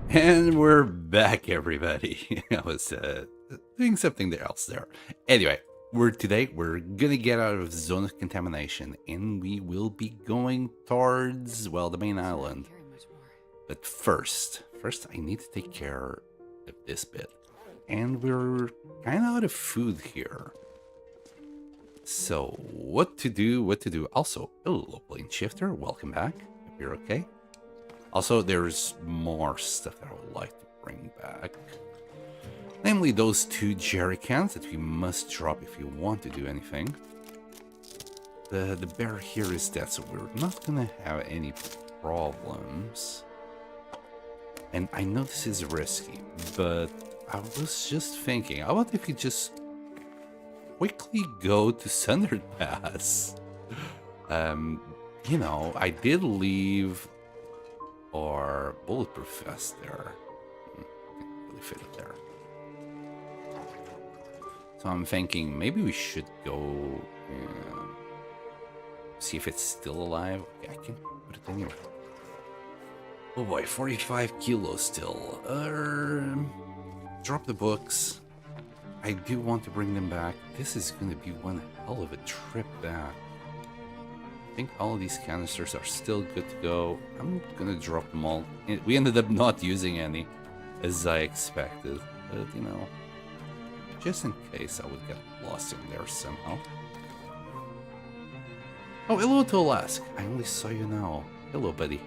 And we're back, everybody. I was doing something else there. Anyway, we're gonna get out of zone of contamination, and we will be going towards, well, the main island. But first I need to take care of this bit, and we're kind of out of food here. So what to do? Also, hello, plane shifter. Welcome back. Hope you're okay. Also, there's more stuff that I would like to bring back. Namely, those 2 jerry cans that we must drop if you want to do anything. The bear here is dead, so we're not gonna have any problems. And I know this is risky, but I was just thinking, how about if we just quickly go to Sundered Pass? You know, I did leave our bulletproof vest there. Can't really fit it there. So I'm thinking maybe we should go see if it's still alive. Okay, I can put it anywhere. Oh boy, 45 kilos still. Drop the books. I do want to bring them back. This is going to be one hell of a trip back. I think all of these canisters are still good to go. I'm going to drop them all. We ended up not using any, as I expected. But, you know, just in case I would get lost in there somehow. Oh, hello to Alaska. I only saw you now. Hello, buddy.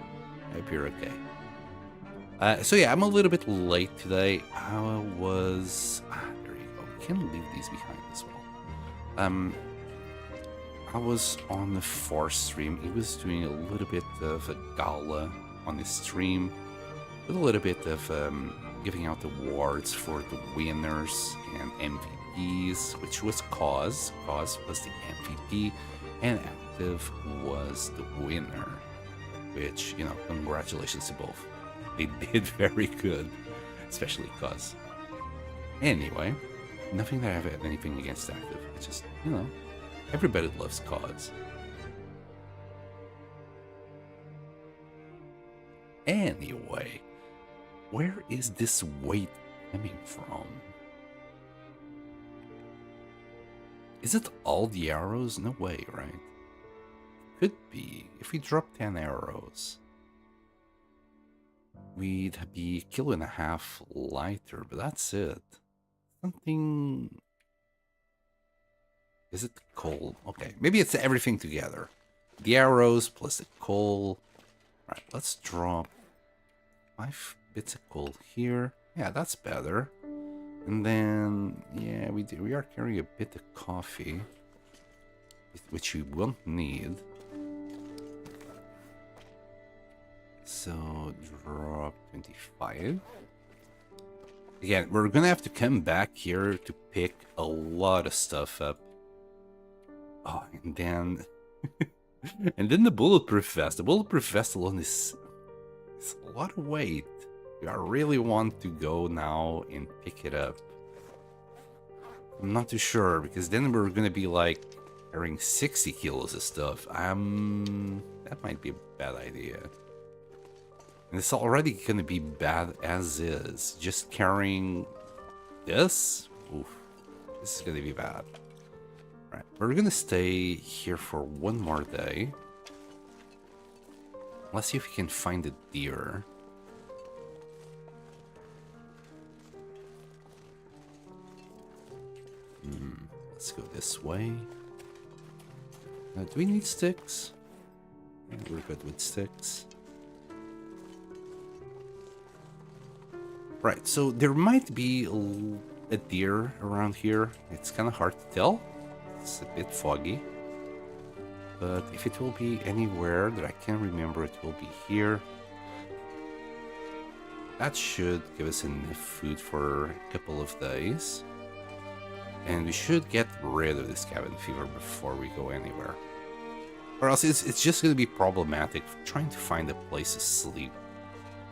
I hope you're okay. So yeah, I'm a little bit late today. I was... there you go. We can leave these behind as well. I was on the 4th stream. He was doing a little bit of a gala on his stream. With a little bit of giving out awards for the winners and MVPs, which was Cause. Cause was the MVP, and Active was the winner. Which, you know, congratulations to both. They did very good, especially Cause. Anyway, nothing that I have anything against Active. It's just, you know, everybody loves Cause. Anyway, where is this weight coming from? Is it all the arrows? No way, right? Could be. If we drop 10 arrows, we'd be 1.5 kg lighter, but that's it. Something... Is it coal? Okay, maybe it's everything together. The arrows plus the coal. Right, let's drop 5 bits of coal here. Yeah, that's better. And then, yeah, we are carrying a bit of coffee, which we won't need. So, drop 25. Again, we're gonna have to come back here to pick a lot of stuff up. Oh, and then... and then the bulletproof vest. The bulletproof vest alone is a lot of weight. I really want to go now and pick it up. I'm not too sure, because then we're gonna be like carrying 60 kilos of stuff. That might be a bad idea. And it's already gonna be bad as is. Just carrying this? Oof. This is gonna be bad. Right, we're gonna stay here for one more day. Let's see if we can find a deer. Let's go this way. Do we need sticks? Yeah, we're good with sticks. Right, so there might be a deer around here. It's kind of hard to tell. It's a bit foggy. But if it will be anywhere that I can remember, it will be here. That should give us enough food for a couple of days. And we should get rid of this cabin fever before we go anywhere. Or else it's just going to be problematic trying to find a place to sleep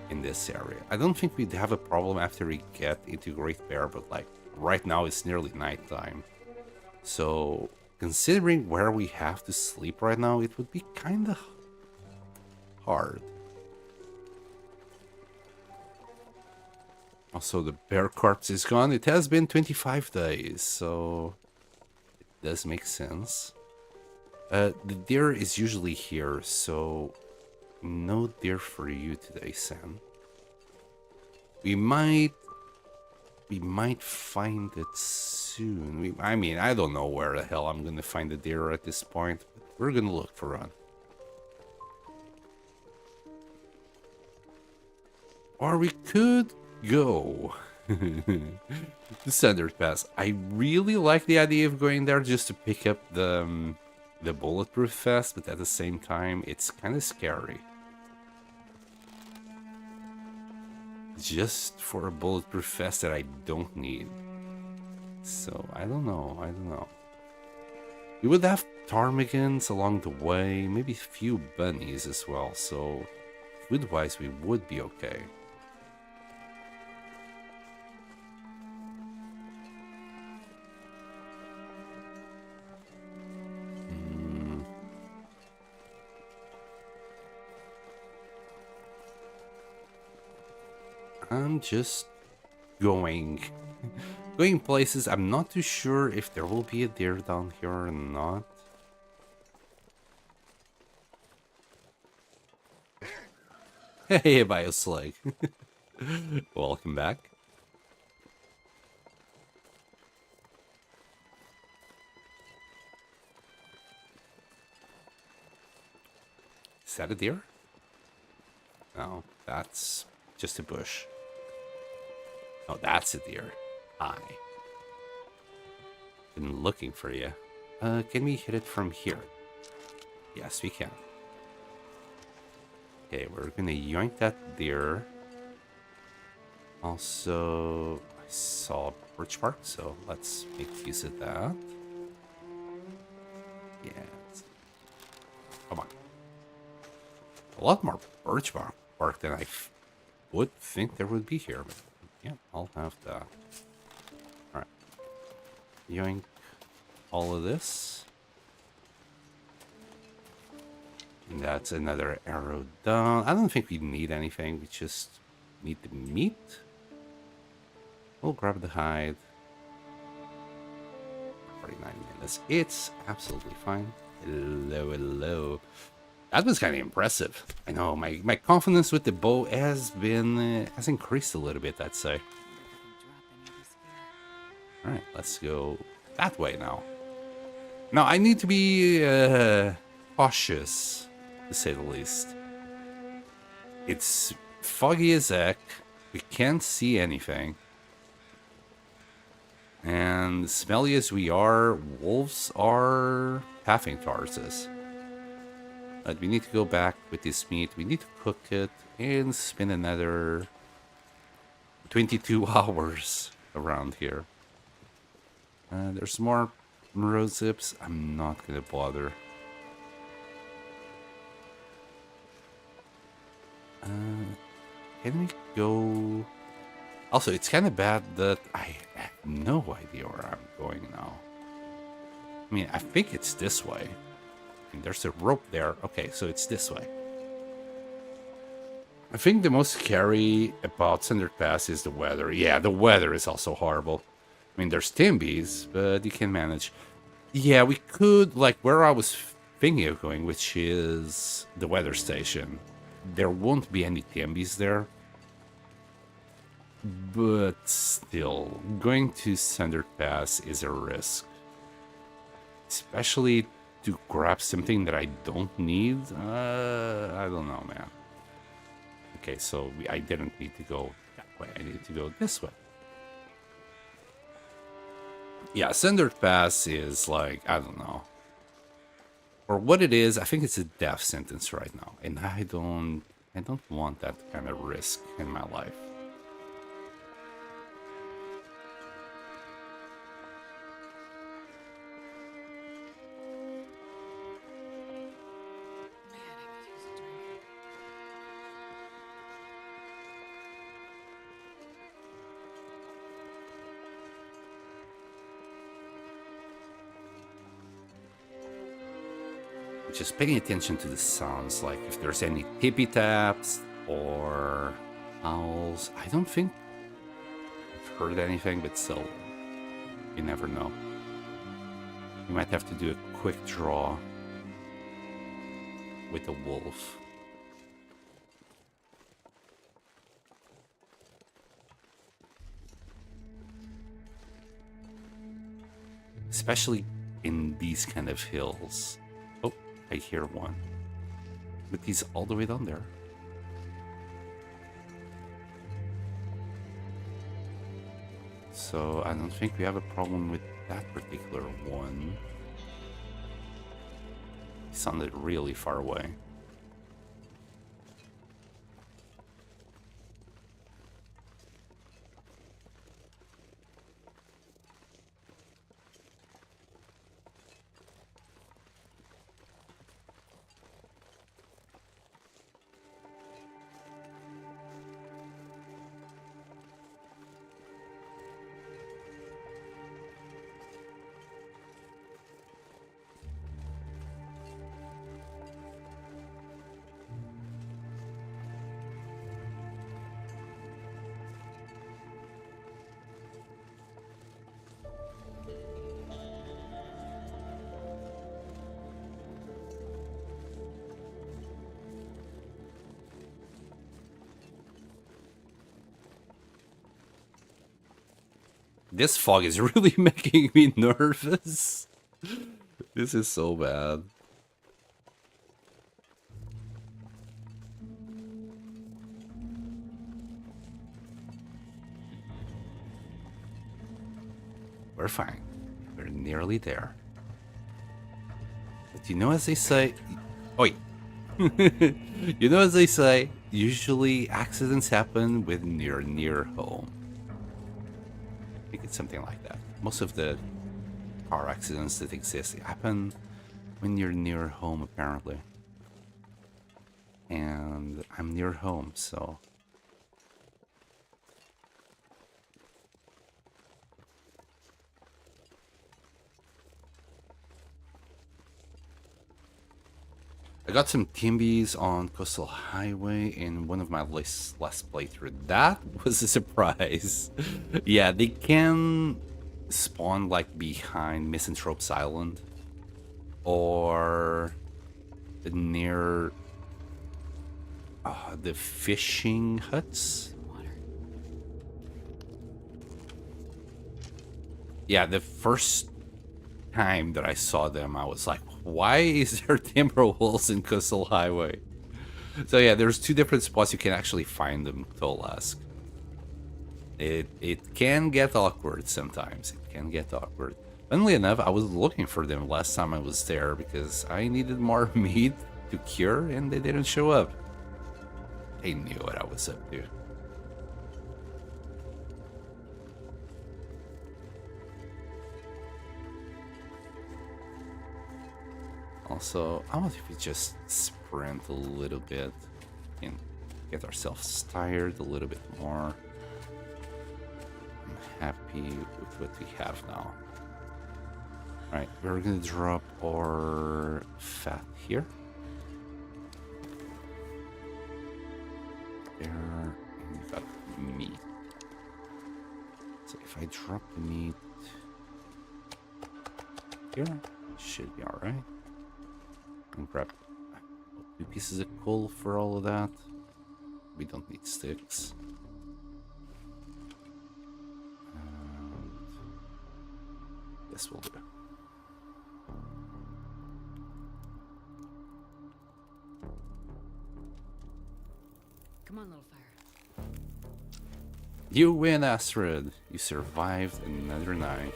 in this area. I don't think we'd have a problem after we get into Great Bear, but like right now it's nearly nighttime. So considering where we have to sleep right now, it would be kind of hard. Also, the bear corpse is gone. It has been 25 days, so it does make sense. The deer is usually here, so no deer for you today, Sam. We might find it soon. I mean, I don't know where the hell I'm gonna find the deer at this point, but we're gonna look for one. Or we could go to Standard Pass. I really like the idea of going there just to pick up the bulletproof vest, but at the same time, it's kind of scary. Just for a bulletproof vest that I don't need. So, I don't know. We would have ptarmigans along the way, maybe a few bunnies as well, so food-wise we would be okay. I'm just going places. I'm not too sure if there will be a deer down here or not. Hey, Bioslag. Welcome back. Is that a deer? No, that's just a bush. Oh, that's a deer. Hi. Been looking for you. Can we hit it from here? Yes, we can. Okay, we're gonna yoink that deer. Also, I saw birch bark, so let's make use of that. Yes. Come on. A lot more birch bark than I would think there would be here, but yeah, I'll have that. Alright. Yoink all of this. And that's another arrow down. I don't think we need anything. We just need the meat. We'll grab the hide. 49 minutes. It's absolutely fine. Hello, hello. That was kind of impressive. I know, my confidence with the bow has increased a little bit, I'd say. Alright, let's go that way now. Now, I need to be cautious, to say the least. It's foggy as heck. We can't see anything. And smelly as we are, wolves are pathing towards us. But we need to go back with this meat. We need to cook it and spend another 22 hours around here. There's more rose zips. I'm not gonna bother. Can we go? Also, it's kind of bad that I have no idea where I'm going now. I mean, I think it's this way. And there's a rope there. Okay, so it's this way. I think the most scary about Standard Pass is the weather. Yeah, the weather is also horrible. I mean, there's timbies, but you can manage. Yeah, we could, like, where I was thinking of going, which is the weather station. There won't be any timbies there. But still, going to Standard Pass is a risk. Especially to grab something that I don't need. I don't know, man. Okay, so I didn't need to go that way. I need to go this way. Yeah, Standard Pass is like, I don't know. For what it is, I think it's a death sentence right now. And I don't want that kind of risk in my life. Just paying attention to the sounds, like if there's any tippy taps or owls. I don't think heard anything, but still, you never know. You might have to do a quick draw with a wolf. Especially in these kind of hills. Oh, I hear one. But he's all the way down there. So I don't think we have a problem with that particular one. He sounded really far away. This fog is really making me nervous. This is so bad. We're fine. We're nearly there. But you know, as they say... Oi! You know, as they say, usually accidents happen when you're near home. I think it's something like that. Most of the car accidents that exist happen when you're near home, apparently. And I'm near home, so... I got some Timbies on Coastal Highway in one of my last playthrough. That was a surprise. Yeah, they can spawn like behind Misanthrope's Island or near the fishing huts. Yeah, the first time that I saw them, I was like, why is there timber wolves in Coastal Highway? So yeah, there's two different spots you can actually find them, Tolask. It can get awkward sometimes. It can get awkward. Funnily enough, I was looking for them last time I was there because I needed more meat to cure and they didn't show up. They knew what I was up to. Also, I wonder if we just sprint a little bit and get ourselves tired a little bit more. I'm happy with what we have now. Alright, we're gonna drop our fat here. There, and we got meat. So if I drop the meat here, it should be alright. And grab 2 pieces of coal for all of that. We don't need sticks. And this will do. Come on, little fire. You win, Astrid. You survived another night.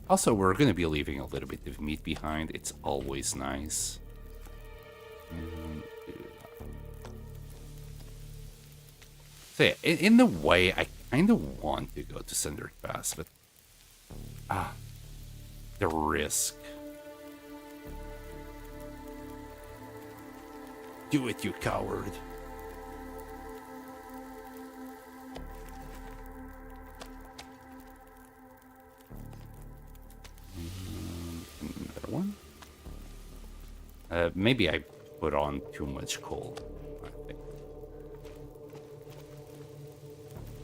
Also, we're going to be leaving a little bit of meat behind. It's always nice. So yeah, in the way, I kind of want to go to Sundered Pass, but... the risk. Do it, you coward. Another one. Maybe I put on too much coal, I think.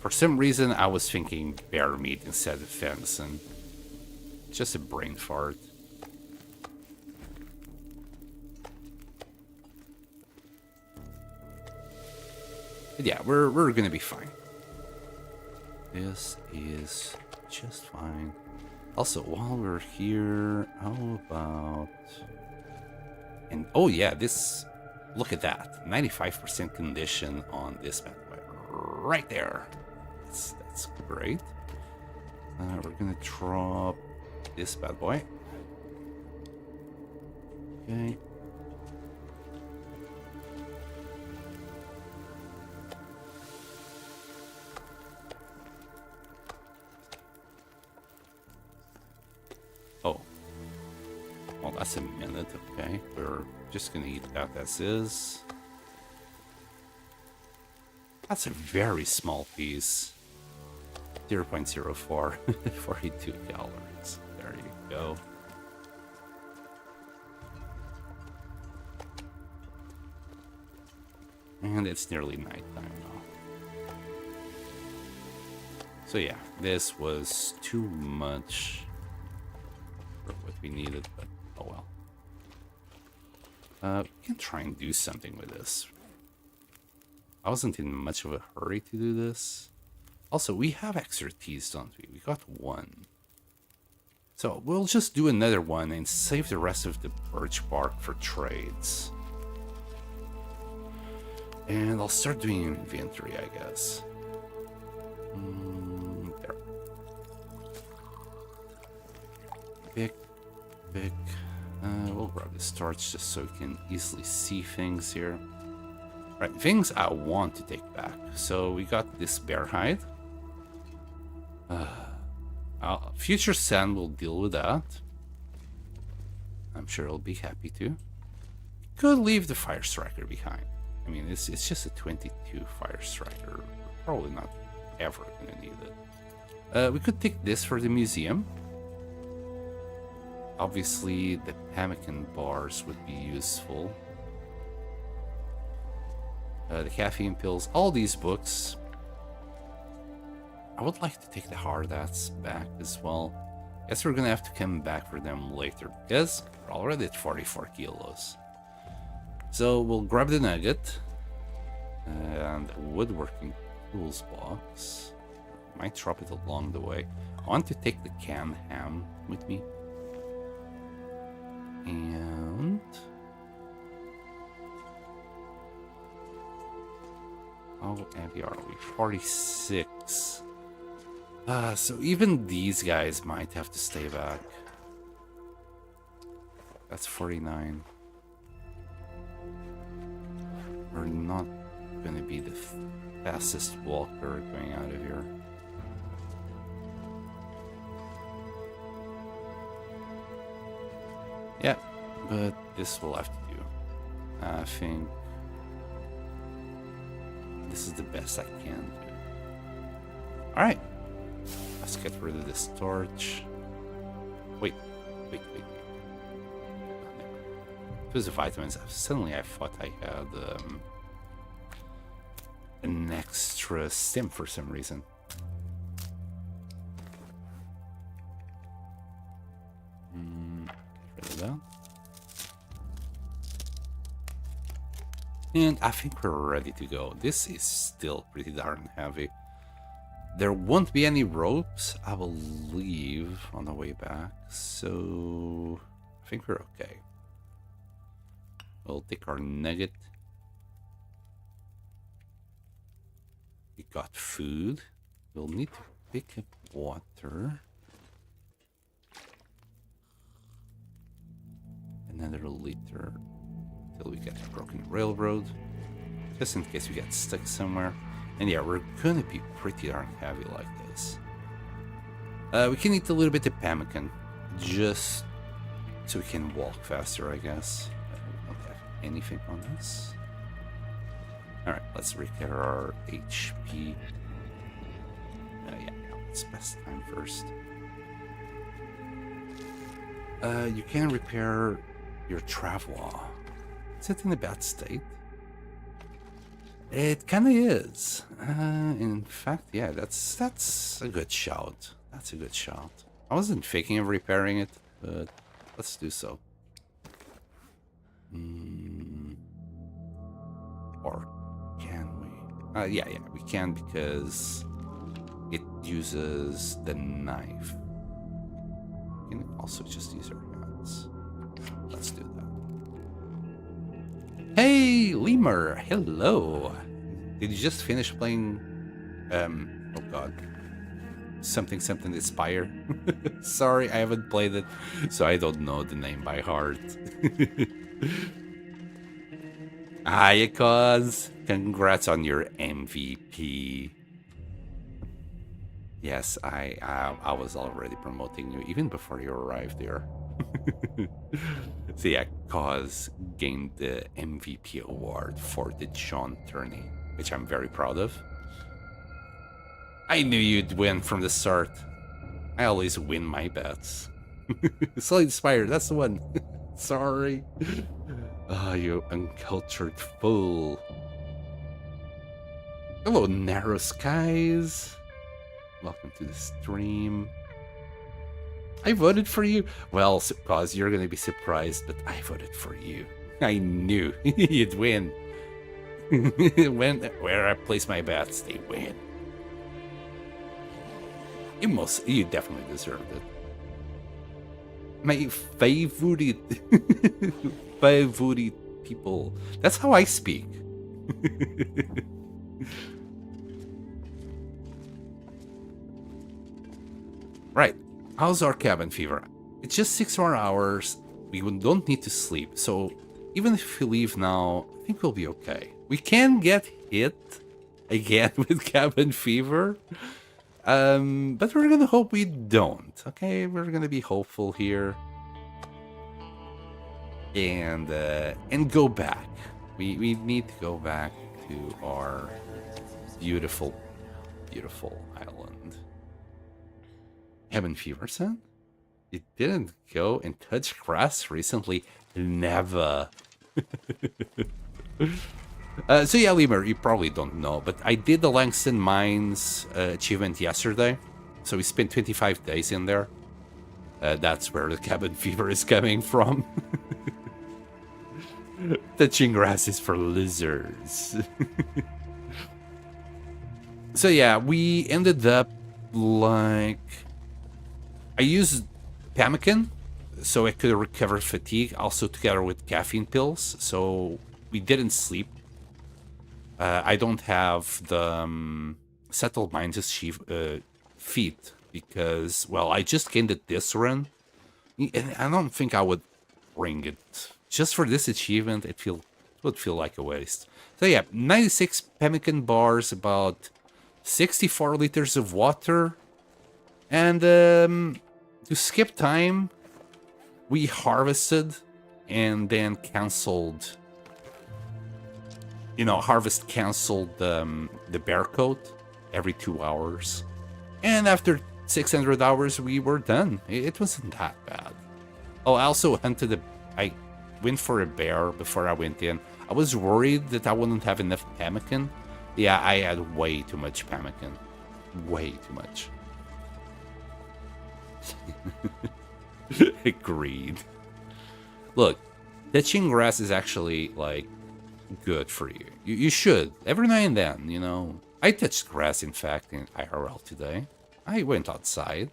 For some reason, I was thinking bear meat instead of venison. Just a brain fart. But yeah, we're gonna be fine. This is just fine. Also, while we're here, how about... And oh yeah, this... Look at that. 95% condition on this bad boy. Right there. That's great. We're gonna drop this bad boy. Okay. Oh. Well, that's a minute, okay. We're just gonna eat that as is. That's a very small piece. 0.04, 42 calories. There you go. And it's nearly nighttime now. So yeah, this was too much for what we needed, but oh well. We can try and do something with this. I wasn't in much of a hurry to do this. Also, we have expertise, don't we? We got one. So we'll just do another one and save the rest of the birch bark for trades. And I'll start doing inventory, I guess. There. Pick. We'll grab this torch just so we can easily see things here. Right, things I want to take back. So we got this bear hide. Future Sand will deal with that. I'm sure he'll be happy to. Could leave the Fire Striker behind. I mean, it's just a 22 Fire Striker. We're probably not ever gonna need it. We could take this for the museum. Obviously, the pemmican bars would be useful. The caffeine pills, all these books. I would like to take the hard hats back as well. Guess we're gonna have to come back for them later because we're already at 44 kilos. So we'll grab the nugget and a woodworking tools box. Might drop it along the way. I want to take the canned ham with me. And how heavy are we? 46. So even these guys might have to stay back. That's 49. We're not gonna be the fastest walker going out of here. Yeah, but this will have to do. I think this is the best I can do. Alright. Let's get rid of this torch. Wait. It was the vitamins. Suddenly I thought I had an extra stim for some reason. Get rid of that. And I think we're ready to go. This is still pretty darn heavy. There won't be any ropes, I believe, on the way back. So I think we're okay. We'll take our nugget. We got food. We'll need to pick up water. Another liter till we get a broken railroad. Just in case we get stuck somewhere. And yeah, we're gonna be pretty darn heavy like this. We can eat a little bit of pemmican. Just so we can walk faster, I guess. We don't have anything on this. Alright, let's repair our HP. Yeah, it's best time first. You can repair your Travois. Is it in a bad state? It kind of is. In fact, yeah, that's a good shout. That's a good shout. I wasn't thinking of repairing it, but let's do so. Or can we? Yeah, we can because it uses the knife. We can also just use our hands. Let's do that. Hey, Lemur! Hello! Did you just finish playing... oh god. Something Aspire? Sorry, I haven't played it, so I don't know the name by heart. Hiya, Cause! Congrats on your MVP. Yes, I was already promoting you even before you arrived there. So yeah, Cause gained the MVP award for the John tourney, which I'm very proud of. I knew you'd win from the start. I always win my bets. Solid Inspire, that's the one. Sorry. Ah, you uncultured fool. Hello, Narrow Skies. Welcome to the stream. I voted for you. Well, Cause you're gonna be surprised, but I voted for you. I knew you'd win. Where I place my bets, they win. You definitely deserved it. My favorite favorite people. That's how I speak. Right. How's our cabin fever? It's just 6 more hours. We don't need to sleep. So even if we leave now, I think we'll be okay. We can get hit again with cabin fever. But we're gonna hope we don't. Okay, we're gonna be hopeful here. And go back. We need to go back to our beautiful, beautiful island. Cabin fever, son? You didn't go and touch grass recently? Never. So yeah, Lemur, you probably don't know, but I did the Langston Mines achievement yesterday. So we spent 25 days in there. That's where the cabin fever is coming from. Touching grass is for lizards. So yeah, we ended up like... I used pemmican so I could recover fatigue, also together with caffeine pills, so we didn't sleep. I don't have the Settled Minds feat because, well, I just gained it this run, and I don't think I would bring it. Just for this achievement, it would feel like a waste. So yeah, 96 pemmican bars, about 64 liters of water, and to skip time, we harvested and then canceled. You know, harvest canceled the bear coat every 2 hours. And after 600 hours, we were done. It wasn't that bad. Oh, I also hunted I went for a bear before I went in. I was worried that I wouldn't have enough pemmican. Yeah, I had way too much pemmican. Way too much. Agreed. Look, touching grass is actually, like, good for you. You should. Every now and then, you know. I touched grass, in fact, in IRL today. I went outside.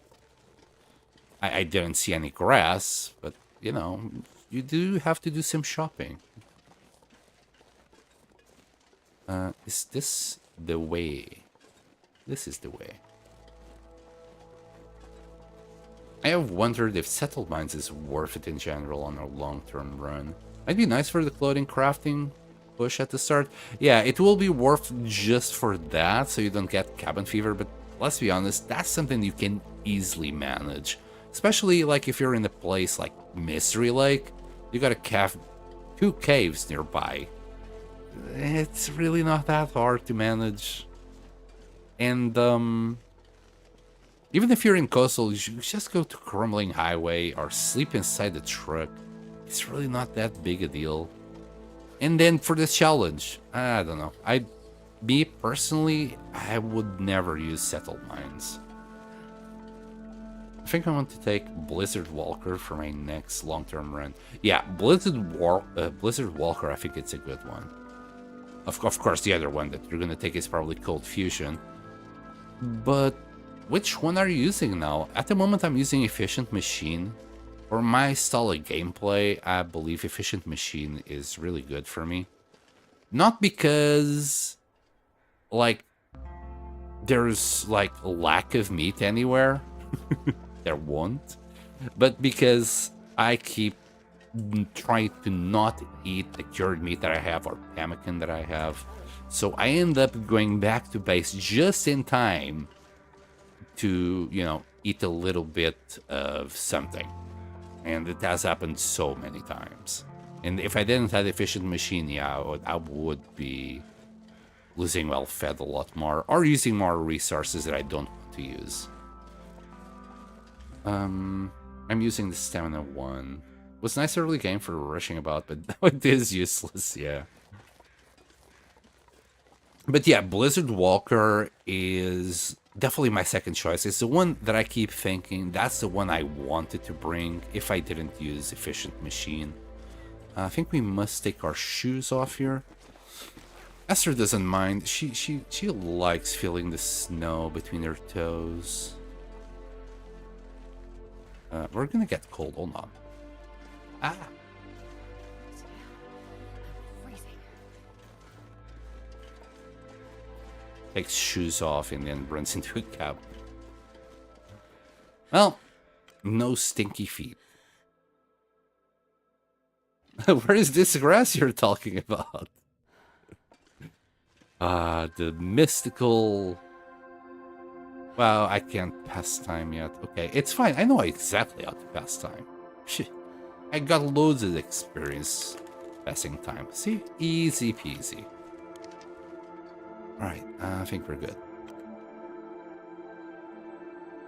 I didn't see any grass, but, you know, you do have to do some shopping. Is this the way? This is the way. I have wondered if Settled Minds is worth it in general on a long-term run. Might be nice for the clothing crafting push at the start. Yeah, it will be worth just for that, so you don't get cabin fever, but let's be honest, that's something you can easily manage. Especially like if you're in a place like Mystery Lake, you got two caves nearby. It's really not that hard to manage. And even if you're in coastal, you should just go to Crumbling Highway or sleep inside the truck. It's really not that big a deal. And then for the challenge, I don't know. Me personally, I would never use settled mines. I think I want to take Blizzard Walker for my next long-term run. Yeah, Blizzard Walker, I think it's a good one. Of course, the other one that you're gonna take is probably Cold Fusion. But which one are you using now? At the moment, I'm using Efficient Machine. For my style of gameplay, I believe Efficient Machine is really good for me. Not because, like, there's, like, a lack of meat anywhere. There won't. But because I keep trying to not eat the cured meat that I have or pemmican that I have. So I end up going back to base just in time to, you know, eat a little bit of something. And it has happened so many times. And if I didn't have Efficient Machine, yeah, I would be losing well fed a lot more or using more resources that I don't want to use. I'm using the stamina one. It was nice early game for rushing about, but now it is useless, yeah. But yeah, Blizzard Walker is definitely my second choice. It's the one that I keep thinking, that's the one I wanted to bring if I didn't use Efficient Machine. I think we must take our shoes off here. Esther doesn't mind. She likes feeling the snow between her toes. We're gonna get cold. Hold on. Ah. Takes shoes off and then runs into a cab. Well, no stinky feet. Where is this grass you're talking about? The mystical... Well, I can't pass time yet. Okay, it's fine. I know exactly how to pass time. Shit. I got loads of experience passing time. See? Easy peasy. Alright, I think we're good.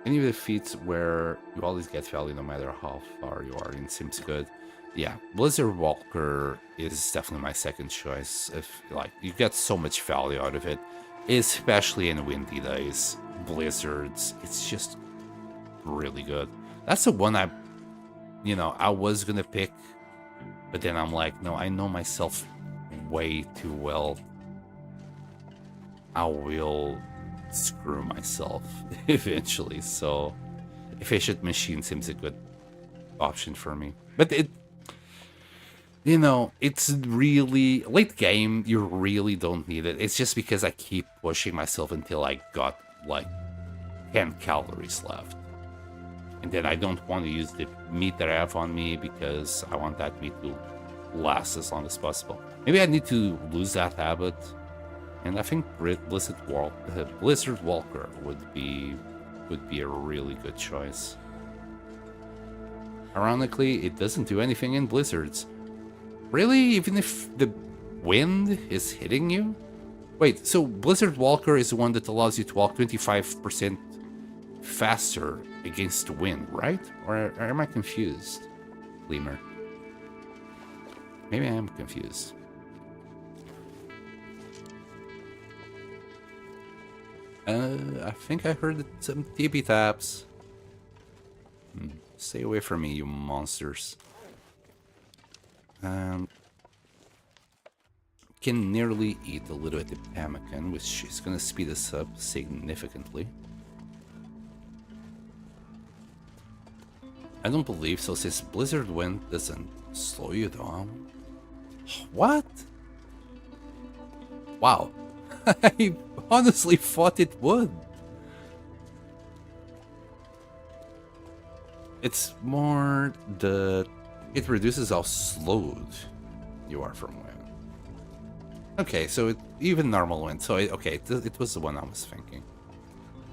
Any of the feats where you always get value no matter how far you are in seems good. Yeah, Blizzard Walker is definitely my second choice. If, like, you get so much value out of it, especially in windy days. Blizzards, it's just really good. That's the one I was gonna pick, but then I'm like, no, I know myself way too well. I will screw myself eventually, so Efficient Machine seems a good option for me. But it's really late game, you really don't need it. It's just because I keep pushing myself until I got like 10 calories left. And then I don't want to use the meat that I have on me because I want that meat to last as long as possible. Maybe I need to lose that habit. And I think Blizzard Walker would be a really good choice. Ironically, it doesn't do anything in blizzards. Really? Even if the wind is hitting you? Wait, so Blizzard Walker is the one that allows you to walk 25% faster against the wind, right? Or am I confused, Lemur? Maybe I am confused. I think I heard some TP taps. Stay away from me, you monsters. Can nearly eat a little bit of pemmican, which is gonna speed us up significantly. I don't believe so, since Blizzard Wind doesn't slow you down. What? Wow. I honestly thought it would. It's more it reduces how slowed you are from wind. Okay, so even normal wind. So it was the one I was thinking.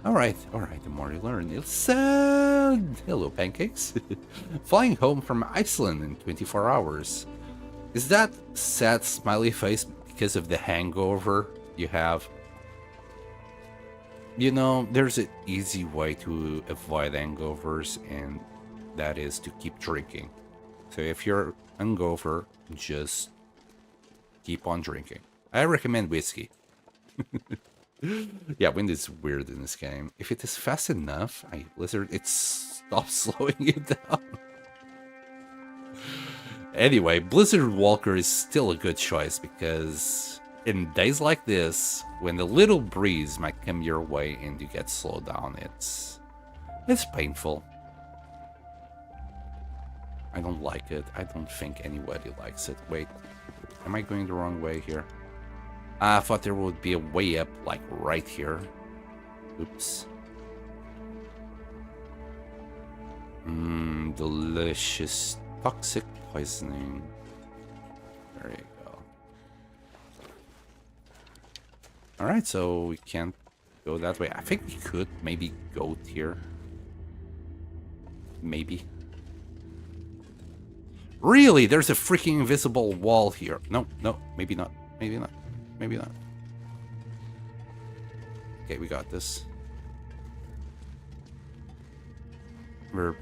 All right. The more you learn, it's hello pancakes. Flying home from Iceland in 24 hours. Is that sad smiley face because of the hangover you have? You know, there's an easy way to avoid hangovers, and that is to keep drinking. So if you're hungover, just keep on drinking. I recommend whiskey. Yeah, wind is weird in this game. If it is fast enough, Blizzard, it stops slowing it down. Anyway, Blizzard Walker is still a good choice because in days like this, when a little breeze might come your way and you get slowed down, it's painful. I don't like it. I don't think anybody likes it. Wait, am I going the wrong way here? I thought there would be a way up, like right here. Oops. Delicious toxic poisoning. There you go. Alright, so we can't go that way. I think we could maybe go here. Maybe. Really? There's a freaking invisible wall here. No, no, maybe not. Maybe not. Maybe not. Okay, we got this. We're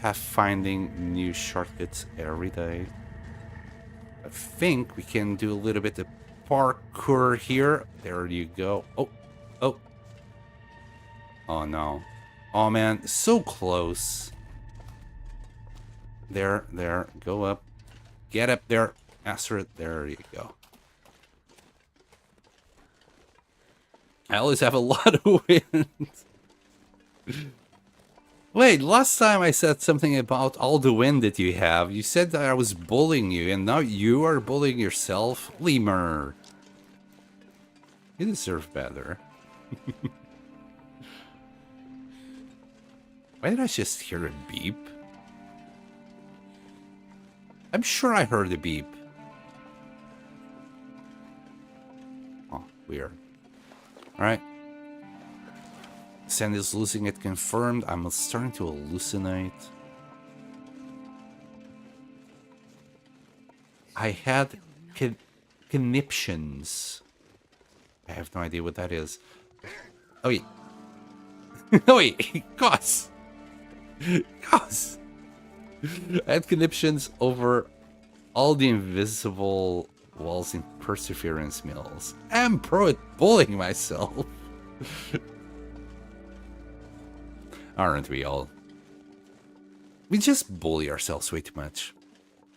pathfinding new shortcuts every day. I think we can do a little bit of parkour here. There you go. Oh, oh. Oh no. Oh man, so close. There, go up. Get up there. Astrid, there you go. I always have a lot of wind. Wait, last time I said something about all the wind that you have. You said that I was bullying you, and now you are bullying yourself? Lemur. You deserve better. Why did I just hear a beep? I'm sure I heard a beep. Oh, weird. Alright. Sand is losing it confirmed. I'm starting to hallucinate. I had conniptions. I have no idea what that is. Oh wait. Oh wait, Goss! Goss! I had conniptions over all the invisible walls in Perseverance Mills. I'm pro at bullying myself. Aren't we all? We just bully ourselves way too much.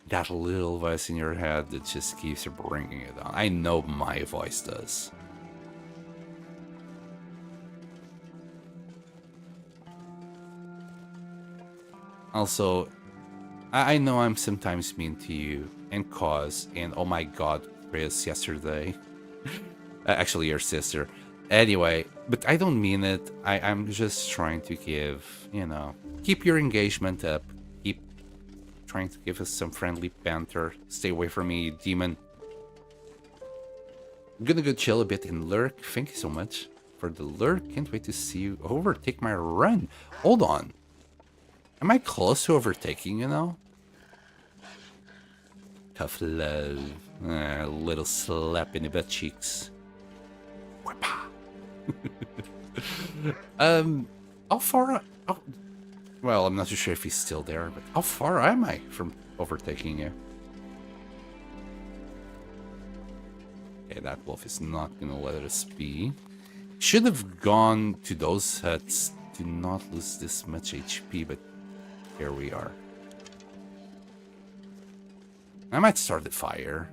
That little voice in your head that just keeps bringing it on. I know my voice does. Also, I know I'm sometimes mean to you and Cause and oh my god, Chris yesterday. Actually, your sister. Anyway, but I don't mean it. I'm just trying to give, you know, keep your engagement up. Keep trying to give us some friendly banter. Stay away from me, demon. I'm gonna go chill a bit in Lurk. Thank you so much for the Lurk. Can't wait to see you overtake my run. Hold on. Am I close to overtaking you now? Tough love. A little slap in the butt cheeks. How far? Oh, well, I'm not too sure if he's still there, but how far am I from overtaking you? Okay, that wolf is not gonna let us be. Should have gone to those huts to not lose this much HP, but here we are. I might start the fire.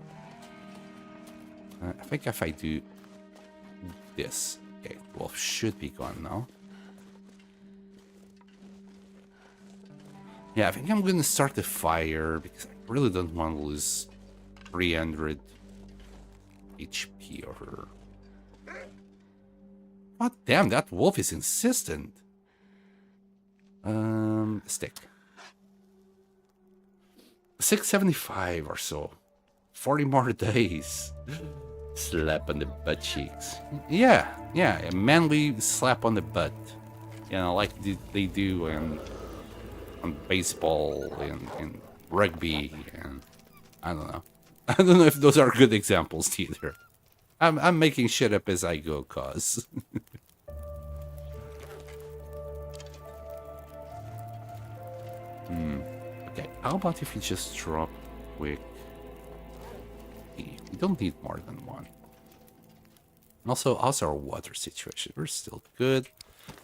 I think if I do this, okay, wolf should be gone now. Yeah, I think I'm gonna start the fire because I really don't want to lose 300 HP over. God damn, that wolf is insistent. Stick. 675 or so. 40 more days. Slap on the butt cheeks. Yeah, a manly slap on the butt. You know, like they do on baseball and rugby and I don't know. I don't know if those are good examples either. I'm making shit up as I go, cause. Okay, how about if you just drop quick? We don't need more than one. Also, how's our water situation? We're still good.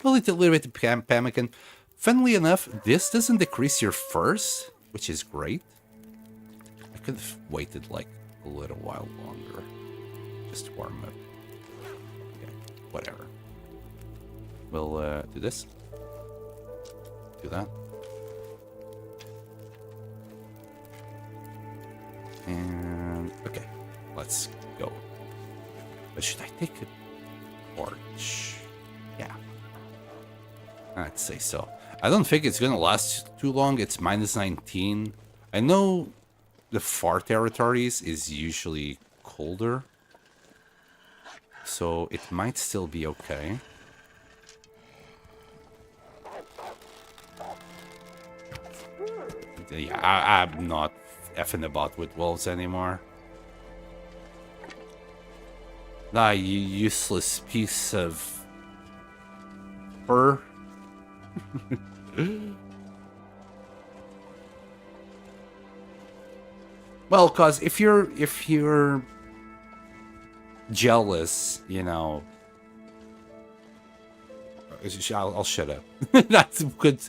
A little bit of pemmican. Funnily enough, this doesn't decrease your first, which is great. I could have waited like a little while longer. Just to warm up. Okay, whatever. We'll do this. Do that. And okay, let's go. But should I take a torch? Yeah. I'd say so. I don't think it's gonna last too long. It's minus 19. I know the far territories is usually colder. So it might still be okay. Yeah, I'm not effing about with wolves anymore. Ah, you useless piece of fur. Well, cause if you're jealous, you know, I'll shut up. That's good.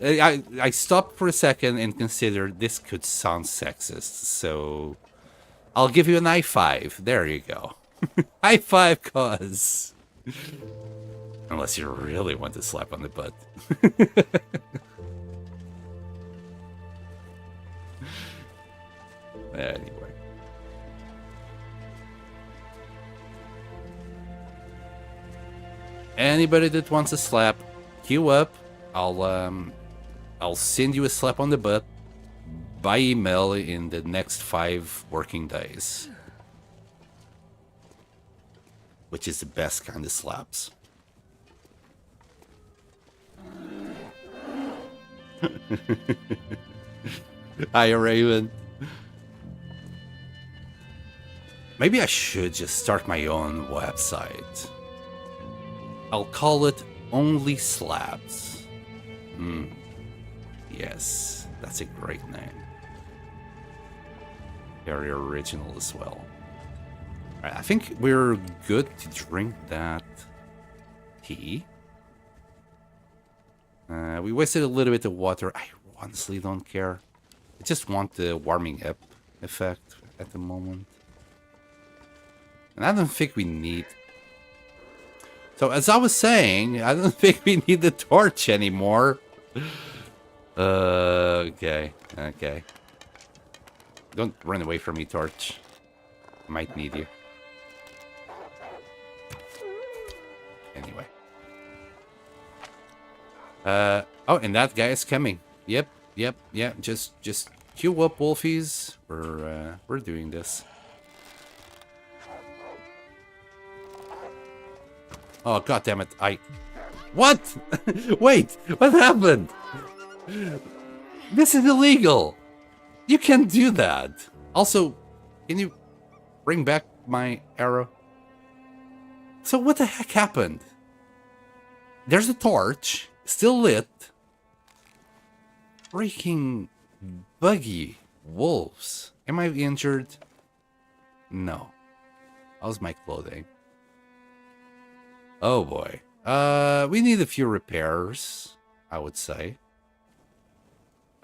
I stopped for a second and considered this could sound sexist, so I'll give you an high five. There you go. High five, cause. Unless you really want to slap on the butt. Anyway. Anybody that wants a slap, queue up. I'll send you a slap on the butt by email in the next 5 working days. Which is the best kind of slaps. Hi, Raven. Maybe I should just start my own website. I'll call it Only Slabs. Yes, that's a great name. Very original as well. Alright, I think we're good to drink that tea. We wasted a little bit of water. I honestly don't care. I just want the warming up effect at the moment. And I don't think we need... So, as I was saying, I don't think we need the torch anymore. Okay. Don't run away from me, torch. I might need you. Anyway. Oh, and that guy is coming. Yep. Just queue up, wolfies. We're doing this. Oh, god damn it. What? Wait, what happened? This is illegal. You can't do that. Also, can you bring back my arrow? So what the heck happened? There's a torch, still lit. Freaking buggy wolves. Am I injured? No. How's my clothing? Oh boy. We need a few repairs, I would say.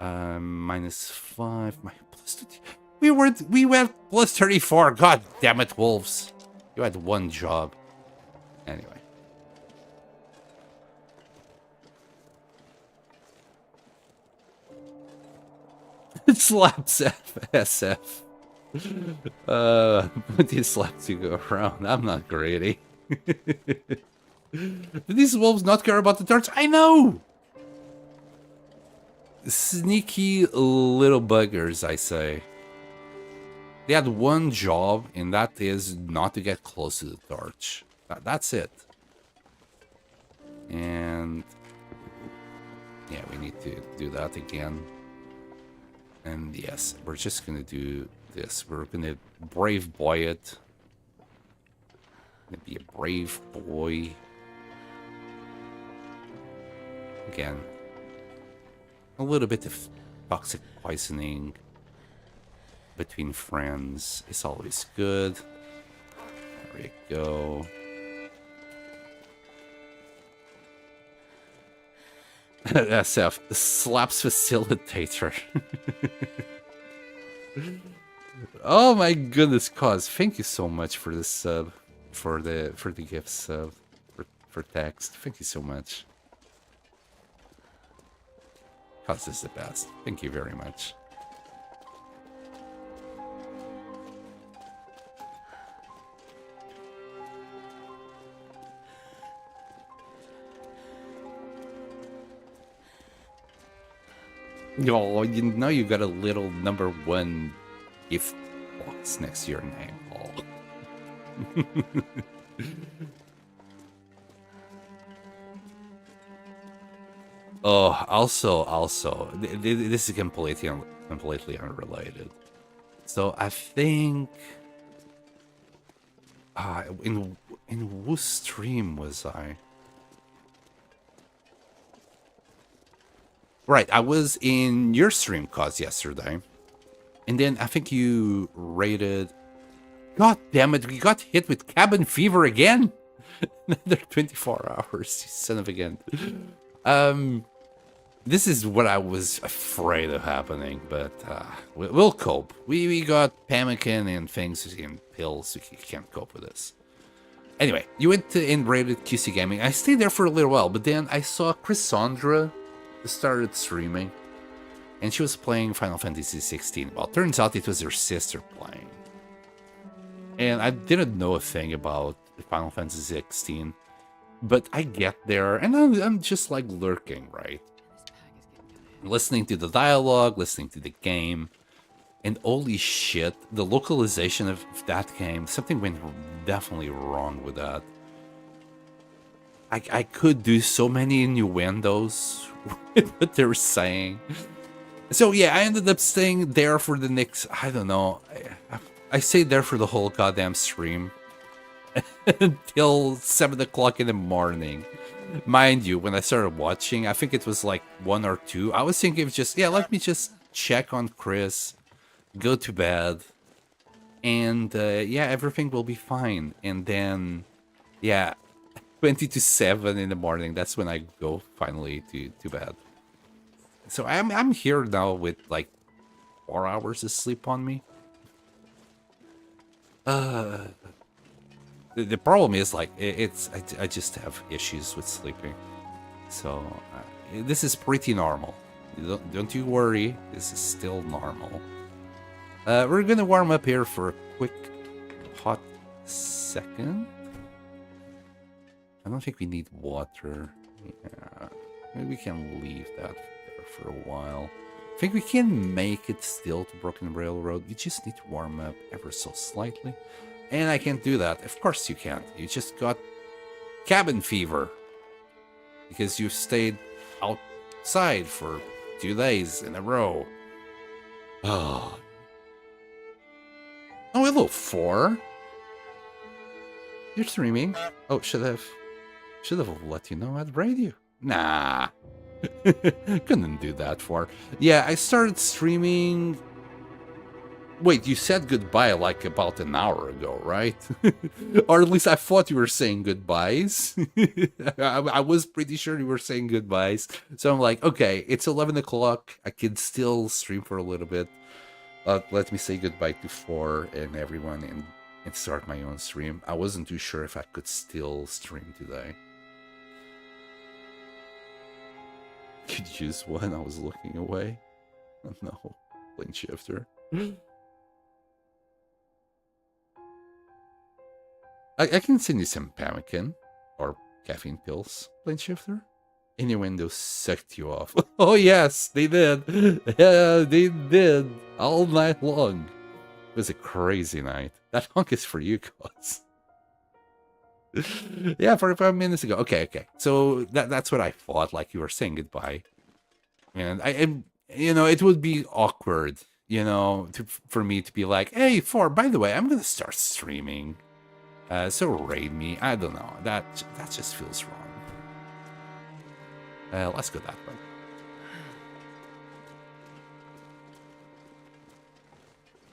-5. My plus 30. We went plus 34. God damn it, wolves. You had one job. Anyway. It slaps SF. These slaps to go around. I'm not greedy. Do these wolves not care about the torch? I know! Sneaky little buggers, I say. They had one job, and that is not to get close to the torch. That's it. And... yeah, we need to do that again. And yes, we're just gonna do this. We're gonna brave boy it. Gonna be a brave boy. Again, a little bit of toxic poisoning between friends is always good. There we go. SF slaps facilitator. Oh my goodness, cause thank you so much for this sub, for the gift sub, for text. Thank you so much. Cause is the best. Thank you very much. Oh, now you got a little #1 gift box next to your name. Oh. Oh, also, this is completely unrelated. So I think, in whose stream was I? Right, I was in your stream, cause yesterday, and then I think you rated. God damn it, we got hit with cabin fever again. Another 24 hours, you son of a gun. This is what I was afraid of happening, but we'll cope. We got pemmican and things and pills. We can't cope with this. Anyway, you went to and rated QC Gaming. I stayed there for a little while, but then I saw Cassandra started streaming, and she was playing Final Fantasy 16. Well, turns out it was her sister playing. And I didn't know a thing about Final Fantasy 16. But I get there, and I'm just like lurking, right? Listening to the dialogue, listening to the game, and holy shit, the localization of that game, something went definitely wrong with that. I could do so many innuendos with what they were saying. So yeah, I ended up staying there for the next, I don't know, I stayed there for the whole goddamn stream. Until 7 o'clock in the morning. Mind you, when I started watching, I think it was like 1 or 2. I was thinking of just, yeah, let me just check on Chris, go to bed, and yeah, everything will be fine. And then, yeah, 20 to 7 in the morning, that's when I go finally to bed. So I'm here now with like 4 hours of sleep on me. The problem is like I just have issues with sleeping, so this is pretty normal. Don't you worry, this is still normal. We're gonna warm up here for a quick hot second. I don't think we need water. Yeah, maybe we can leave that there for a while. I think we can make it still to Broken Railroad. You just need to warm up ever so slightly. And I can't do that. Of course you can't. You just got cabin fever. Because you stayed outside for 2 days in a row. Oh. Oh, hello, 4. You're streaming. Oh, should have let you know I'd raid you. Nah. Couldn't do that for. Yeah, I started streaming. Wait, you said goodbye like about an hour ago, right? Or at least I thought you were saying goodbyes. I was pretty sure you were saying goodbyes. So I'm like, okay, it's 11 o'clock. I can still stream for a little bit. Let me say goodbye to 4 and everyone and start my own stream. I wasn't too sure if I could still stream today. Could use one. I was looking away. Oh no, plane shifter. I can send you some pemmican or caffeine pills, plane shifter. Innuendo sucked you off. Oh yes, they did. Yeah, they did all night long. It was a crazy night. That honk is for you, cuz. Yeah, 45 minutes ago. Okay. So that's what I thought. Like you were saying goodbye, and it would be awkward, for me to be like, hey, 4. By the way, I'm gonna start streaming. So raid me. I don't know. That just feels wrong. Let's go that way.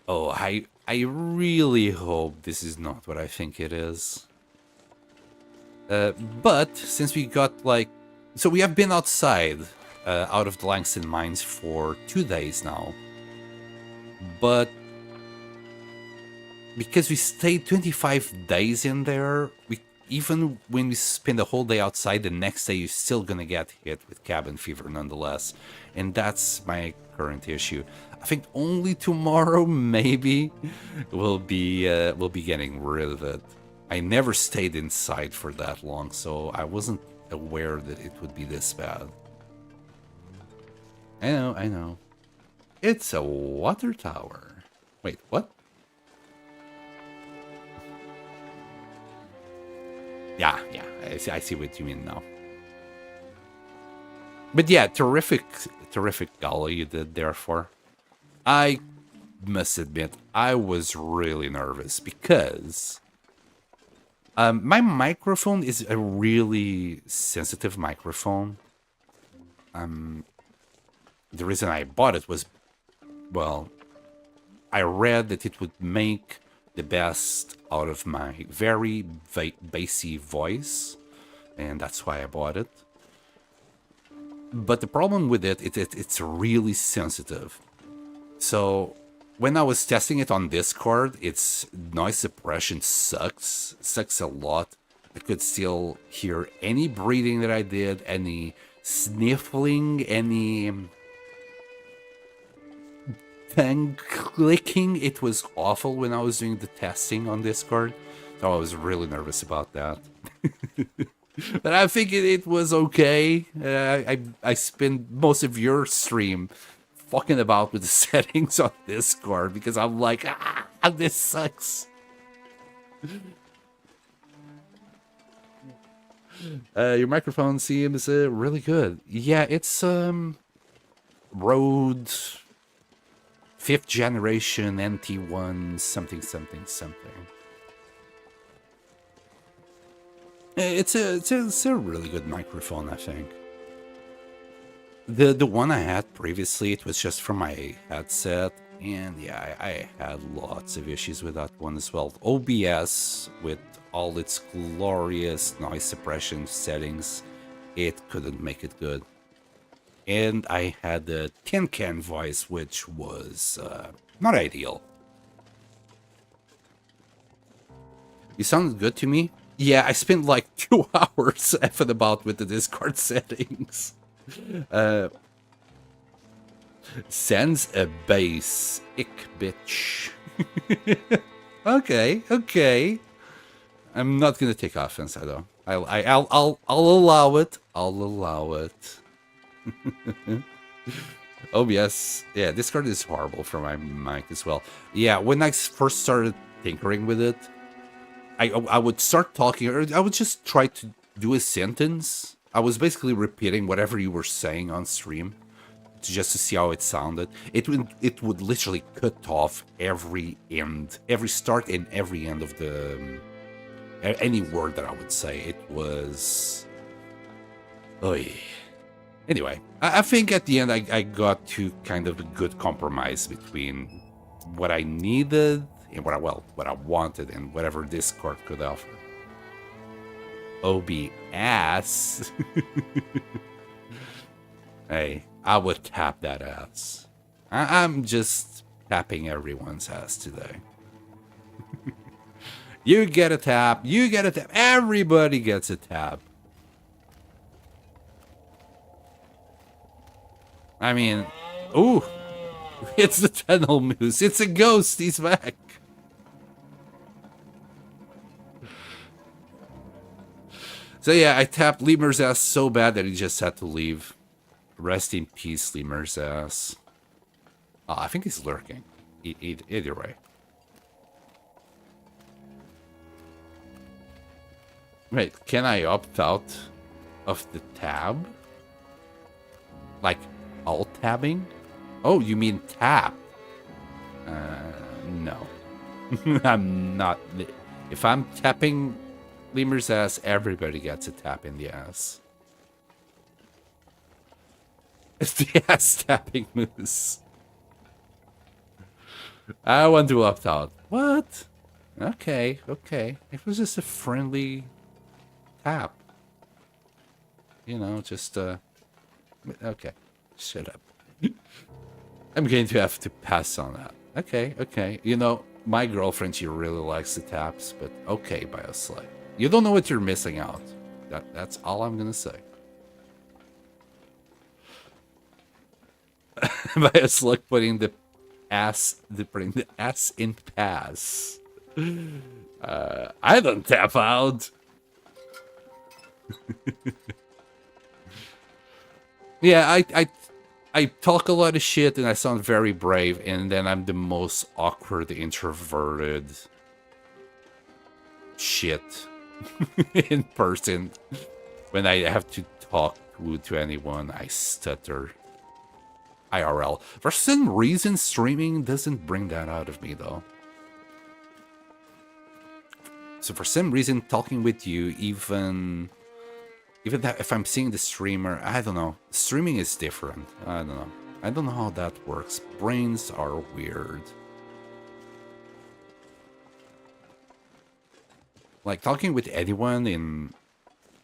Oh, I really hope this is not what I think it is. But since we got so we have been outside out of the Langston mines for 2 days now. But because we stayed 25 days in there, even when we spend a whole day outside, the next day you're still gonna get hit with cabin fever nonetheless. And that's my current issue. I think only tomorrow, maybe, we'll be getting rid of it. I never stayed inside for that long, so I wasn't aware that it would be this bad. I know. It's a water tower. Wait, what? Yeah, I see what you mean now. But yeah, terrific gala you did there for. I must admit, I was really nervous because my microphone is a really sensitive microphone. The reason I bought it was, well, I read that it would make the best out of my very bassy voice, and that's why I bought it. But the problem with it's really sensitive. So when I was testing it on Discord, its noise suppression sucks a lot. I could still hear any breathing that I did, any sniffling, any pen clicking. It was awful when I was doing the testing on Discord. So I was really nervous about that. But I think it was okay. I spent most of your stream fucking about with the settings on Discord because I'm like, this sucks. Your microphone seems really good. Yeah, it's Rode 5th generation NT1 something. It's a really good microphone, I think. The one I had previously, it was just from my headset, and yeah, I had lots of issues with that one as well. OBS, with all its glorious noise suppression settings, it couldn't make it good. And I had the tin can voice, which was not ideal. You sounded good to me? Yeah, I spent like 2 hours effing about with the Discord settings. Sends a bass. Ick, bitch. Okay. I'm not gonna take offense, though. I'll allow it. I'll allow it. OBS, yeah, Discord is horrible for my mic as well. Yeah, when I first started tinkering with it, I would start talking, or I would just try to do a sentence. I was basically repeating whatever you were saying on stream, just to see how it sounded. It would literally cut off every start and every end of the any word that I would say. It was, oy. Anyway, I think at the end I got to kind of a good compromise between what I needed and what I wanted and whatever Discord could offer. OBS. Hey, I would tap that ass. I'm just tapping everyone's ass today. You get a tap. You get a tap. Everybody gets a tap. I mean, ooh, it's the tunnel moose. It's a ghost. He's back. So yeah, I tapped Lemur's ass so bad that he just had to leave. Rest in peace, Lemur's ass. Oh, I think he's lurking. Either way. Wait, can I opt out of the tab? Like, alt tabbing? Oh, you mean tap? No. I'm not. If I'm tapping Lemur's ass, everybody gets a tap in the ass. It's the ass tapping moose. I want to opt out. What? Okay. It was just a friendly tap. You know, just Okay, shut up. I'm going to have to pass on that. Okay, okay. You know, my girlfriend, she really likes the taps, but okay, Bioslug. You don't know what you're missing out. That's all I'm gonna say. Bioslug putting the ass in pass. I don't tap out. Yeah, I talk a lot of shit and I sound very brave, and then I'm the most awkward, introverted shit in person. When I have to talk to anyone, I stutter. IRL. For some reason, streaming doesn't bring that out of me, though. So for some reason, talking with you, even that if I'm seeing the streamer, I don't know. Streaming is different. I don't know. I don't know how that works. Brains are weird. Like, talking with anyone in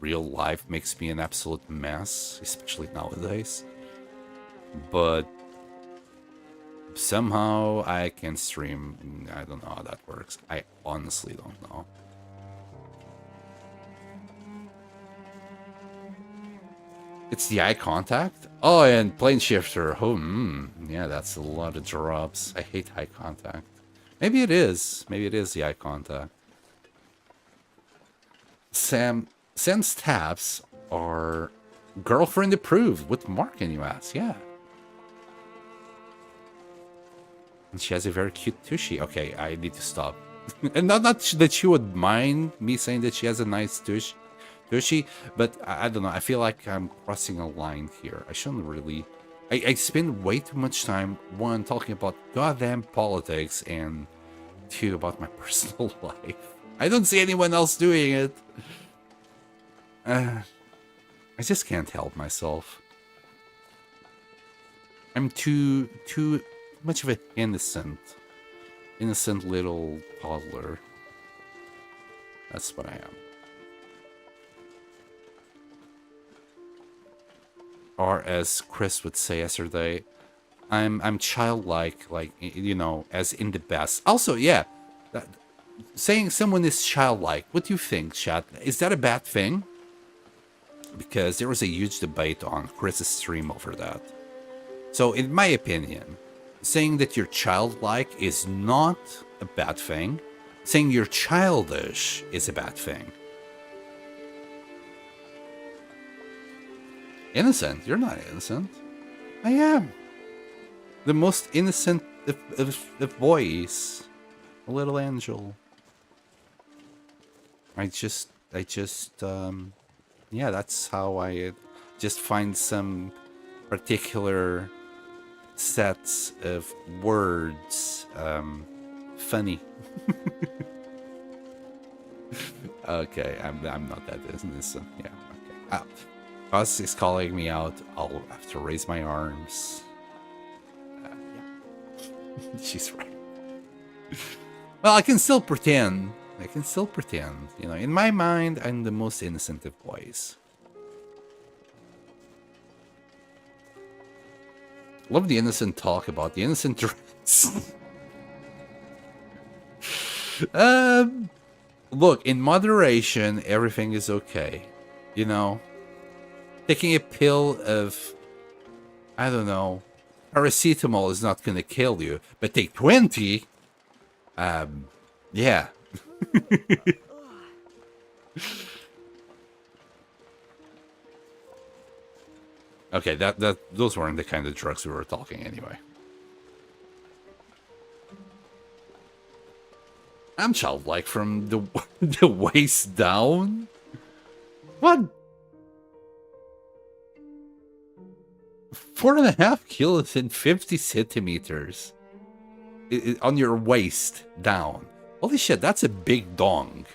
real life makes me an absolute mess, especially nowadays. But somehow I can stream. I don't know how that works. I honestly don't know. It's the eye contact? Oh, and plane shifter. Oh, yeah, that's a lot of drops. I hate eye contact. Maybe it is. Maybe it is the eye contact. Sam's taps are girlfriend approved. What mark can you ask? Yeah. And she has a very cute tushy. Okay, I need to stop. And not that she would mind me saying that she has a nice tushy, but I don't know. I feel like I'm crossing a line here. I shouldn't really. I spend way too much time, one, talking about goddamn politics, and two, about my personal life. I don't see anyone else doing it. I just can't help myself. I'm too much of an innocent little toddler. That's what I am. Or as Chris would say yesterday, I'm childlike, like, you know, as in the best. Also, yeah, saying someone is childlike, what do you think, chat? Is that a bad thing? Because there was a huge debate on Chris's stream over that. So, in my opinion, saying that you're childlike is not a bad thing. Saying you're childish is a bad thing. Innocent? You're not innocent. I am. The most innocent of boys. A little angel. I just, yeah, that's how I just find some particular sets of words funny. Okay, I'm not that innocent. Yeah, okay. Buzz is calling me out. I'll have to raise my arms. Yeah. She's right. Well, I can still pretend. You know, in my mind, I'm the most innocent of boys. Love the innocent talk about the innocent drinks. Look, in moderation, everything is okay. You know, taking a pill of, I don't know, paracetamol is not going to kill you, but take 20, yeah. Okay, those weren't the kind of drugs we were talking anyway. I'm childlike from the waist down. What? 4.5 kilos and 50 centimeters on your waist down. Holy shit, that's a big dong.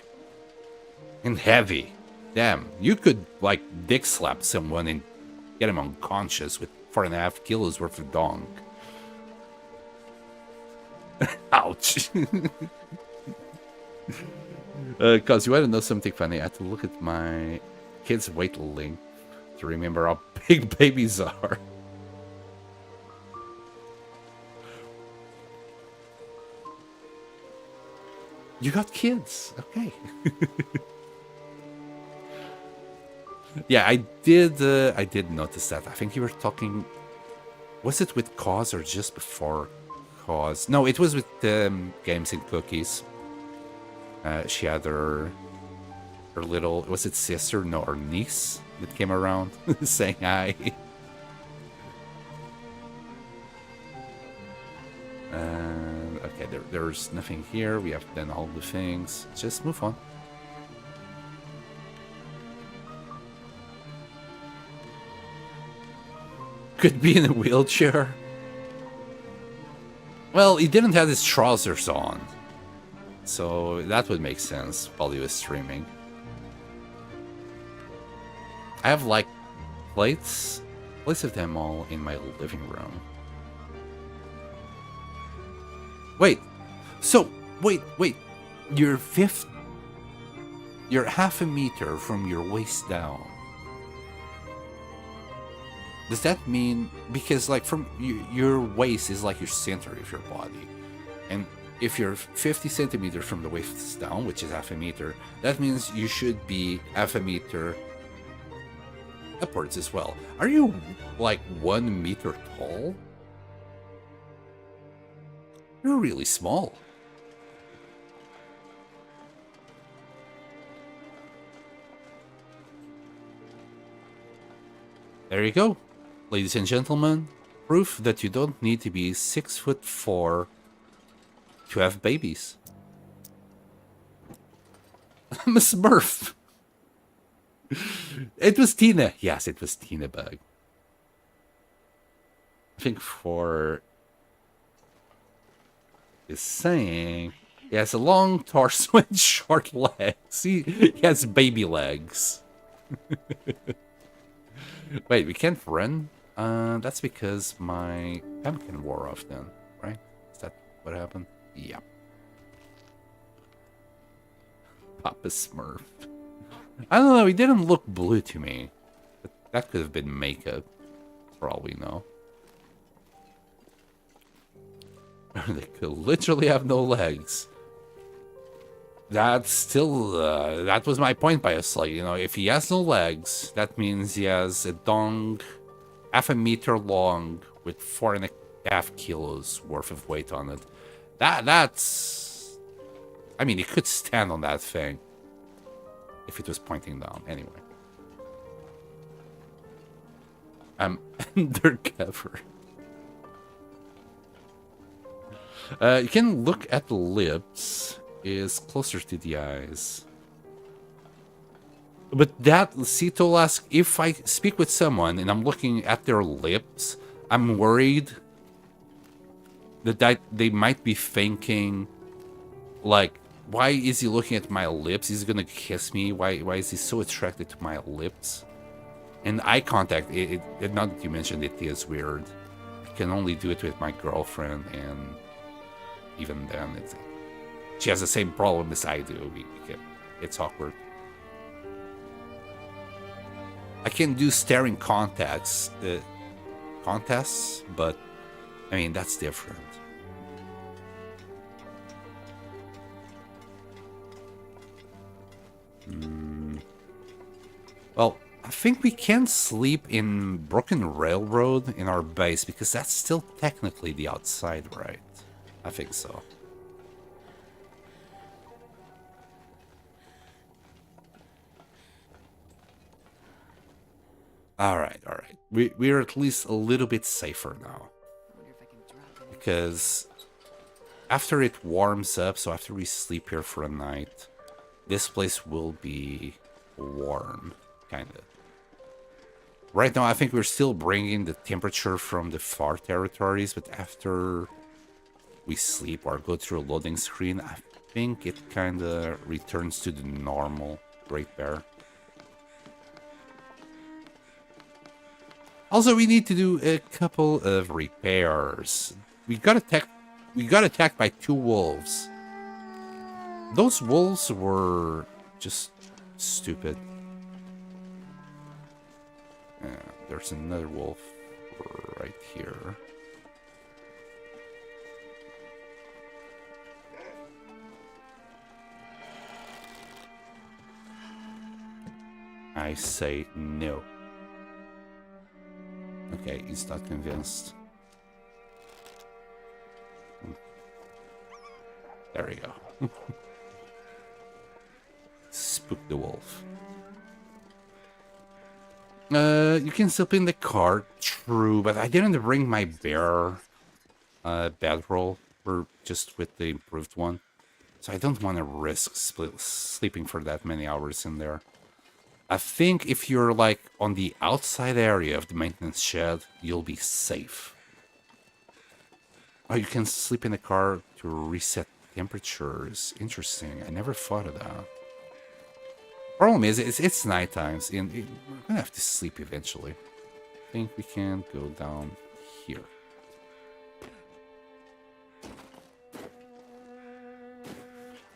And heavy. Damn, you could, like, dick slap someone and get him unconscious with 4.5 kilos worth of dong. Ouch. Cause you want to know something funny? I had to look at my kid's weight link to remember how big babies are. You got kids, okay. Yeah, I did notice that. I think you were talking, was it with Cause or just before Cause? No, it was with Games and Cookies. She had her little, was it sister? No, her niece that came around saying hi. Okay, there's nothing here. We have done all the things. Just move on. Could be in a wheelchair. Well, he didn't have his trousers on, so that would make sense while he was streaming. I have like plates of them all in my living room. Wait, so wait, you're half a meter from your waist down. Does that mean, because like from your waist is like your center of your body, and if you're 50 centimeters from the waist down, which is half a meter, that means you should be half a meter upwards as well. Are you like 1 meter tall? You're really small. There you go. Ladies and gentlemen, proof that you don't need to be 6'4" to have babies. I'm a Smurf. It was Tina. Yes, it was Tina Bug. I think for is saying he has a long torso and short legs. He has baby legs. Wait, we can't run? That's because my pumpkin wore off then, right? Is that what happened? Yeah. Papa Smurf. I don't know, he didn't look blue to me. But that could have been makeup, for all we know. They could literally have no legs. That's still, that was my point by a slide. You know, if he has no legs, that means he has a dong half a meter long with 4.5 kilos worth of weight on it. That's, I mean, he could stand on that thing if it was pointing down. Anyway. I'm undercover. You can look at the lips. Is closer to the eyes. But that, Cito asks, if I speak with someone and I'm looking at their lips, I'm worried that they might be thinking, like, why is he looking at my lips? He's gonna kiss me. Why is he so attracted to my lips? And eye contact, not that you mentioned it, is weird. I can only do it with my girlfriend, and even then, she has the same problem as I do. It's awkward. I can do staring contests, but I mean, that's different. Well, I think we can sleep in Broken Railroad in our base, because that's still technically the outside, right? I think so. Alright. We're at least a little bit safer now. Because after it warms up, so after we sleep here for a night, this place will be warm, kind of. Right now, I think we're still bringing the temperature from the far territories, but after we sleep or go through a loading screen, I think it kind of returns to the normal Great Bear. Also, we need to do a couple of repairs. We got attacked by 2 wolves. Those wolves were just stupid. There's another wolf right here. I say no. Okay, he's not convinced. There we go. Spook the wolf. You can still pin the card, true, but I didn't bring my bear bedroll, or just with the improved one. So I don't want to risk sleeping for that many hours in there. I think if you're like on the outside area of the maintenance shed, you'll be safe. Oh, you can sleep in the car to reset temperatures. Interesting. I never thought of that. Problem is, it's night times, and we're gonna have to sleep eventually. I think we can go down here.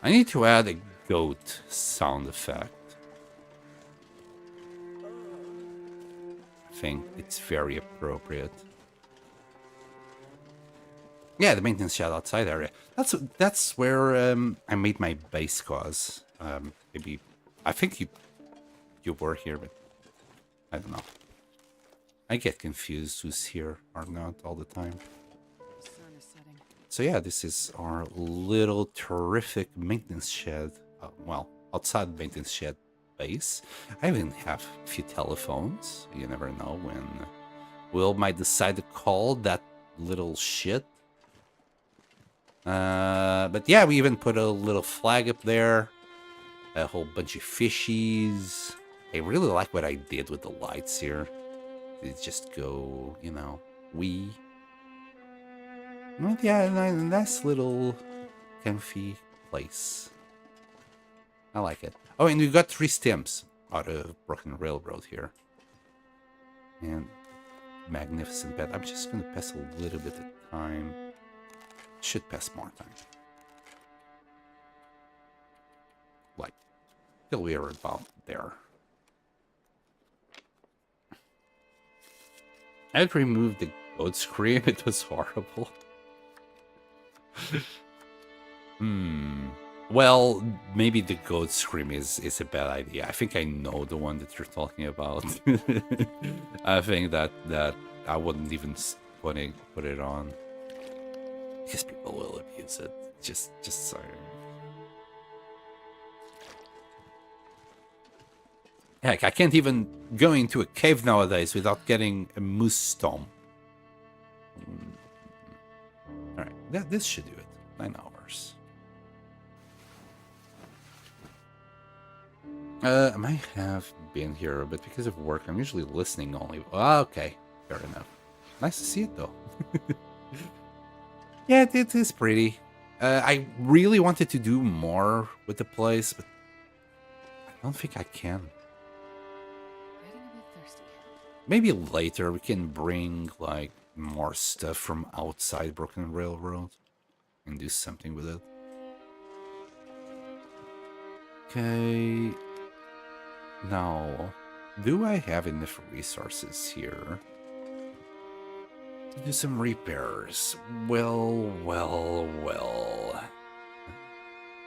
I need to add a goat sound effect. I think it's very appropriate. Yeah, the maintenance shed outside area. That's where I made my base cause. Maybe I think you were here, but I don't know. I get confused who's here or not all the time. Sun is setting. So yeah, this is our little terrific maintenance shed. Well, outside maintenance shed base. I even have a few telephones. You never know when Will might decide to call that little shit. But yeah, we even put a little flag up there. A whole bunch of fishies. I really like what I did with the lights here. They just go, you know, wee. But yeah, a nice little comfy place. I like it. Oh, and we got 3 stems out of Broken Railroad here. And magnificent bed. I'm just gonna pass a little bit of time. Should pass more time. Like, till we are about there. I had removed the goat scream. It was horrible. Well, maybe the goat scream is a bad idea. I think I know the one that you're talking about. I think that I wouldn't even put it on. Because people will abuse it. Just saying. Heck, I can't even go into a cave nowadays without getting a moose stomp. Alright, this should do it. 9 hours. I might have been here, but because of work, I'm usually listening only. Okay, fair enough. Nice to see it, though. Yeah, it is pretty. I really wanted to do more with the place, but I don't think I can. Getting a bit thirsty. Maybe later we can bring, like, more stuff from outside Broken Railroad and do something with it. Okay. Now, do I have enough resources here to do some repairs? Well.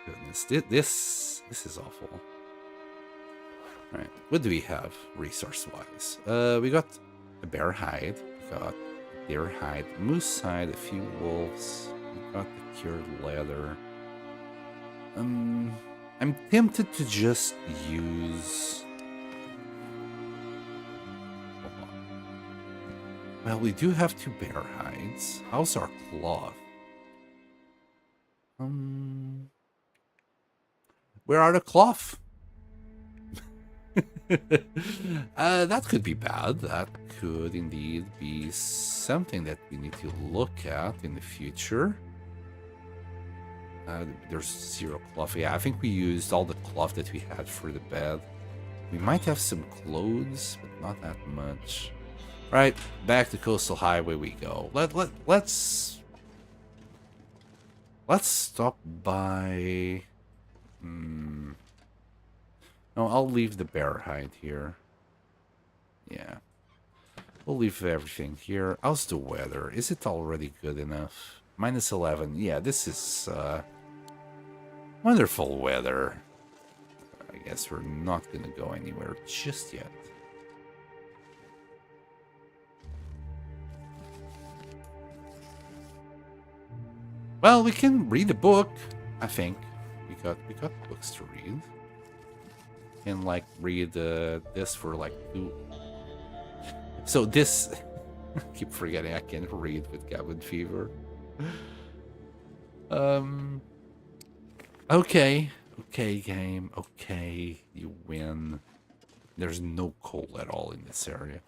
Goodness, this is awful. Alright, what do we have resource-wise? We got a bear hide, we got a deer hide, moose hide, a few wolves, we got the cured leather. I'm tempted to just use... Hold on. Well, we do have 2 bear hides. How's our cloth? Where are the cloth? That could be bad. That could indeed be something that we need to look at in the future. There's 0 cloth. Yeah, I think we used all the cloth that we had for the bed. We might have some clothes, but not that much. Right, back to Coastal Highway we go. Let's stop by... No, I'll leave the bear hide here. Yeah. We'll leave everything here. How's the weather? Is it already good enough? -11. Yeah, this is wonderful weather. I guess we're not gonna go anywhere just yet. Well, we can read a book, I think. We got books to read. Can like read this for like 2. So this, I keep forgetting I can't read with cabin fever. Okay, game. Okay, you win. There's no coal at all in this area.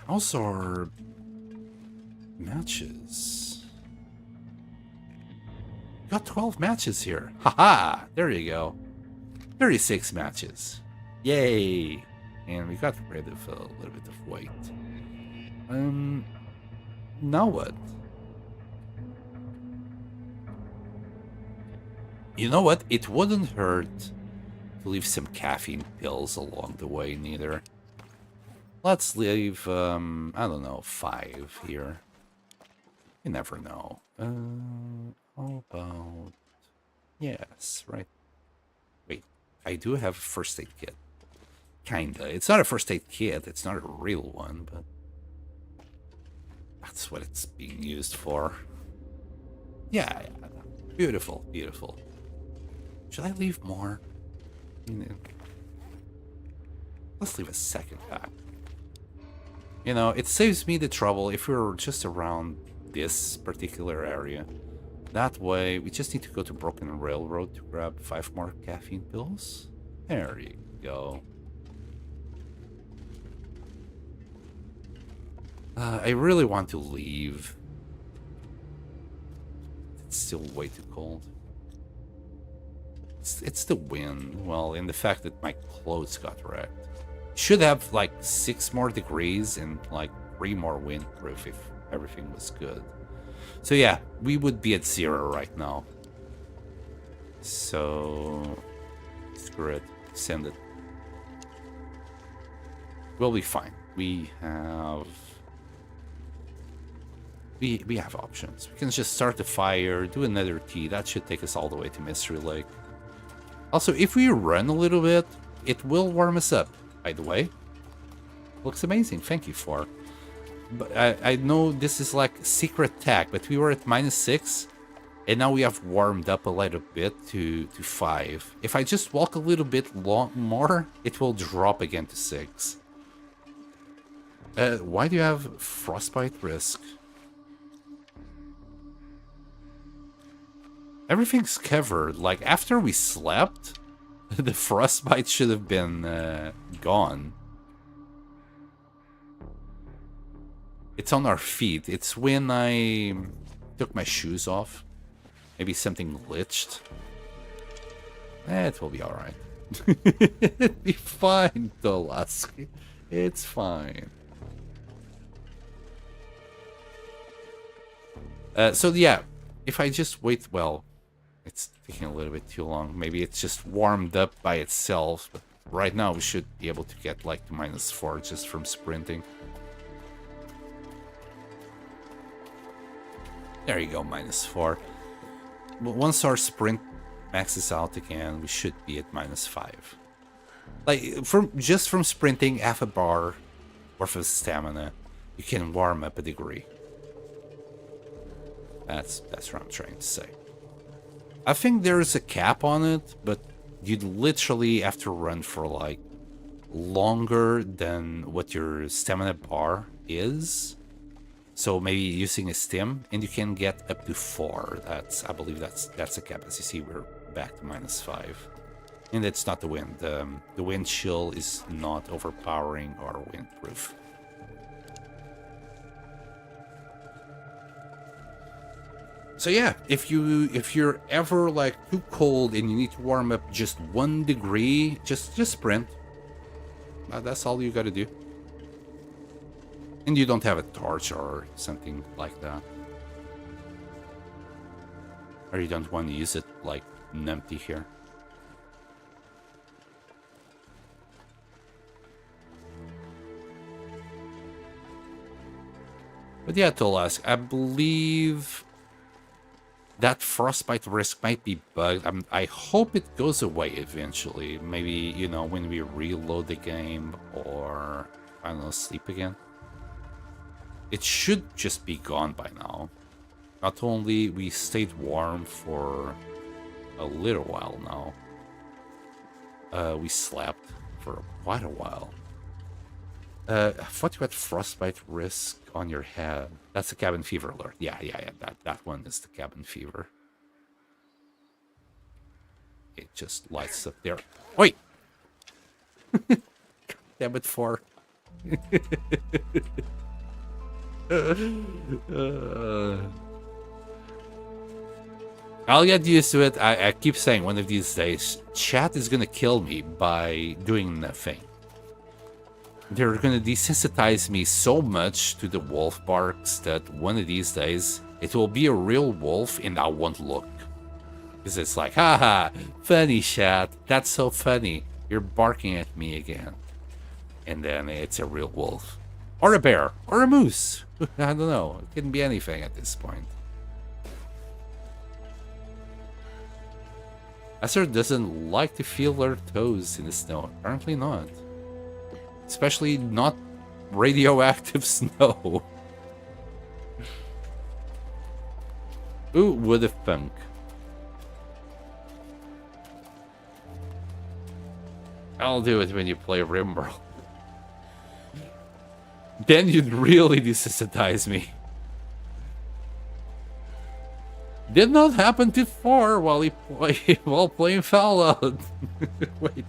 Also, our matches. Got 12 matches here. Haha! There you go. 36 matches. Yay! And we got rid of a little bit of weight. Now what? You know what? It wouldn't hurt to leave some caffeine pills along the way, neither. Let's leave, I don't know, 5 here. You never know. How about... Yes, right. Wait, I do have a first aid kit. Kinda. It's not a first aid kit, it's not a real one, but... That's what it's being used for. Yeah. Beautiful, beautiful. Should I leave more? Let's leave a second pack. You know, it saves me the trouble if we're just around this particular area. That way, we just need to go to Broken Railroad to grab 5 more caffeine pills. There you go. I really want to leave. It's still way too cold. It's the wind. Well, and the fact that my clothes got wrecked. Should have like 6 more degrees and like 3 more windproof if everything was good. So yeah, we would be at 0 right now. So screw it. Send it. We'll be fine. We have options. We can just start the fire, do another tea. That should take us all the way to Mystery Lake. Also, if we run a little bit, it will warm us up. By the way, looks amazing. Thank you for. But I know this is like secret tech, but we were at -6, and now we have warmed up a little bit to 5. If I just walk a little bit more, it will drop again to 6. Why do you have frostbite risk? Everything's covered. Like, after we slept, the frostbite should have been gone. It's on our feet. It's when I took my shoes off. Maybe something glitched. It will be alright. It'll be fine, Dolaski. It's fine. So yeah, if I just wait, well, it's taking a little bit too long. Maybe it's just warmed up by itself, but right now we should be able to get like to -4 just from sprinting. There you go, -4. But once our sprint maxes out again, we should be at -5. Like, just from sprinting half a bar worth of stamina, you can warm up a degree. That's what I'm trying to say. I think there is a cap on it, but you'd literally have to run for like longer than what your stamina bar is. So maybe using a stim, and you can get up to 4. I believe that's a cap. As you see, we're back to -5, and it's not the wind. The wind chill is not overpowering or windproof. So yeah, if you're ever like too cold and you need to warm up just 1 degree, just sprint. That's all you got to do. And you don't have a torch or something like that. Or you don't want to use it like numpty here. But yeah, Tolask, I believe that frostbite risk might be bugged. I hope it goes away eventually. Maybe, you know, when we reload the game or, I don't know, sleep again. It should just be gone by now. Not only we stayed warm for a little while now, we slept for quite a while. I thought you had frostbite risk on your head. That's a cabin fever alert. Yeah. That one is the cabin fever. It just lights up there. Wait! Damn it, 4. I'll get used to it. I keep saying one of these days, chat is gonna kill me by doing nothing. They're gonna desensitize me so much to the wolf barks that one of these days it will be a real wolf and I won't look. Because it's like, haha, funny chat, that's so funny. You're barking at me again. And then it's a real wolf. Or a bear. Or a moose. I don't know. It can be anything at this point. Esther doesn't like to feel her toes in the snow. Apparently not. Especially not radioactive snow. Ooh, what a funk. I'll do it when you play Rimworld. Then you'd really desensitize me. Did not happen to 4 while playing Fallout. Wait,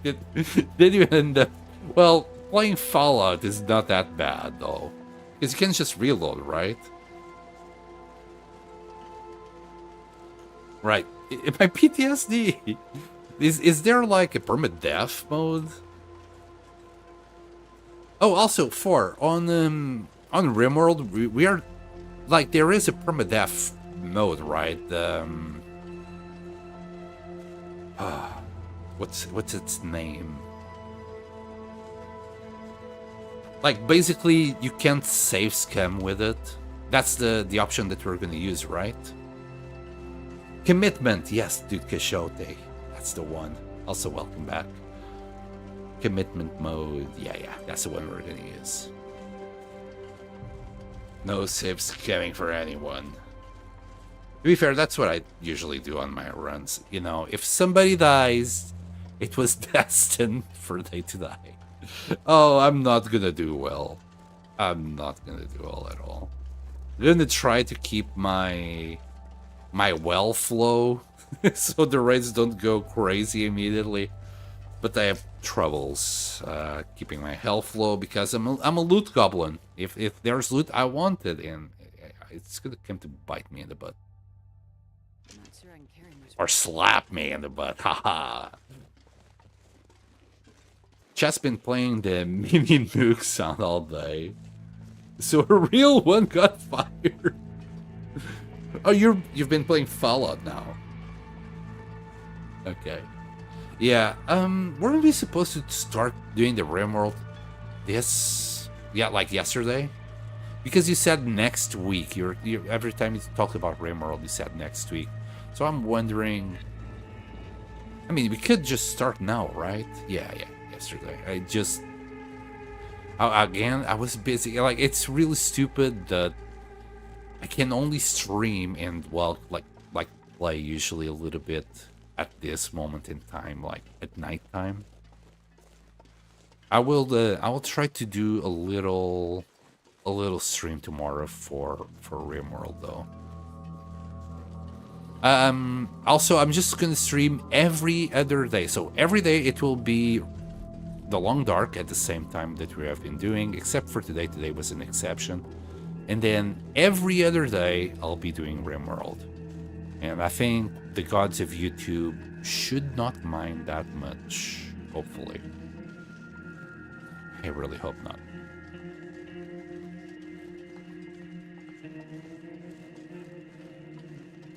did you end up... Well, playing Fallout is not that bad, though. Because you can just reload, right? Right. My PTSD... Is there, like, a permadeath mode? Oh, also, 4, on Rimworld, we are... Like, there is a permadeath mode, right? What's its name? Like, basically, you can't save scam with it. That's the option that we're gonna use, right? Commitment, yes, dude, Quixote. That's the one. Also, welcome back. Commitment mode, yeah, that's the one we're gonna use. No save scamming for anyone. To be fair, that's what I usually do on my runs. You know, if somebody dies, it was destined for they to die. Oh, I'm not gonna do well. I'm not gonna do well at all. I'm gonna try to keep my well flow so the raids don't go crazy immediately. But I have troubles keeping my health low because I'm a loot goblin. If there's loot, I want it, and it's gonna come to bite me in the butt. I'm not sure I can carry much. Or slap me in the butt, haha. Chat's been playing the mini nuke sound all day. So a real one got fired. Oh, you've been playing Fallout now. Okay. Yeah, weren't we supposed to start doing the Rimworld like yesterday? Because you said next week. You every time you talked about Rimworld, you said next week. So I'm wondering. I mean, we could just start now, right? Yeah, yesterday. I was busy. Like, it's really stupid that I can only stream and, well, like play usually a little bit at this moment in time, like at nighttime. I will try to do a little stream tomorrow for Rimworld though. Also, I'm just gonna stream every other day. So every day it will be the Long Dark at the same time that we have been doing, except for today. Today was an exception. And then every other day I'll be doing Rimworld. And I think the gods of YouTube should not mind that much, hopefully. I really hope not.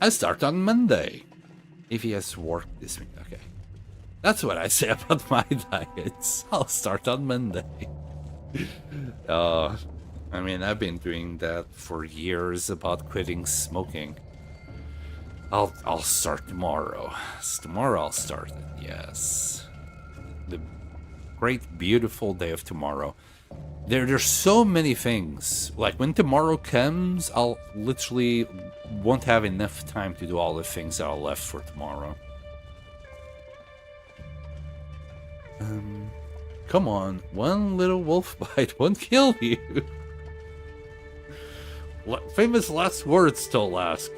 I start on Monday. If he has work this week, okay. That's what I say about my diets. I'll start on Monday. I mean, I've been doing that for years about quitting smoking. I'll start tomorrow. Tomorrow I'll start it, yes. The great, beautiful day of tomorrow. There's so many things. Like, when tomorrow comes, I'll literally won't have enough time to do all the things that are left for tomorrow. Come on. One little wolf bite won't kill you. Famous last words, still ask.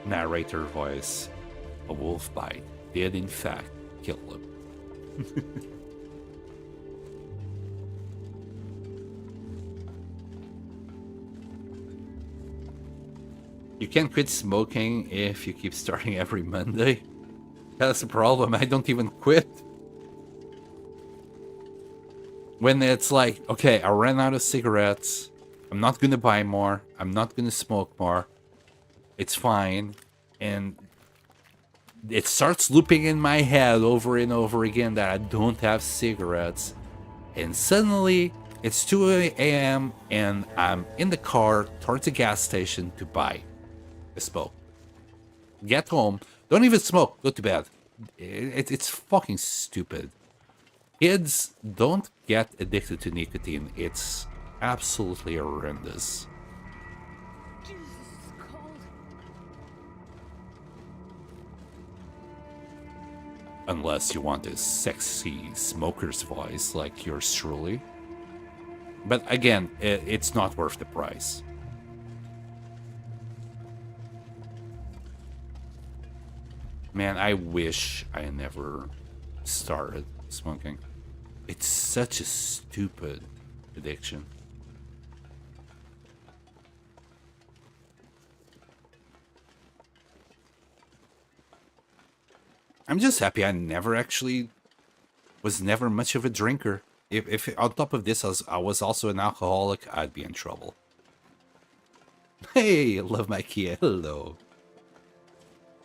Narrator voice. A wolf bite did in fact kill him. You can't quit smoking if you keep starting every Monday. That's the problem. I don't even quit. When it's like, okay, I ran out of cigarettes. I'm not gonna buy more. I'm not gonna smoke more. It's fine. And it starts looping in my head over and over again that I don't have cigarettes. And suddenly, it's 2 a.m. and I'm in the car towards the gas station to buy a smoke. Get home. Don't even smoke. Go to bed. It's fucking stupid. Kids, don't get addicted to nicotine. It's absolutely horrendous. Jesus, it's cold. Unless you want a sexy smoker's voice like yours truly. But again, it's not worth the price. Man, I wish I never started smoking. It's such a stupid addiction. I'm just happy I never actually was never much of a drinker. If on top of this I was also an alcoholic, I'd be in trouble. Hey, love my Kia. Hello.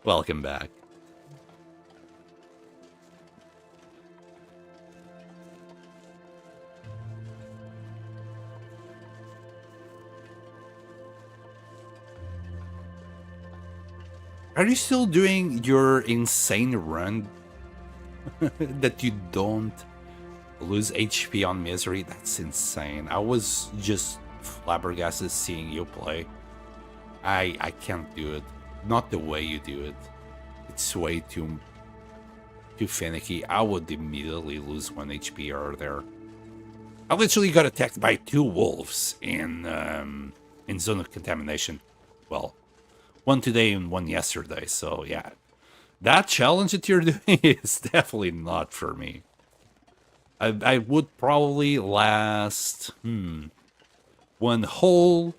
Welcome back. Are you still doing your insane run that you don't lose HP on misery? That's insane. I was just flabbergasted seeing you play. I can't do it. Not the way you do it. It's way too finicky. I would immediately lose 1 HP or there. I literally got attacked by 2 wolves in Zone of Contamination. Well, one today and one yesterday, so yeah. That challenge that you're doing is definitely not for me. I would probably last, one whole,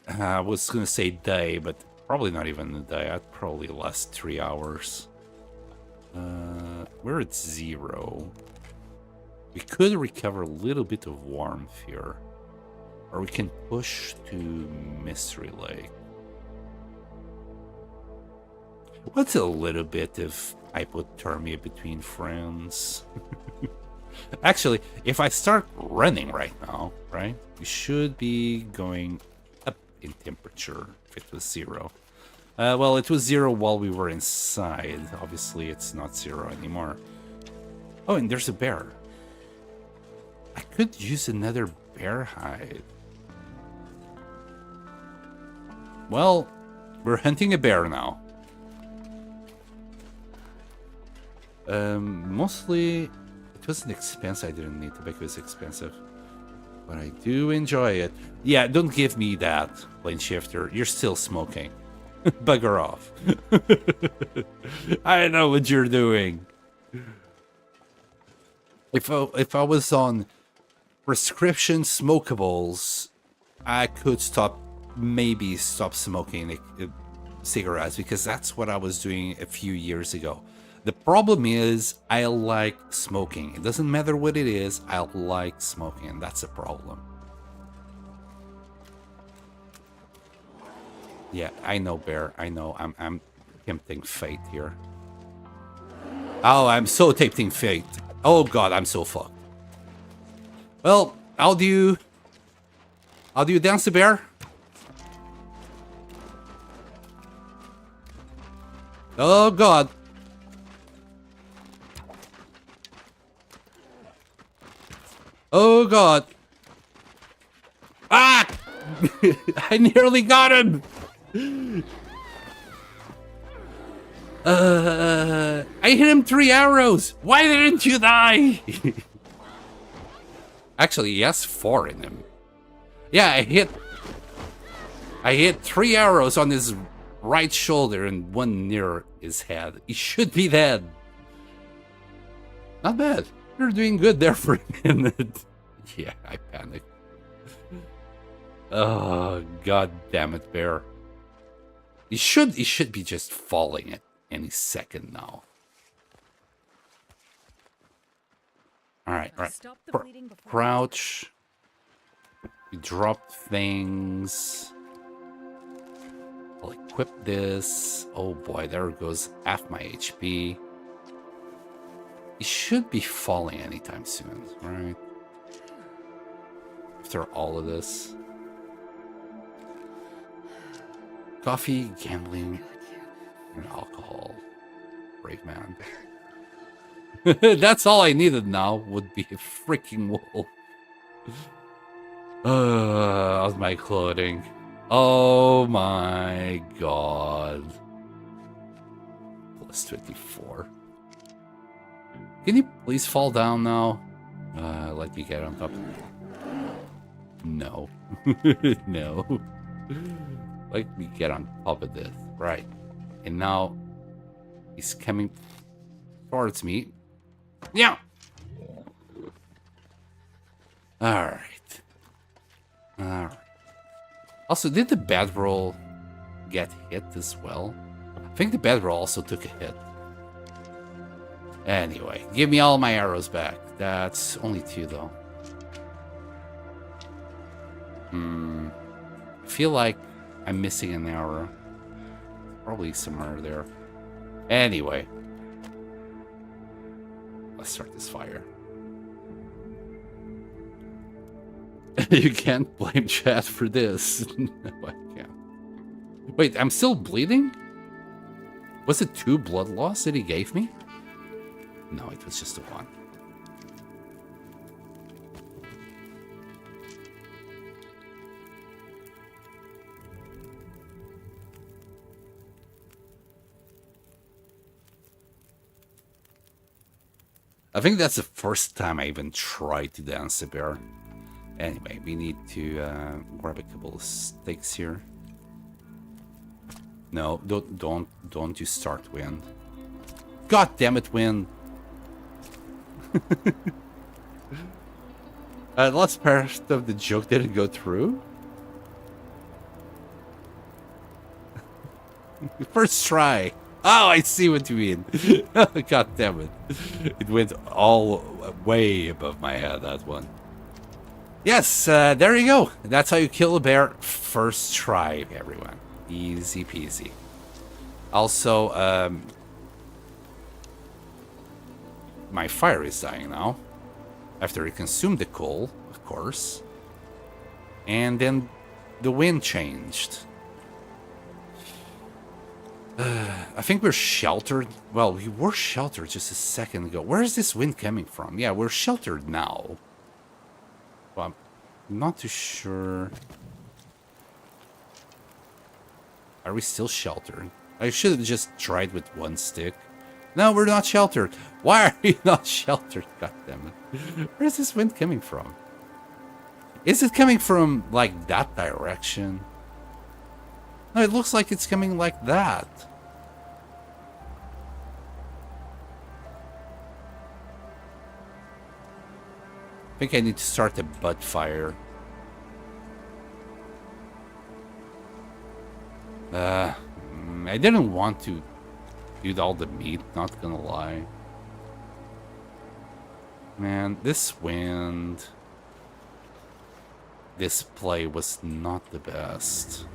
I was gonna say day, but probably not even a day. I'd probably last 3 hours. We're at 0. We could recover a little bit of warmth here. Or we can push to Mystery Lake. What's a little bit of hypothermia between friends? Actually, if I start running right now, right, we should be going up in temperature if it was 0. Well, it was 0 while we were inside. Obviously, it's not 0 anymore. Oh, and there's a bear. I could use another bear hide. Well, we're hunting a bear now. Mostly, it wasn't expensive. I didn't need tobacco. It was expensive. But I do enjoy it. Yeah, don't give me that, Plane Shifter. You're still smoking. Bugger off. I know what you're doing. If I was on prescription smokables, I could maybe stop smoking cigarettes, because that's what I was doing a few years ago. The problem is, I like smoking. It doesn't matter what it is, I like smoking, and that's a problem. Yeah, I know, Bear. I know. I'm tempting fate here. Oh, I'm so tempting fate. Oh god, I'm so fucked. Well, I'll do Dance the Bear. Oh god. Oh god. Ah! I nearly got him. I hit him 3 arrows. Why didn't you die? Actually, he has 4 in him. Yeah, I hit 3 arrows on his right shoulder and 1 near his head. He should be dead. Not bad. You're doing good there for a minute. Yeah, I panicked. Oh, god damn it, Bear. He should be just falling at any second now. Alright. Crouch. We drop things. I'll equip this. Oh boy, there goes half my HP. He should be falling anytime soon, right? After all of this. Coffee, gambling, and alcohol. Brave man. That's all I needed now, would be a freaking wolf. How's my clothing? Oh my god. Plus 24. Can you please fall down now? Let me get on top of it. No. No. Let me get on top of this. Right. And now he's coming towards me. Yeah. Alright. Alright. Also, did the bedroll get hit as well? I think the bedroll also took a hit. Anyway, give me all my arrows back. That's only 2 though. I feel like I'm missing an arrow. Probably somewhere there. Anyway. Let's start this fire. You can't blame chat for this. No, I can't. Wait, I'm still bleeding? Was it 2 blood loss that he gave me? No, it was just a 1. I think that's the first time I even tried to dance the bear. Anyway, we need to grab a couple of sticks here. No, don't you start, Wind. God damn it, Wind. Last part of the joke didn't go through. First try. Oh, I see what you mean. God damn it. It went all way above my head, that one. Yes, there you go. That's how you kill a bear. First try, everyone. Easy peasy. Also, my fire is dying now. After it consumed the coal, of course. And then the wind changed. I think we're sheltered. Well, we were sheltered just a second ago. Where is this wind coming from? Yeah, we're sheltered now. Well, I'm not too sure. Are we still sheltered? I should have just tried with 1 stick. No, we're not sheltered. Why are you not sheltered? God damn it. Where is this wind coming from? Is it coming from, like, that direction? No, it looks like it's coming like that. I think I need to start a butt fire. I didn't want to do all the meat, not gonna lie. Man, this wind... This play was not the best.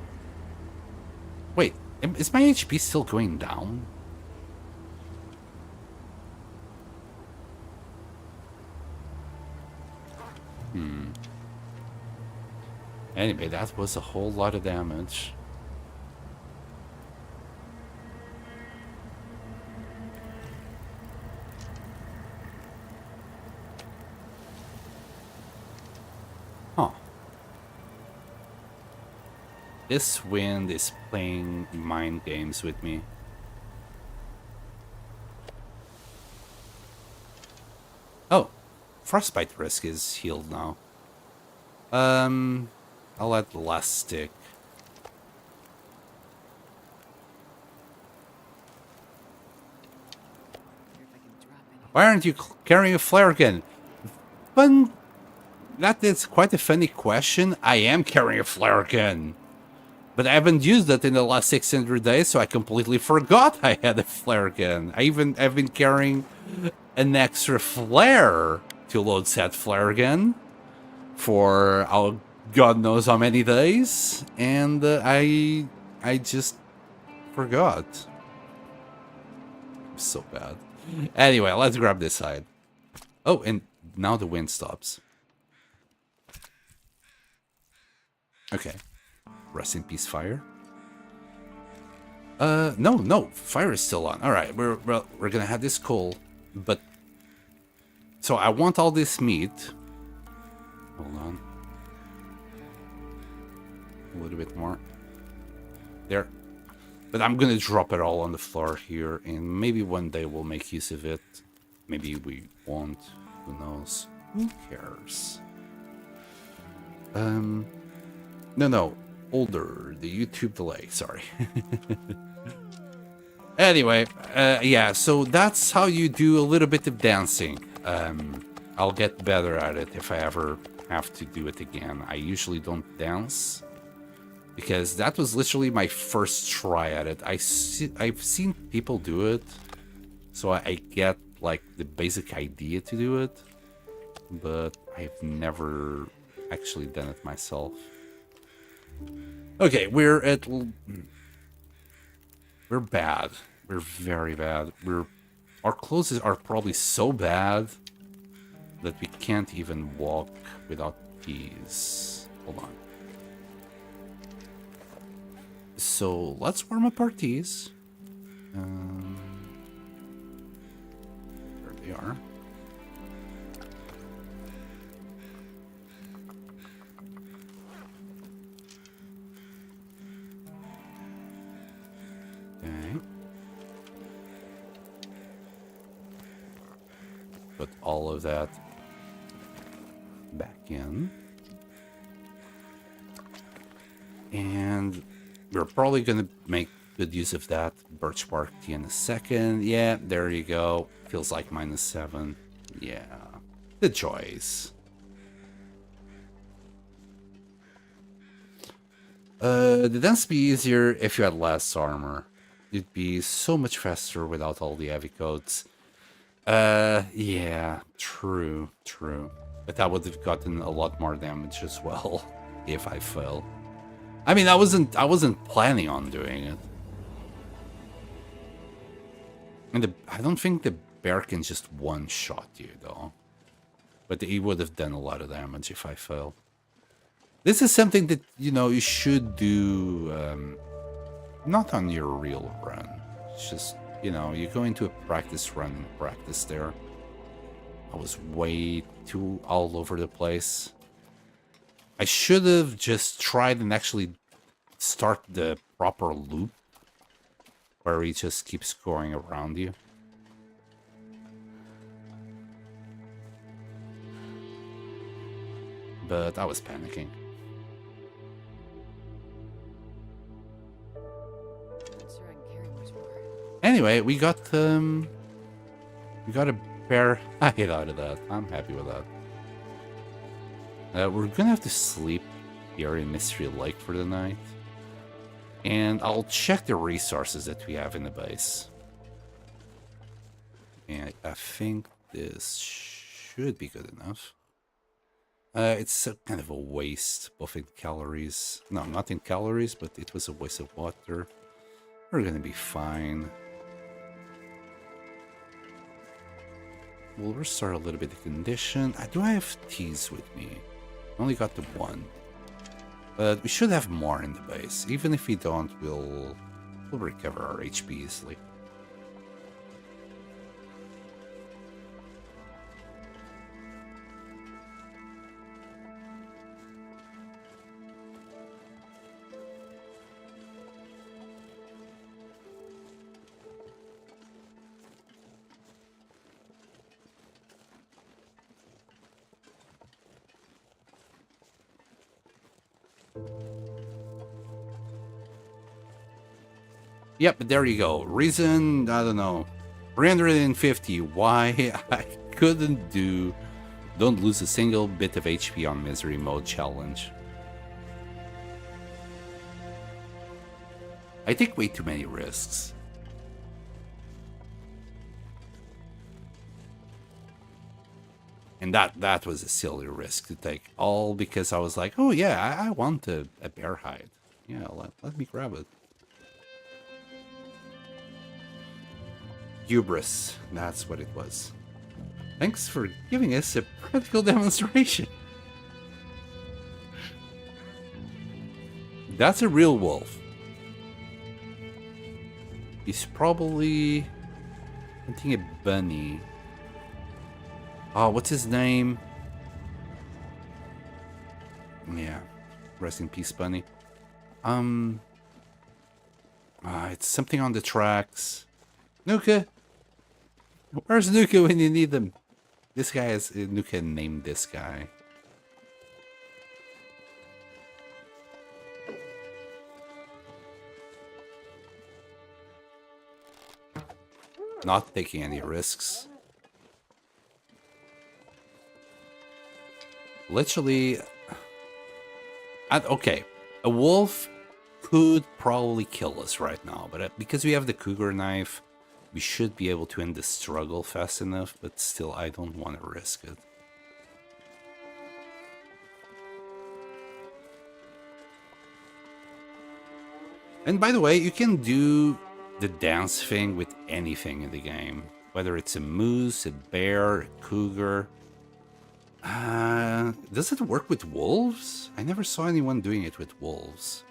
Wait, is my HP still going down? Anyway, that was a whole lot of damage. Huh. This wind is playing mind games with me. Oh, frostbite risk is healed now. I'll let the last stick. Why aren't you carrying a flare gun? Fun. That is quite a funny question. I am carrying a flare gun. But I haven't used it in the last 600 days, so I completely forgot I had a flare gun. I've been carrying an extra flare to load said flare gun for God knows how many days, and I just forgot. So bad. Anyway, let's grab this side. Oh, and now the wind stops. Okay. Rest in peace, fire. No, fire is still on. All right, we're gonna have this coal, but so I want all this meat. Hold on. A little bit more. There. But I'm gonna drop it all on the floor here, and maybe one day we'll make use of it. Maybe we won't. Who knows? Who cares? No. Older. The YouTube delay. Sorry. Anyway, yeah, so that's how you do a little bit of dancing. I'll get better at it if I ever have to do it again. I usually don't dance because that was literally my first try at it. I've seen people do it, so I get like the basic idea to do it, but I've never actually done it myself. Okay, we're bad. We're very bad. Our clothes are probably so bad that we can't even walk without these. Hold on. So let's warm up our teas. There they are. Okay. Put all of that back in. And we're probably going to make good use of that birch bark tea in a second. Yeah, there you go. Feels like -7. Yeah, the choice. The dance be easier if you had less armor. It'd be so much faster without all the heavy coats. Yeah, true. But that would have gotten a lot more damage as well if I fell. I mean, I wasn't planning on doing it. And I don't think the bear can just one-shot you though. But he would have done a lot of damage if I fell. This is something that, you know, you should do, not on your real run. It's just, you know, you go into a practice run and practice there. I was way too all over the place. I should have just tried and actually start the proper loop where he just keeps going around you. But I was panicking. Anyway, we got a bear hide out of that. I'm happy with that. We're gonna have to sleep here in Mystery Lake for the night. And I'll check the resources that we have in the base. And I think this should be good enough. It's kind of a waste, both in calories. No, not in calories, but it was a waste of water. We're gonna be fine. We'll restore a little bit of condition. Do I have teas with me? I only got the one. But we should have more in the base. Even if we don't, we'll recover our HP easily. Yep, there you go. Reason, I don't know, 350 why I couldn't do don't lose a single bit of HP on Misery Mode challenge. I take way too many risks. And that was a silly risk to take, all because I was like, oh yeah, I want a bear hide. Yeah, let me grab it. Hubris, that's what it was. Thanks for giving us a practical demonstration. That's a real wolf. He's probably hunting a bunny. Oh, what's his name? Yeah, rest in peace, bunny. It's something on the tracks. Nuka! Where's Nuka when you need them? This guy is... Nuka named this guy. Not taking any risks. Literally... okay, a wolf could probably kill us right now, but because we have the cougar knife, we should be able to end the struggle fast enough, but still, I don't want to risk it. And by the way, you can do the dance thing with anything in the game. Whether it's a moose, a bear, a cougar. Does it work with wolves? I never saw anyone doing it with wolves.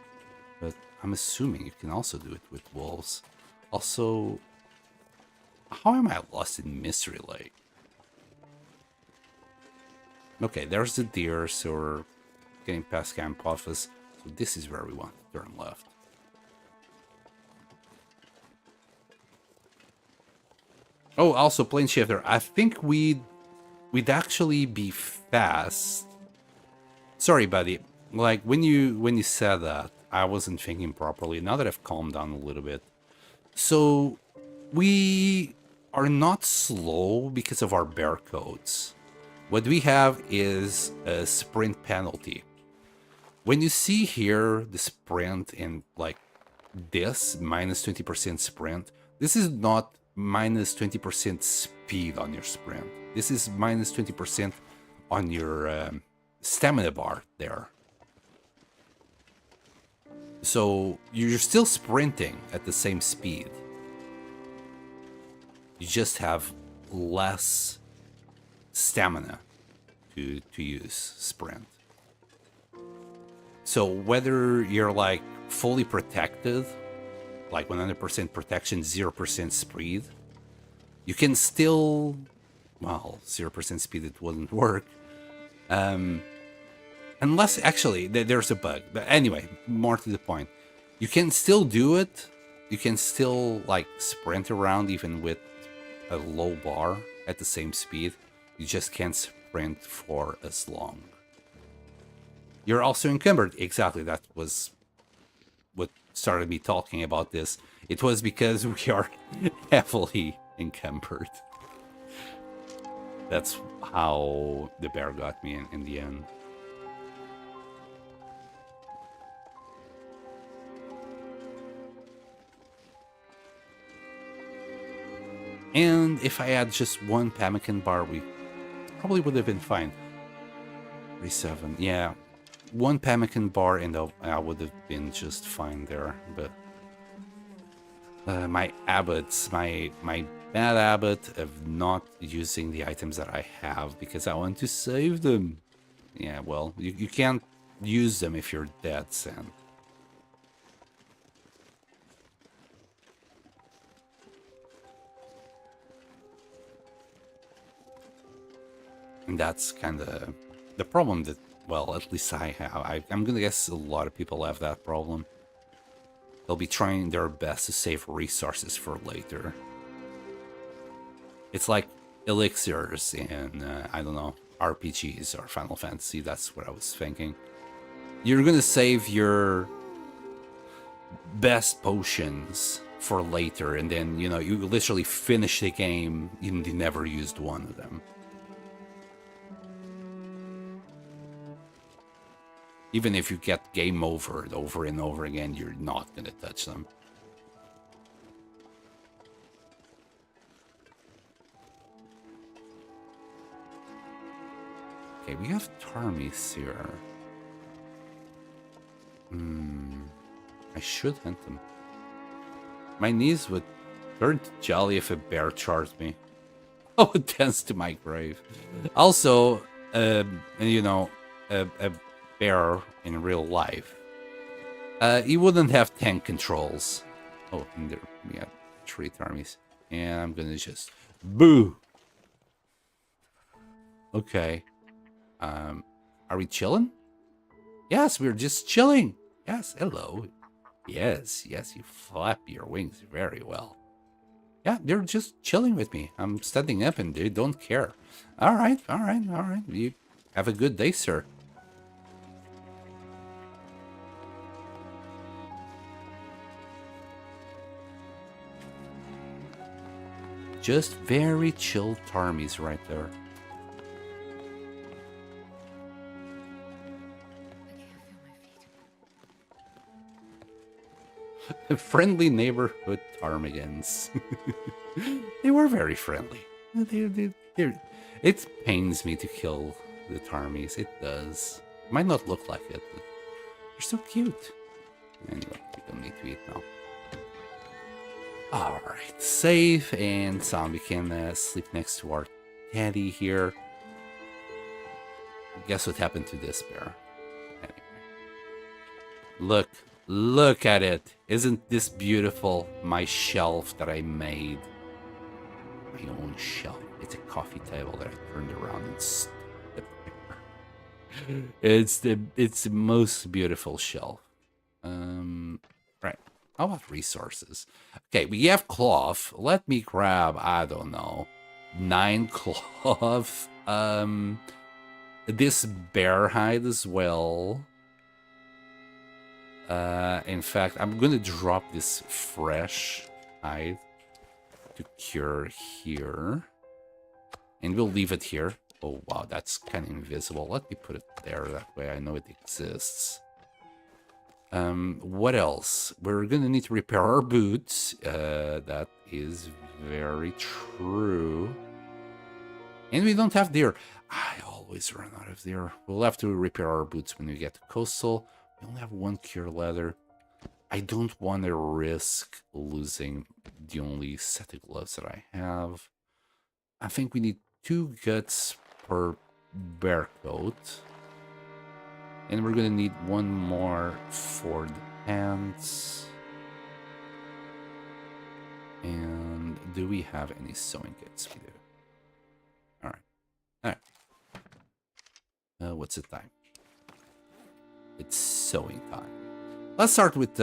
But I'm assuming you can also do it with wolves. Also... how am I lost in Mystery Lake? Okay, there's the deer, so we're getting past camp office. So this is where we want to turn left. Oh, also plane shifter. I think we'd actually be fast. Sorry, buddy. Like when you said that, I wasn't thinking properly. Now that I've calmed down a little bit. So we are not slow because of our bear codes. What we have is a sprint penalty. When you see here the sprint in like this minus 20% sprint, this is not minus 20% speed on your sprint. This is minus 20% on your stamina bar there. So you're still sprinting at the same speed. You just have less stamina to use sprint. So whether you're like fully protected, like 100% protection, 0% speed, you can still, well, 0% speed, it wouldn't work. Unless, actually, there's a bug. But anyway, more to the point. You can still do it. You can still, like, sprint around even with a low bar at the same speed. You just can't sprint for as long. You're also encumbered. Exactly, that was what started me talking about this. It was because we are heavily encumbered. That's how the bear got me in the end. And if I had just one pemmican bar, we probably would have been fine. 37, yeah. One pemmican bar and I would have been just fine there. But my habits, my bad habit of not using the items that I have because I want to save them. Yeah, well, you can't use them if you're dead, Sam. And that's kind of the problem that, well, at least I have. I'm gonna guess a lot of people have that problem. They'll be trying their best to save resources for later. It's like elixirs in, I don't know, RPGs or Final Fantasy. That's what I was thinking. You're gonna save your best potions for later, and then, you know, you literally finish the game and you never used one of them. Even if you get game over and over again, you're not gonna touch them. Okay, we have Tarmies here. I should hunt them. My knees would turn jolly if a bear charged me. I would dance to my grave. Also, you know, a bear in real life, he wouldn't have tank controls. Oh, and there we got 3 Tarmies. And I'm gonna just boo. Okay. Are we chilling? Yes, we're just chilling. Yes, hello. Yes, yes, you flap your wings very well. Yeah, they're just chilling with me. I'm standing up and they don't care. All right, all right, all right. You have a good day, sir. Just very chill Tarmies right there. Friendly neighborhood ptarmigans. They were very friendly. It pains me to kill the Tarmies. It does. Might not look like it, but they're so cute. Anyway, we don't need to eat now. Alright, save, and Zombie can sleep next to our teddy here. Guess what happened to this bear? Anyway. Look at it. Isn't this beautiful? My shelf that I made. My own shelf. It's a coffee table that I turned around and stood there. It's the most beautiful shelf. Right. How about resources? Okay, we have cloth. Let me grab, I don't know, 9 cloth. This bear hide as well. In fact, I'm gonna drop this fresh hide to cure here. And we'll leave it here. Oh, wow, that's kind of invisible. Let me put it there, that way I know it exists. What else? We're gonna need to repair our boots. That is very true. And we don't have deer. I always run out of deer. We'll have to repair our boots when we get to coastal. We only have 1 cure leather. I don't want to risk losing the only set of gloves that I have. I think we need 2 guts per bear coat. And we're gonna need 1 more for the pants. And do we have any sewing kits? We do. Alright. Alright. What's the time? It's sewing time. Let's start with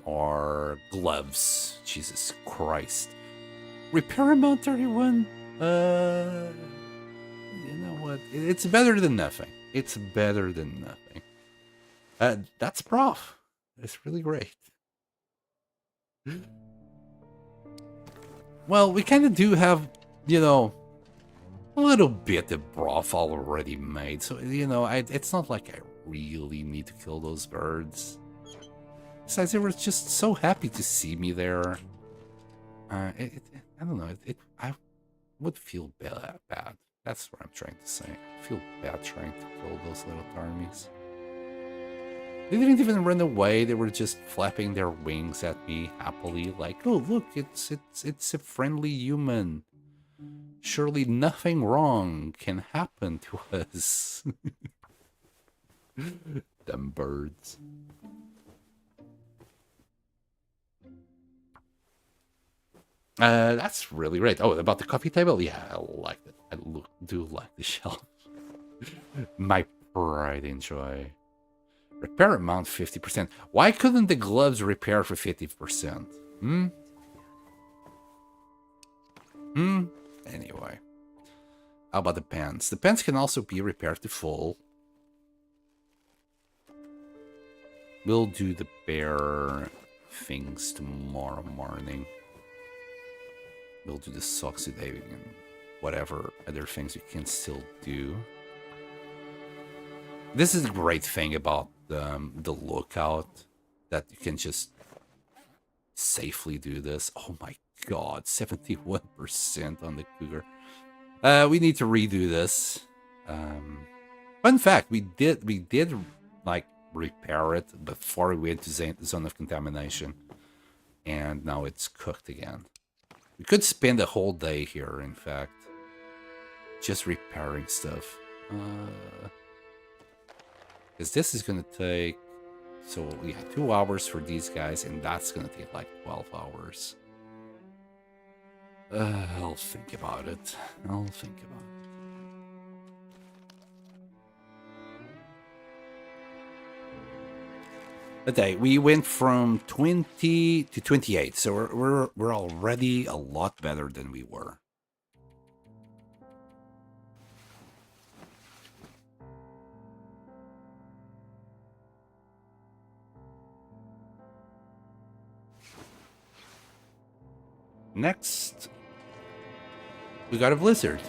our gloves. Jesus Christ. Repair amount 31? You know what? It's better than nothing. It's better than nothing. That's broth. It's really great. Well, we kind of do have, you know, a little bit of broth already made. So, you know, it's not like I really need to kill those birds. Besides, they were just so happy to see me there. I don't know. I would feel bad. That's what I'm trying to say. I feel bad trying to kill those little Tarmies. They didn't even run away. They were just flapping their wings at me happily, like, "Oh, look, it's a friendly human. Surely nothing wrong can happen to us." Them birds. That's really great. Oh, about the coffee table? Yeah, I like it. I do like the shelf. My pride and joy. Repair amount 50%. Why couldn't the gloves repair for 50%? Anyway. How about the pants? The pants can also be repaired to full. We'll do the bare things tomorrow morning. We'll do the socks today and whatever other things we can still do. This is the great thing about the lookout, that you can just safely do this. Oh my god, 71% on the cougar. We need to redo this. Fun fact, we did like repair it before we went to zone of contamination, and now it's cooked again. We could spend a whole day here, in fact, just repairing stuff. Because this is gonna take, so yeah, 2 hours for these guys, and that's gonna take like 12 hours. I'll think about it. I'll think about it. Okay, we went from 20 to 28, so we're already a lot better than we were. Next, we got a blizzard.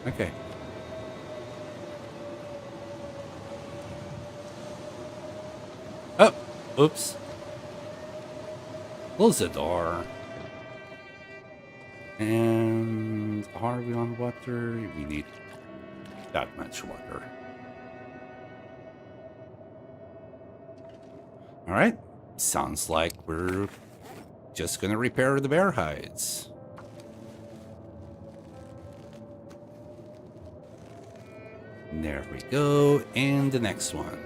Okay. Oh, oops. Close the door. And are we on water? We need that much water. All right. Sounds like we're just gonna repair the bear hides. There we go. And the next one.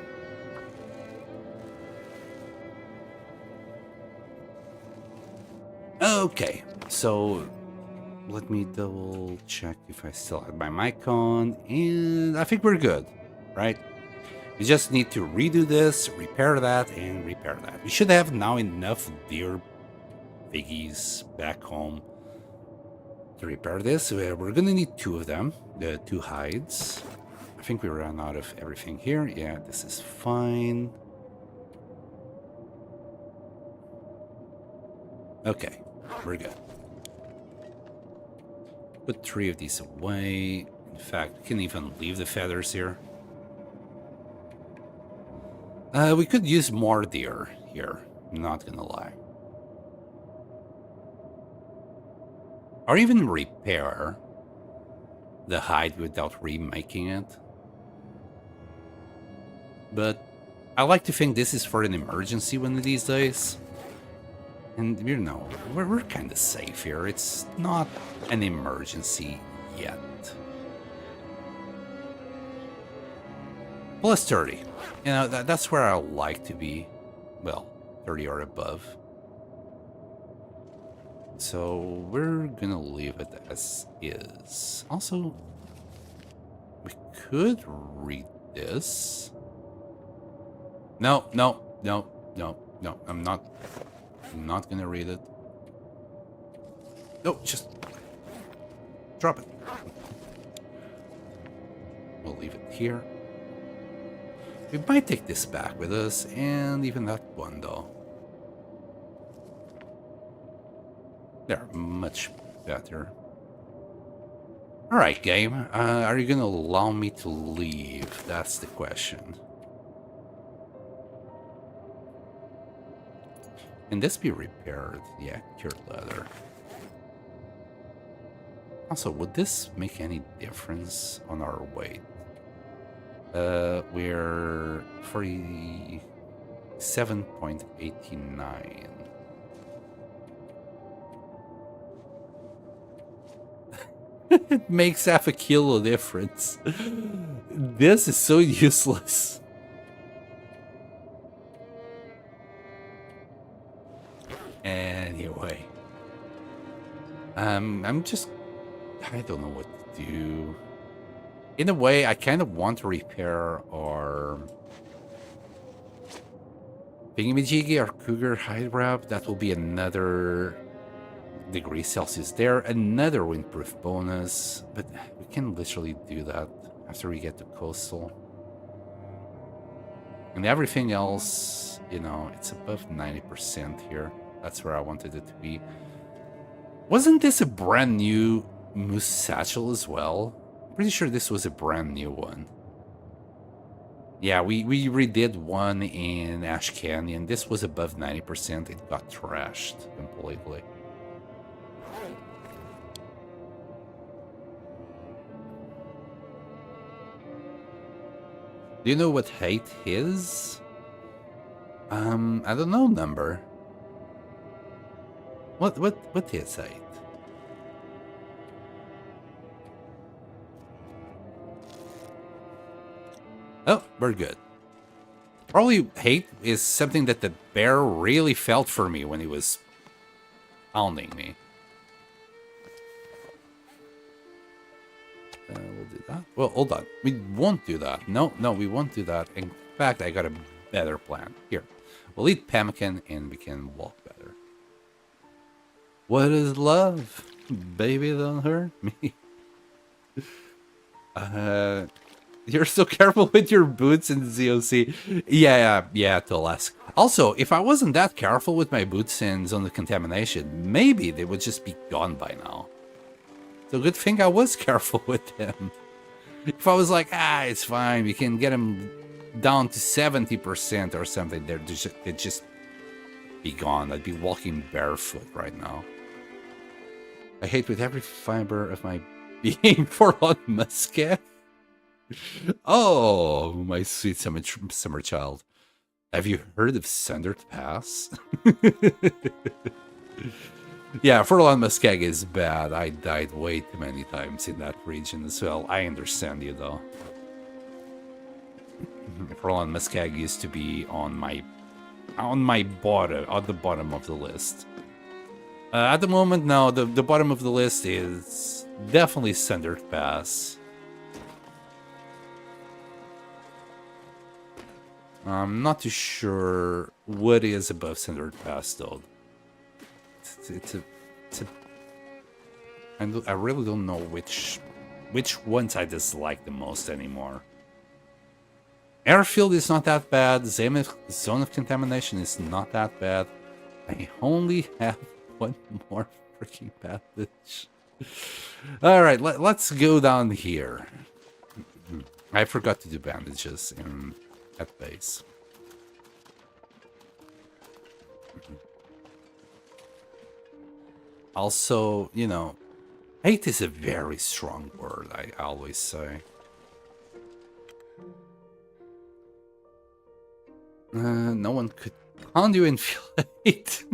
Okay, so let me double check if I still have my mic on, and I think we're good, right? We just need to redo this, repair that, and repair that. We should have now enough deer piggies back home to repair this. We're gonna need 2 of them, the 2 hides. I think we ran out of everything here. Yeah, this is fine. Okay, we're good. Put 3 of these away. In fact, we can even leave the feathers here. We could use more deer here, not gonna lie. Or even repair the hide without remaking it. But I like to think this is for an emergency one of these days. And, you know, we're kind of safe here. It's not an emergency yet. Plus 30. You know, that's where I like to be. Well, 30 or above. So we're gonna leave it as is. Also, we could read this. No. I'm not gonna read it. No, just drop it. We'll leave it here. We might take this back with us, and even that one though. They're much better. Alright, game. Are you gonna allow me to leave? That's the question. Can this be repaired? Yeah, cured leather. Also, would this make any difference on our weight? We're 47.89. It makes half a kilo difference. This is so useless. I'm just... I don't know what to do. In a way, I kind of want to repair our thingamajiggy, our cougar hide wrap. That will be another degree Celsius there, another windproof bonus, but we can literally do that after we get to coastal. And everything else, you know, it's above 90% here. That's where I wanted it to be. Wasn't this a brand new moose satchel as well? Pretty sure this was a brand new one. Yeah, we redid one in Ash Canyon. This was above 90%. It got trashed completely. Do you know what height is? I don't know, number. What is height? Oh, we're good. Probably hate is something that the bear really felt for me when he was pounding me. We'll do that. Well, hold on. We won't do that. No, we won't do that. In fact, I got a better plan. Here, we'll eat pemmican and we can walk better. What is love? Baby, don't hurt me. You're so careful with your boots in ZoC. Yeah, Tolas. Also, if I wasn't that careful with my boots in Zone of Contamination, maybe they would just be gone by now. So good thing I was careful with them. If I was like, it's fine, we can get them down to 70% or something, they'd just be gone. I'd be walking barefoot right now. I hate with every fiber of my being Forlorn Musket. Oh, my sweet summer child. Have you heard of Sundered Pass? Yeah, Forlorn Muskeg is bad. I died way too many times in that region as well. I understand you, though. Forlorn Muskeg used to be on the bottom of the list. At the moment, no, the bottom of the list is definitely Sundered Pass. I'm not too sure what is above Sundered Pass, though. I really don't know which ones I dislike the most anymore. Airfield is not that bad. Zone of Contamination is not that bad. I only have one more freaking bandage. All right, let's go down here. I forgot to do bandages at base. Also, you know, hate is a very strong word, I always say. No one could pound you and feel hate.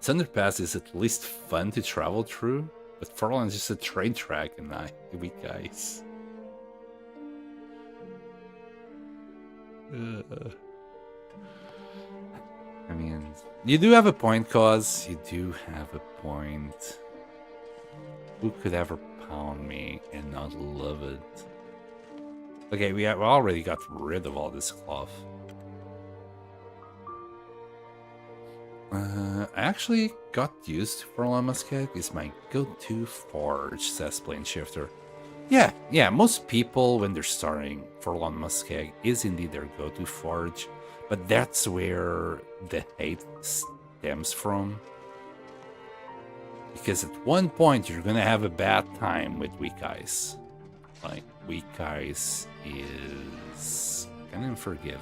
Thunderpass is at least fun to travel through, but Forlorn is just a train track and weak ice. I mean, you do have a point, Cause. You do have a point. Who could ever pound me and not love it? Okay, we already got rid of all this cloth. I actually got used to Forlorn Muskeg. It's my go-to forge, says Plane Shifter. Yeah, most people when they're starting Forlorn Muskeg is indeed their go-to forge. But that's where the hate stems from. Because at one point you're gonna have a bad time with weak ice. Like, weak ice is kind of unforgiving.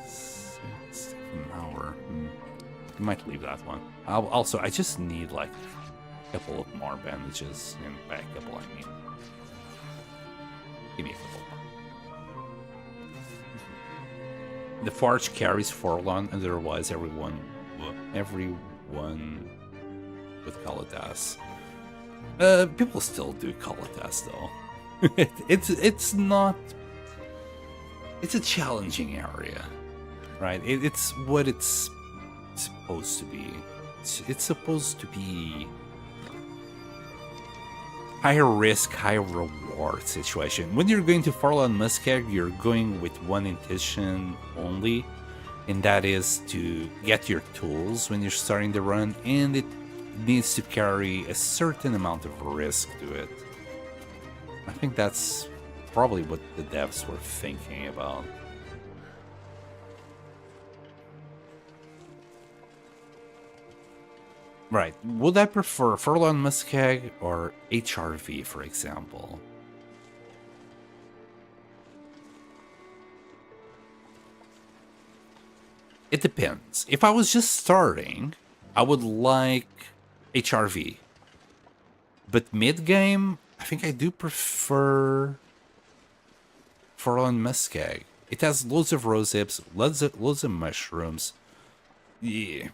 6 an hour. I might leave that one. I just need like a couple of more bandages. And by a couple, I mean, give me a couple more. The forge carries Forlorn, and otherwise everyone would call it as. People still do call it as though. It's not it's a challenging area, right? It's what it's supposed to be. It's supposed to be higher risk, higher reward situation. When you're going to Farland Muskeg, you're going with one intention only, and that is to get your tools when you're starting the run, and it needs to carry a certain amount of risk to it. I think that's probably what the devs were thinking about. Right. Would I prefer Furlong Muskeg or HRV, for example? It depends. If I was just starting, I would like HRV. But mid-game, I think I do prefer Furlong Muskeg. It has loads of rose hips, loads of mushrooms. Yeah.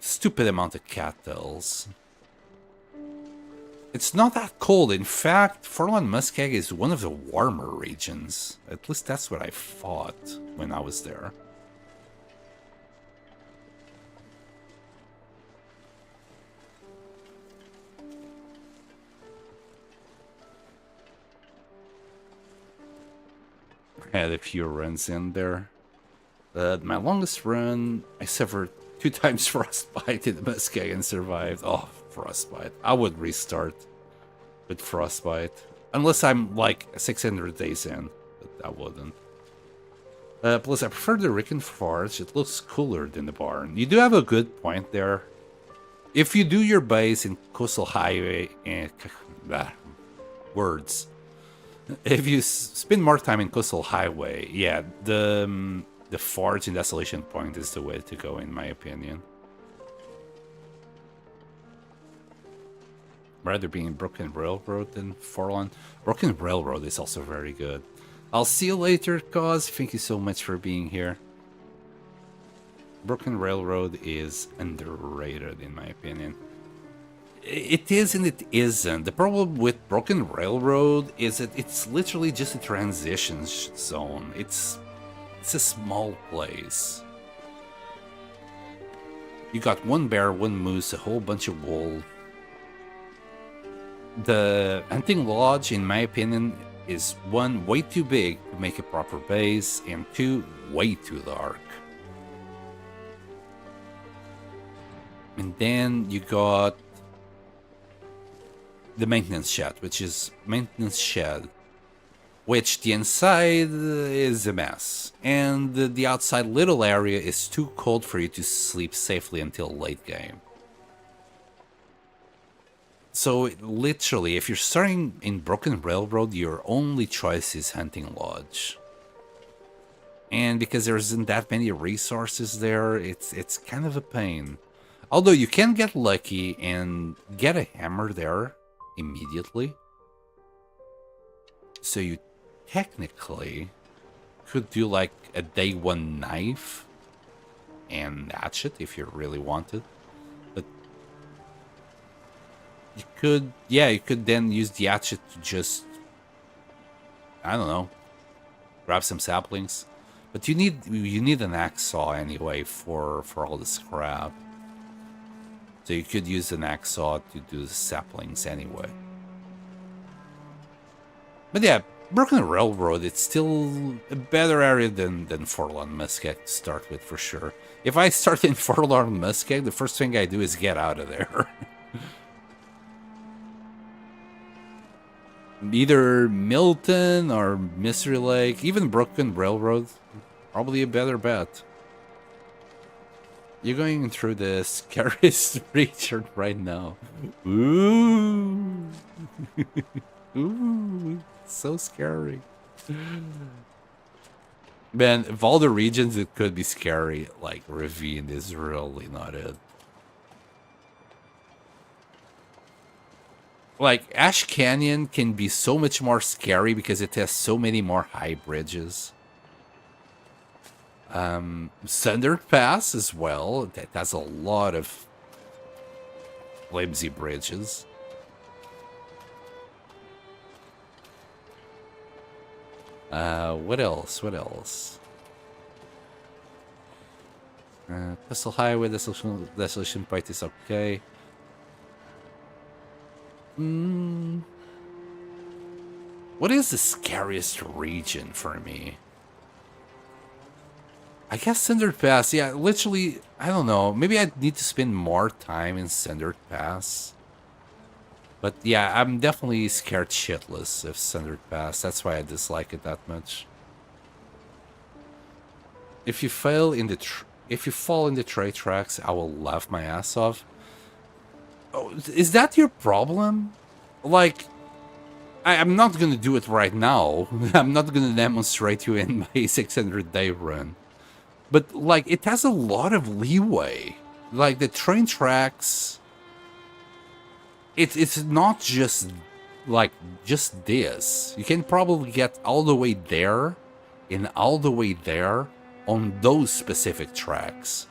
Stupid amount of cattails. It's not that cold. In fact, Furlong Muskeg is one of the warmer regions. At least that's what I thought when I was there. I had a few runs in there. My longest run, I suffered 2 times frostbite in the Muskeg and survived. Oh, frostbite. I would restart with frostbite. Unless I'm like 600 days in, but I wouldn't. Plus, I prefer the Ricken Forge. It looks cooler than the barn. You do have a good point there. If you do your base in Coastal Highway and... words. If you spend more time in Coastal Highway, yeah, the Forge and Desolation Point is the way to go, in my opinion. Rather being Broken Railroad than Forlorn. Broken Railroad is also very good. I'll see you later, Cause. Thank you so much for being here. Broken Railroad is underrated, in my opinion. It is and it isn't. The problem with Broken Railroad is that it's literally just a transition zone. It's a small place. You got one bear, one moose, a whole bunch of wool. The hunting lodge, in my opinion, is 1, way too big to make a proper base, and 2, way too dark. And then you got the maintenance shed, which the inside is a mess, and the outside little area is too cold for you to sleep safely until late game. So literally, if you're starting in Broken Railroad, your only choice is Hunting Lodge. And because there isn't that many resources there, it's kind of a pain. Although you can get lucky and get a hammer there immediately. So you technically could do like a day 1 knife and hatchet if you really wanted. But you could, yeah, you could then use the hatchet to just, I don't know, grab some saplings. But you need an axe saw anyway for all the scrap. So you could use an axe saw to do the saplings anyway. But yeah, Broken Railroad, it's still a better area than Forlorn Muskeg to start with, for sure. If I start in Forlorn Muskeg, the first thing I do is get out of there. Either Milton or Mystery Lake, even Broken Railroad, probably a better bet. You're going through the scariest region right now. Ooh. Ooh, so scary. Man, of all the regions it could be scary, like Ravine is really not it. Like, Ash Canyon can be so much more scary because it has so many more high bridges. Thunder Pass as well, that has a lot of flimsy bridges. What else? What else? Coastal Highway, Desolation Point is okay. What is the scariest region for me? I guess Cindered Pass. Yeah, literally, I don't know. Maybe I need to spend more time in Cindered Pass. But yeah, I'm definitely scared shitless of Cindered Pass. That's why I dislike it that much. If you fail in the if you fall in the train tracks, I will laugh my ass off. Oh, is that your problem? Like, I'm not gonna do it right now. I'm not gonna demonstrate you in my 600-day run. But, like, it has a lot of leeway. Like, the train tracks... It's not just, like, just this. You can probably get all the way there and all the way there on those specific tracks.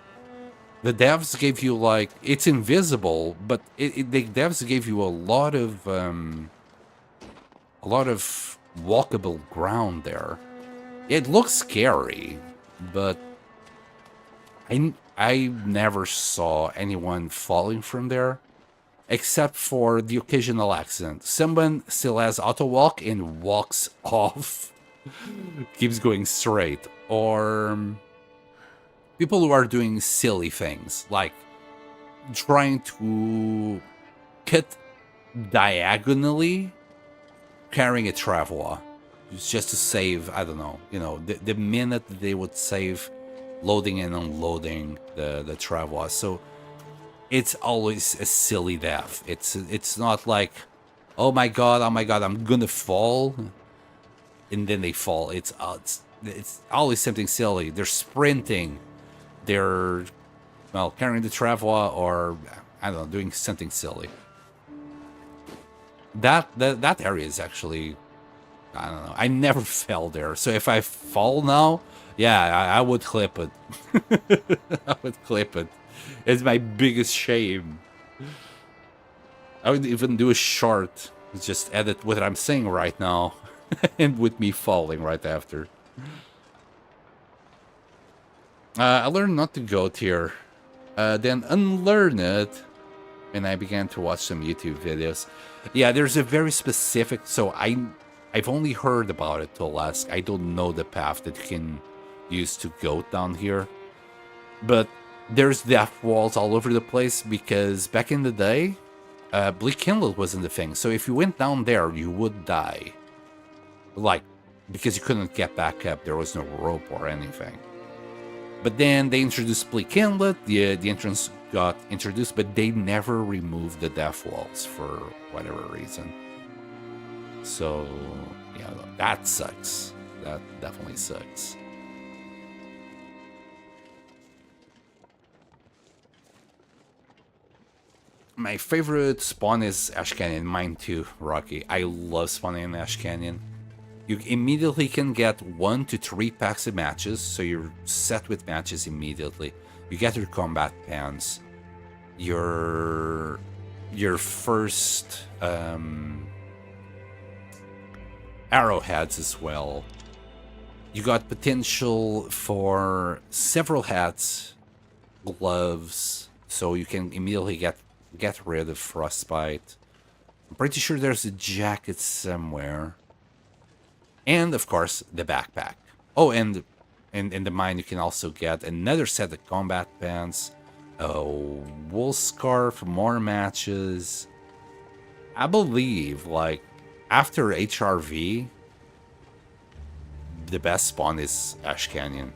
The devs gave you, like... It's invisible, but the devs gave you a lot of walkable ground there. It looks scary, but... I never saw anyone falling from there, except for the occasional accident. Someone still has auto walk and walks off, keeps going straight, or people who are doing silly things like trying to cut diagonally, carrying a traveler, just to save, I don't know, you know, the minute they would save loading and unloading the traveler. So it's always a silly death. It's not like, oh my god, I'm gonna fall, and then they fall. It's always something silly. They're sprinting, they're, well, carrying the traveler, or I don't know, doing something silly. That area is actually, I don't know, I never fell there. So if I fall now, yeah, I would clip it. I would clip it. It's my biggest shame. I would even do a short, just edit what I'm saying right now, and with me falling right after. I learned not to goat here, then unlearn it, and I began to watch some YouTube videos. Yeah, there's a very specific, so I've only heard about it till last. I don't know the path that you can use to goat down here, but there's death walls all over the place, because back in the day, Bleak Kindle wasn't the thing. So if you went down there, you would die. Like, because you couldn't get back up, there was no rope or anything. But then they introduced Bleak Inlet, the entrance got introduced, but they never removed the death walls for whatever reason. So, yeah, that sucks. That definitely sucks. My favorite spawn is Ash Canyon. Mine too, Rocky. I love spawning in Ash Canyon. You immediately can get 1 to 3 packs of matches, so you're set with matches immediately. You get your combat pants, your first arrowheads as well. You got potential for several hats, gloves, so you can immediately get rid of frostbite. I'm pretty sure there's a jacket somewhere. And, of course, the backpack. Oh, and in the mine you can also get another set of combat pants, a wool scarf, more matches. I believe, like, after HRV, the best spawn is Ash Canyon.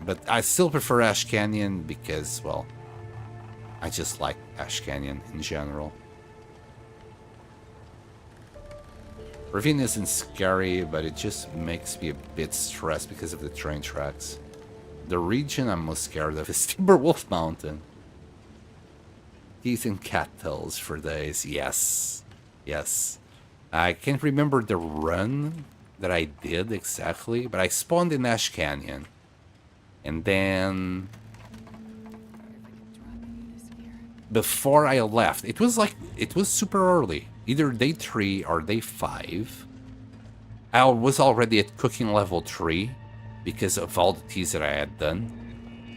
But I still prefer Ash Canyon because, well, I just like Ash Canyon in general. Ravine isn't scary, but it just makes me a bit stressed because of the train tracks. The region I'm most scared of is Timberwolf Mountain. Teeth and cattails for days. Yes. Yes. I can't remember the run that I did exactly, but I spawned in Ash Canyon. And then... before I left, it was super early. Either day 3 or day 5. I was already at cooking level 3 because of all the teas that I had done.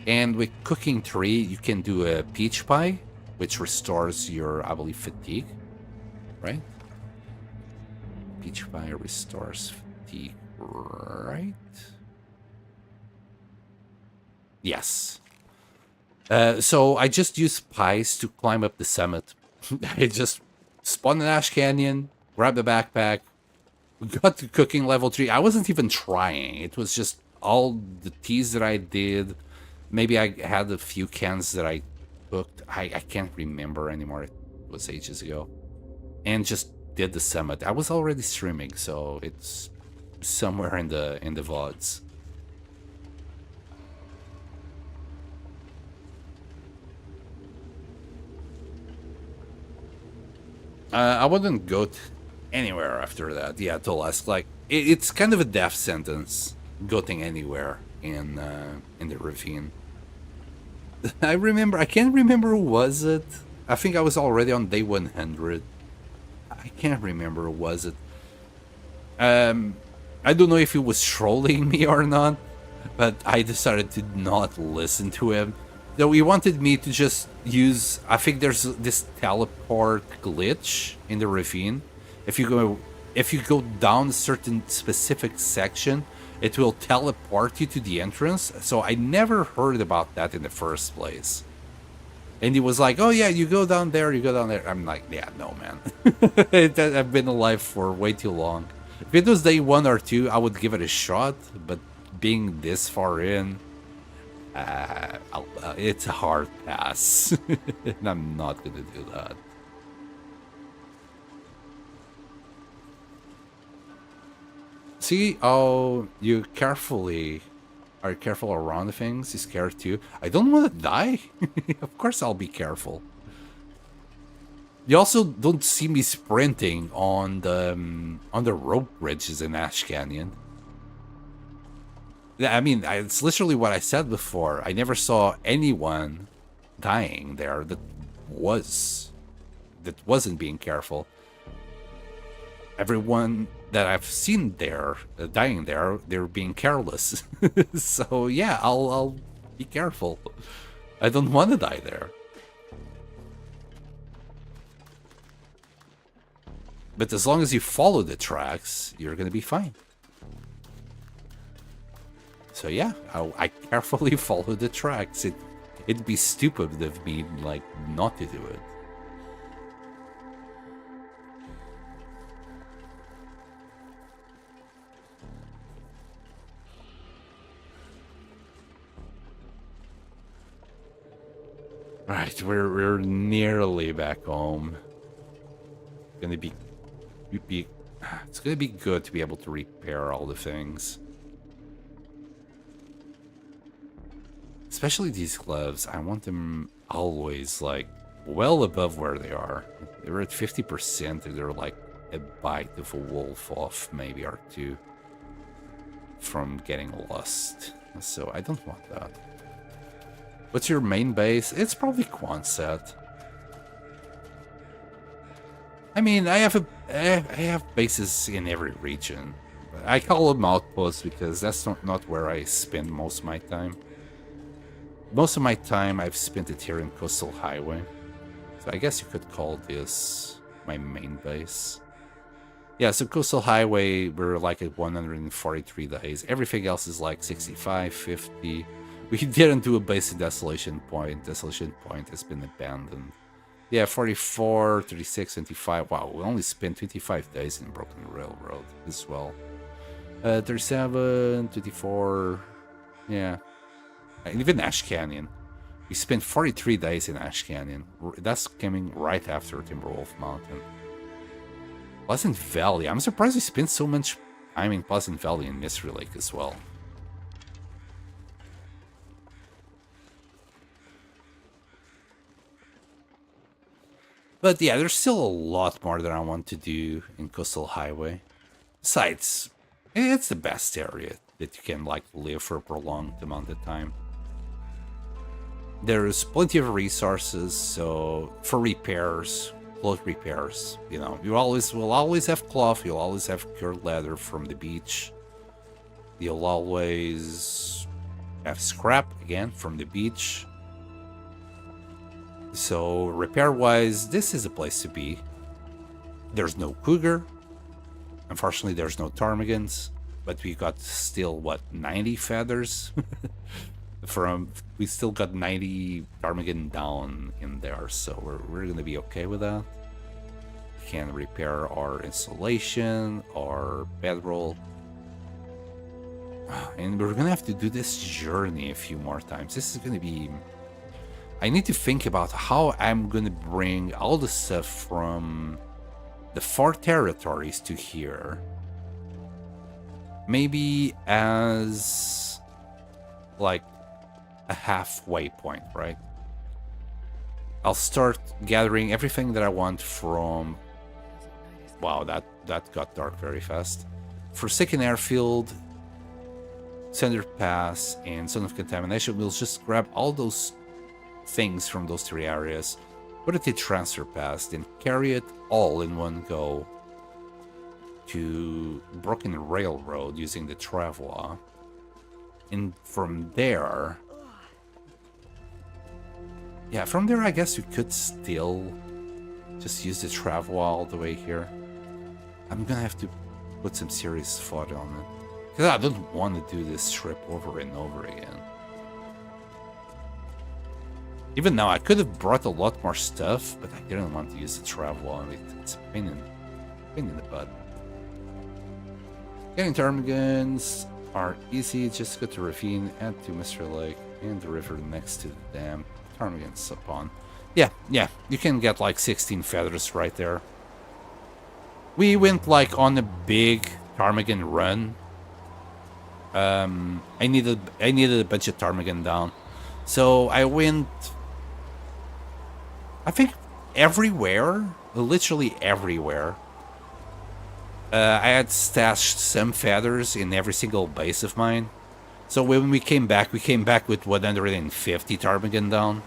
And with cooking 3, you can do a peach pie, which restores your, I believe, fatigue, right? Peach pie restores fatigue, right? Yes. So I just used pies to climb up the summit. I just spawned in Ash Canyon, grabbed the backpack, got to cooking level 3. I wasn't even trying. It was just all the teas that I did. Maybe I had a few cans that I cooked. I can't remember anymore. It was ages ago. And just did the summit. I was already streaming, so it's somewhere in the VODs. I wouldn't go anywhere after that. Yeah, Tolesk. Like it's kind of a death sentence, goating anywhere in the ravine. I remember. I can't remember who was it. I think I was already on day 100. I can't remember who was it. I don't know if he was trolling me or not, but I decided to not listen to him. Though he wanted me to just use, I think there's this teleport glitch in the ravine. If you go down a certain specific section, it will teleport you to the entrance. So I never heard about that in the first place. And he was like, "Oh yeah, you go down there, you go down there." I'm like, "Yeah, no, man. I've been alive for way too long. If it was day 1 or 2, I would give it a shot. But being this far in, it's a hard pass, and I'm not gonna do that." See how you are careful around things. You're scared too. I don't want to die. Of course I'll be careful. You also don't see me sprinting on the rope bridges in Ash Canyon. I mean, it's literally what I said before. I never saw anyone dying there that wasn't being careful. Everyone that I've seen there dying there, they're being careless. So yeah, I'll be careful. I don't want to die there. But as long as you follow the tracks, you're gonna be fine. So yeah, I carefully follow the tracks. It'd be stupid of me, like, not to do it. Right, we're nearly back home. It's gonna be good to be able to repair all the things. Especially these gloves, I want them always, like, well above where they are. They're at 50%, and they're like a bite of a wolf off, maybe, or two, from getting lost. So I don't want that. What's your main base? It's probably Quonset. I mean, I have bases in every region. I call them outposts because that's not where I spend most of my time. Most of my time I've spent it here in Coastal Highway. So I guess you could call this my main base. Yeah, so Coastal Highway, we're like at 143 days. Everything else is like 65, 50. We didn't do a base at Desolation Point. Desolation Point has been abandoned. Yeah, 44, 36, 25. Wow, we only spent 25 days in Broken Railroad as well. 37, 24. Yeah. And even Ash Canyon. We spent 43 days in Ash Canyon. That's coming right after Timberwolf Mountain. Pleasant Valley. I'm surprised we spent so much time in Pleasant Valley and Mystery Lake as well. But yeah, there's still a lot more that I want to do in Coastal Highway. Besides, it's the best area that you can, like, live for a prolonged amount of time. There's plenty of resources, so for repairs, cloth repairs. You know, you will always have cloth. You'll always have cured leather from the beach. You'll always have scrap again from the beach. So repair-wise, this is a place to be. There's no cougar. Unfortunately, there's no ptarmigans, but we got still what 90 feathers we still got 90 ptarmigan down in there, so we're gonna be okay with that. We can repair our insulation, our bedroll, and we're gonna have to do this journey a few more times. This is gonna be. I need to think about how I'm gonna bring all the stuff from the 4 territories to here. Maybe as like a halfway point, right? I'll start gathering everything that I want from... Wow, that got dark very fast. Forsaken Airfield, Cinder Pass, and Zone of Contamination. We'll just grab all those things from those 3 areas, put it in Transfer Pass, then carry it all in one go to Broken Railroad using the Travois. And from there... Yeah, from there I guess you could still just use the Travois all the way here. I'm gonna have to put some serious thought on it, because I don't want to do this trip over and over again. Even now, I could have brought a lot more stuff, but I didn't want to use the Travois. It's a pain in the butt. Getting ptarmigans are easy. Just go to Ravine, add to Mystery Lake, and the river next to the dam. Ptarmigans upon. Yeah, you can get like 16 feathers right there. We went like on a big ptarmigan run. I needed a bunch of ptarmigan down, so I went. I think everywhere, literally everywhere. I had stashed some feathers in every single base of mine. So when we came back with 150 ptarmigan down.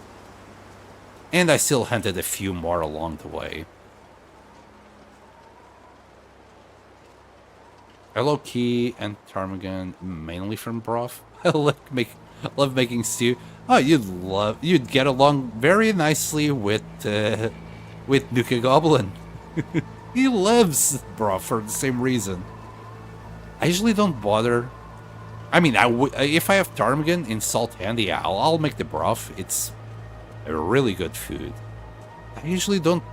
And I still hunted a few more along the way. Hello Key and ptarmigan, mainly from broth. I love making stew. Oh, you'd get along very nicely with Nuka Goblin. He loves broth for the same reason. I usually don't bother. I mean, if I have ptarmigan in salt handy, I'll make the broth. It's a really good food. I usually don't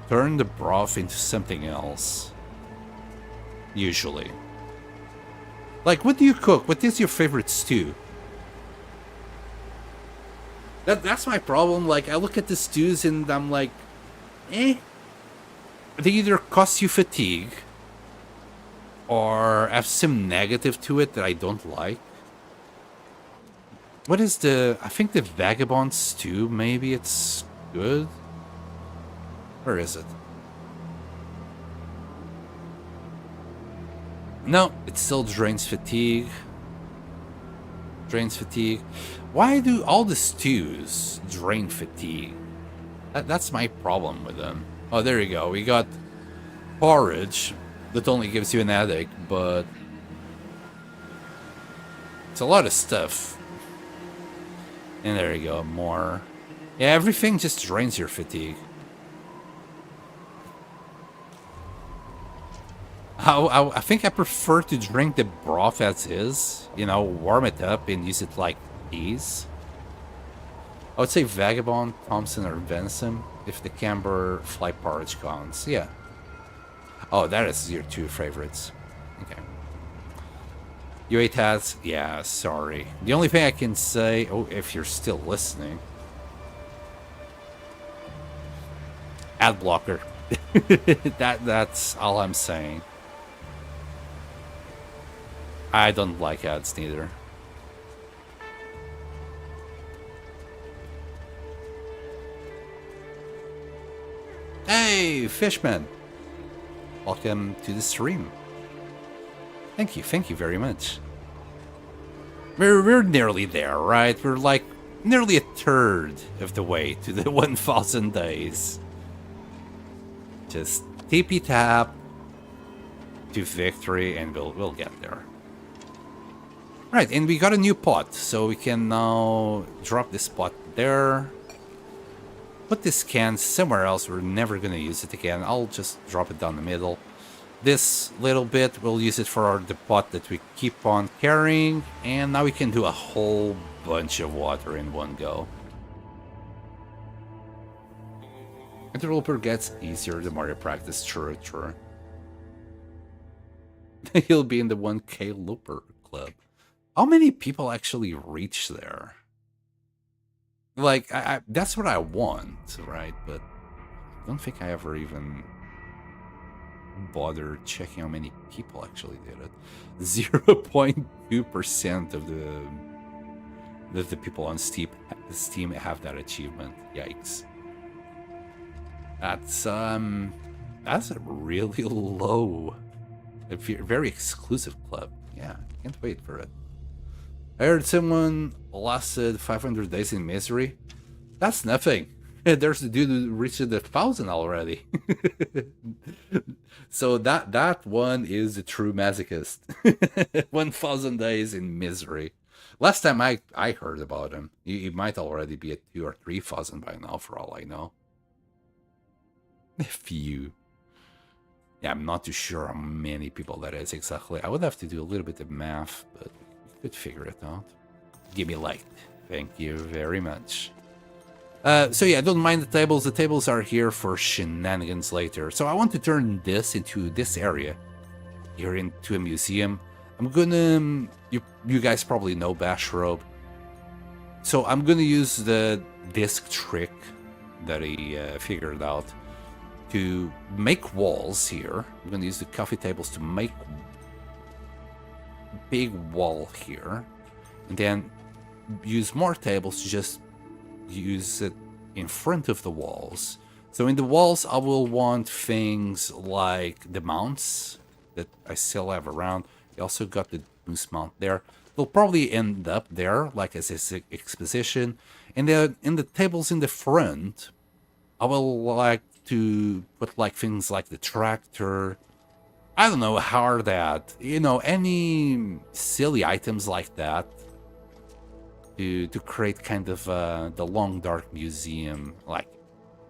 turn the broth into something else. Usually. Like, what do you cook? What is your favorite stew? That's my problem. Like, I look at the stews and I'm like, eh. They either cause you fatigue or have some negative to it that I don't like. What is I think the Vagabond stew, maybe it's good? Where is it? No, it still drains fatigue. Drains fatigue. Why do all the stews drain fatigue? That's my problem with them. Oh, there you go. We got porridge that only gives you an headache, but it's a lot of stuff. And there you go, more. Yeah, everything just drains your fatigue. I think I prefer to drink the broth as is. You know, warm it up and use it like these. I would say Vagabond, Thompson, or Venison if the Camber Fly Porridge counts. Yeah. Oh, that is your 2 favorites. Okay. You ate hats? Yeah, sorry. The only thing I can say... Oh, if you're still listening... Ad blocker. That's all I'm saying. I don't like ads neither. Hey, Fishman! Welcome to the stream. Thank you very much. We're nearly there, right? We're like nearly a third of the way to the 1,000 days. Just TP tap to victory and we'll get there. Right, and we got a new pot, so we can now drop this pot there. Put this can somewhere else. We're never gonna use it again. I'll just drop it down the middle. This little bit, we'll use it for the pot that we keep on carrying. And now we can do a whole bunch of water in one go. Interloper gets easier the more you practice. True. He'll be in the 1K Looper Club. How many people actually reach there? Like, that's what I want, right? But I don't think I ever even bothered checking how many people actually did it. 0.2% of the people on Steam have that achievement. Yikes. That's a really low, a very exclusive club. Yeah, can't wait for it. I heard someone lasted 500 days in misery. That's nothing. There's the dude who reached 1,000 already. So that one is a true masochist. 1,000 days in misery. Last time I heard about him, he might already be at 2,000 or 3,000 by now, for all I know. A few. Yeah, I'm not too sure how many people that is exactly. I would have to do a little bit of math, but we could figure it out. Give me light. Thank you very much. So yeah, don't mind the tables. The tables are here for shenanigans later. So I want to turn this into this area here into a museum. I'm gonna, you guys probably know Bashrobe. So I'm gonna use the disc trick that he figured out to make walls here. I'm gonna use the coffee tables to make big wall here, and then use more tables to just use it in front of the walls. So in the walls, I will want things like the mounts that I still have around. I also got the moose mount there. They'll probably end up there, like as an exposition. And then in the tables in the front, I will like to put like things like the tractor. I don't know how that, you know, any silly items like that. To create kind of the long dark museum. Like,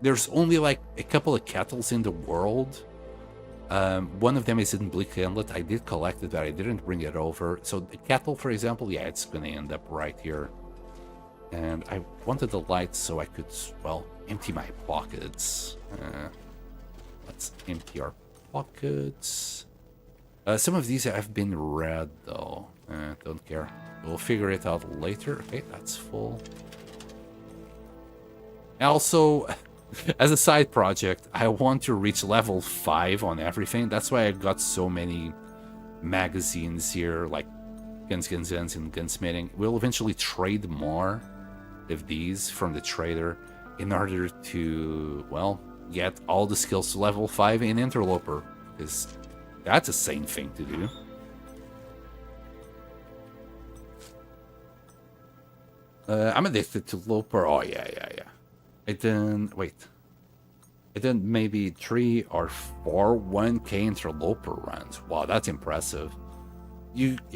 there's only like a couple of kettles in the world. One of them is in Bleak Inlet. I did collect it, but I didn't bring it over. So the kettle, for example, yeah, it's gonna end up right here. And I wanted the lights so I could, well, empty my pockets. Let's empty our pockets. Some of these have been red though. Don't care. We'll figure it out later. Okay, that's full. Also, as a side project, I want to reach level 5 on everything. That's why I got so many magazines here, like Guns, and Gunsmithing. We'll eventually trade more of these from the trader in order to, well, get all the skills to level 5 in Interloper. Because that's a sane thing to do. I'm addicted to Loper. Oh, yeah. I didn't... Wait. I did maybe 3 or 4 1K Interloper runs. Wow, that's impressive.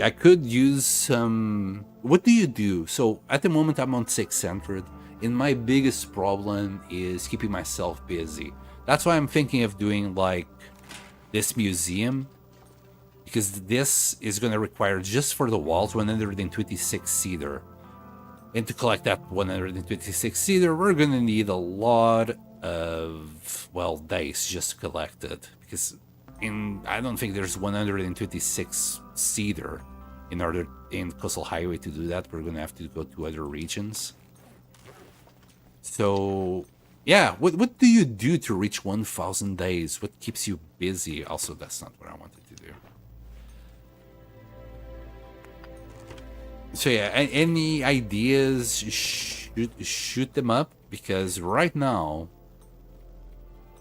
I could use some... What do you do? So, at the moment, I'm on 600. And my biggest problem is keeping myself busy. That's why I'm thinking of doing, like, this museum. Because this is going to require, just for the walls, 126 cedar. And to collect that 126 cedar, we're going to need a lot of, well, days just to collect it. Because I don't think there's 126 cedar in Coastal Highway to do that. We're going to have to go to other regions. So, yeah, what do you do to reach 1,000 days? What keeps you busy? Also, that's not what I wanted to do. So yeah, any ideas, shoot them up, because right now,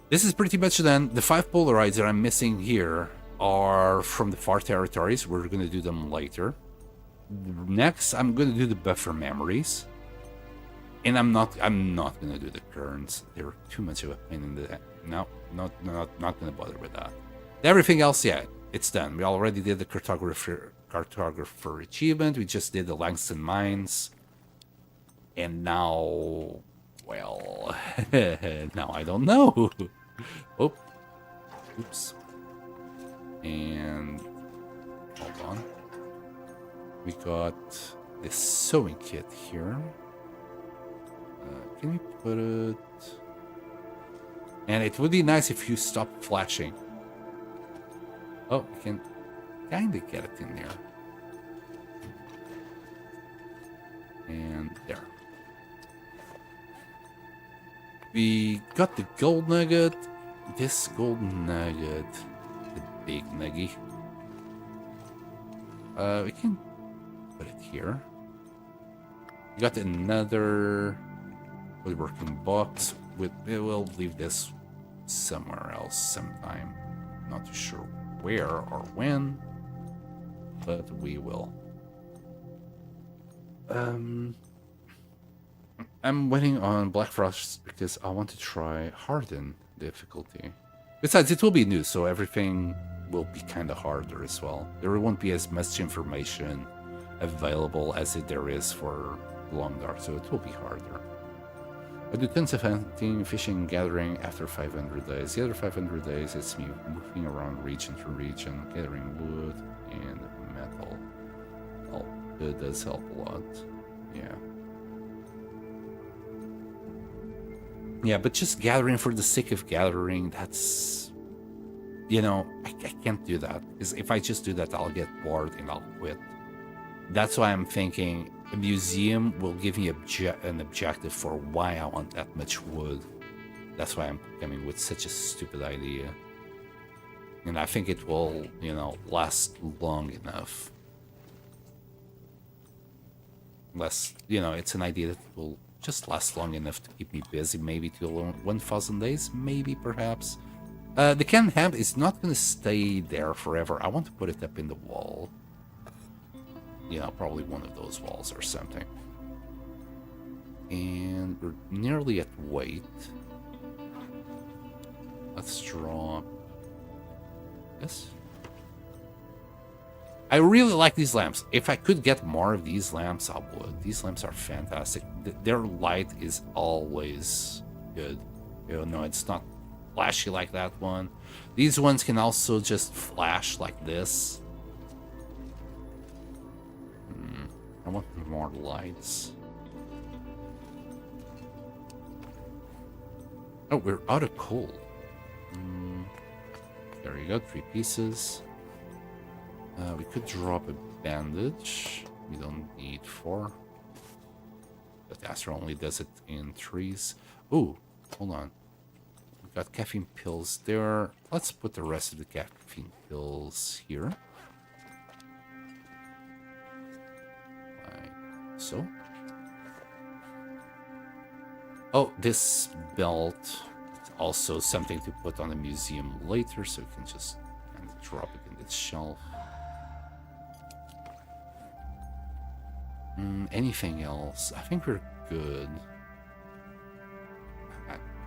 this is pretty much done. The 5 Polarides that I'm missing here are from the far territories. We're going to do them later. Next, I'm going to do the buffer memories. And I'm not going to do the currents. They're too much of a pain in the... No, Not gonna bother with that. Everything else, yeah, it's done. We already did the cartographer achievement. We just did the Langston Mines. And now, well, now I don't know. Oh, oops. And hold on. We got this sewing kit here. Can we put it? And it would be nice if you stopped flashing. Oh, we can kind of get it in there. And there. We got the gold nugget. This gold nugget, the big nuggy. We can put it here. We got another woodworking box. We'll leave this somewhere else sometime. Not too sure where or when, but we will. I'm waiting on Black Frost because I want to try Harden difficulty. Besides, it will be new, so everything will be kind of harder as well. There won't be as much information available as there is for Long Dark, so it will be harder. I do tons of hunting, fishing, gathering after 500 days. The other 500 days, it's me moving around region to region, gathering wood and metal. Oh, it does help a lot. Yeah. Yeah, but just gathering for the sake of gathering, that's... You know, I can't do that. Because if I just do that, I'll get bored and I'll quit. That's why I'm thinking a museum will give me an objective for why I want that much wood. That's why I'm coming with such a stupid idea. And I think it will, you know, last long enough. You know, it's an idea that will just last long enough to keep me busy, maybe till 1,000 days, maybe, perhaps. The canned ham is not going to stay there forever. I want to put it up in the wall. You know, probably one of those walls or something. And we're nearly at weight. Let's drop this. I really like these lamps. If I could get more of these lamps, I would. These lamps are fantastic. Their light is always good. You know, it's not flashy like that one. These ones can also just flash like this. I want more lights. Oh, we're out of coal. There you go, 3 pieces. We could drop a bandage. We don't need 4. But Astro only does it in 3s. Ooh, hold on. We got caffeine pills there. Let's put the rest of the caffeine pills here. Like so. Oh, this belt is also something to put on the museum later, so you can just kind of drop it in the shelf. Anything else? I think we're good.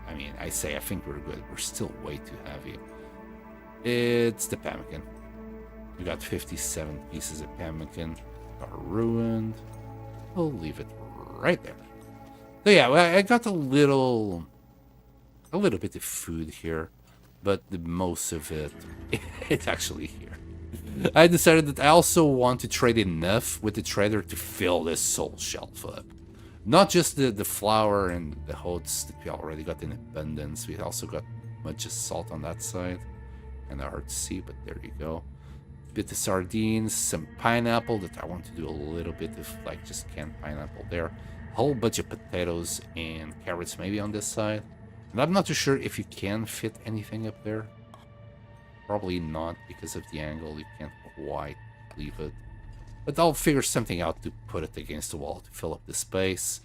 I mean, I say I think we're good. We're still way too heavy. It's the pemmican. We got 57 pieces of pemmican. Are ruined. We'll leave it right there. So yeah, well, I got a little bit of food here, but the most of it, it's actually here. I decided that I also want to trade enough with the trader to fill this soul shelf up. Not just the flour and the oats that we already got in abundance. We also got much salt on that side. Kind of hard to see, but there you go. Bit of sardines, some pineapple that I want to do a little bit of like just canned pineapple there. A whole bunch of potatoes and carrots maybe on this side. And I'm not too sure if you can fit anything up there. Probably not because of the angle. You can't quite leave it. But I'll figure something out to put it against the wall to fill up the space.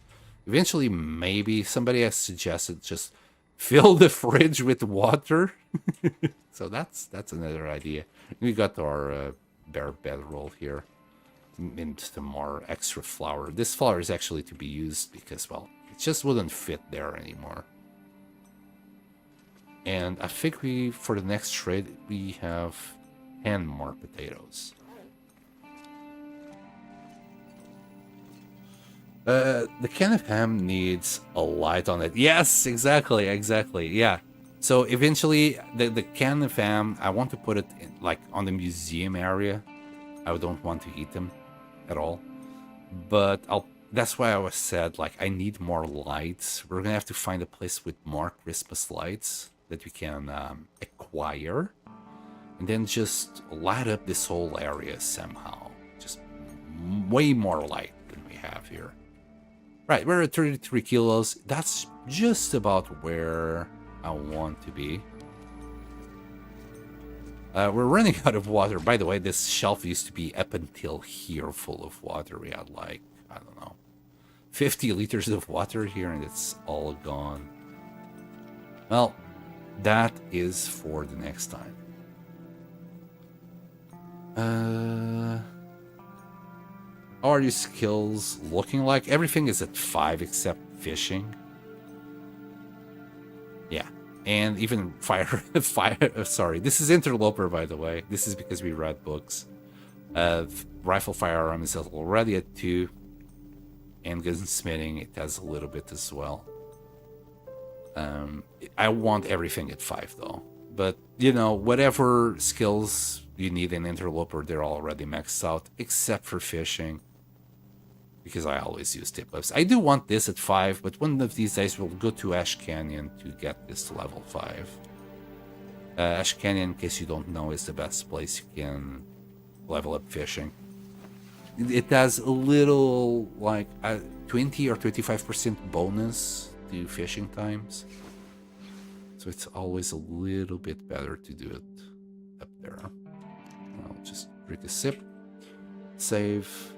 Eventually, maybe somebody has suggested just fill the fridge with water. So that's another idea. We got our bare bedroll here. And some more extra flour. This flour is actually to be used because, well, it just wouldn't fit there anymore. And I think for the next trade, we have 10 more potatoes. The can of ham needs a light on it. Yes, exactly, yeah. So eventually, the can of ham, I want to put it in, like on the museum area. I don't want to eat them at all. But that's why I was said, like, I need more lights. We're gonna have to find a place with more Christmas lights that we can acquire. And then just light up this whole area somehow. Just way more light than we have here. Right, we're at 33 kilos. That's just about where I want to be. We're running out of water. By the way, this shelf used to be up until here full of water. We had like, I don't know, 50 liters of water here, and it's all gone. Well, that is for the next time. How are your skills looking like? Everything is at 5 except fishing. Yeah, and even fire. Sorry, this is Interloper, by the way. This is because we read books. Rifle firearm is already at 2, and gunsmithing it has a little bit as well. I want everything at 5 though. But you know, whatever skills you need in Interloper, they're already maxed out, except for fishing. Because I always use tip ups. I do want this at 5, but one of these days we'll go to Ash Canyon to get this to level 5. Ash Canyon, in case you don't know, is the best place you can level up fishing. It has a little, like, 20 or 25% bonus to fishing times. So it's always a little bit better to do it up there. I'll just drink a sip. Save.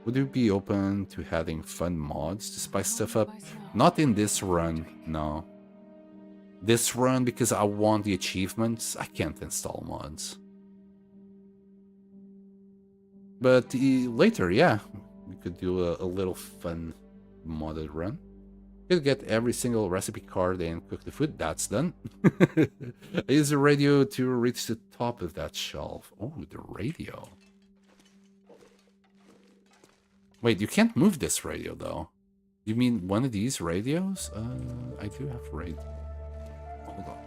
Would you be open to adding fun mods to spice stuff up? Not in this run, no. This run, because I want the achievements, I can't install mods. But later, yeah, we could do a little fun modded run. Could get every single recipe card and cook the food. That's done. I use the radio to reach the top of that shelf. Oh, the radio. Wait, you can't move this radio, though. You mean one of these radios? I do have radio. Hold on.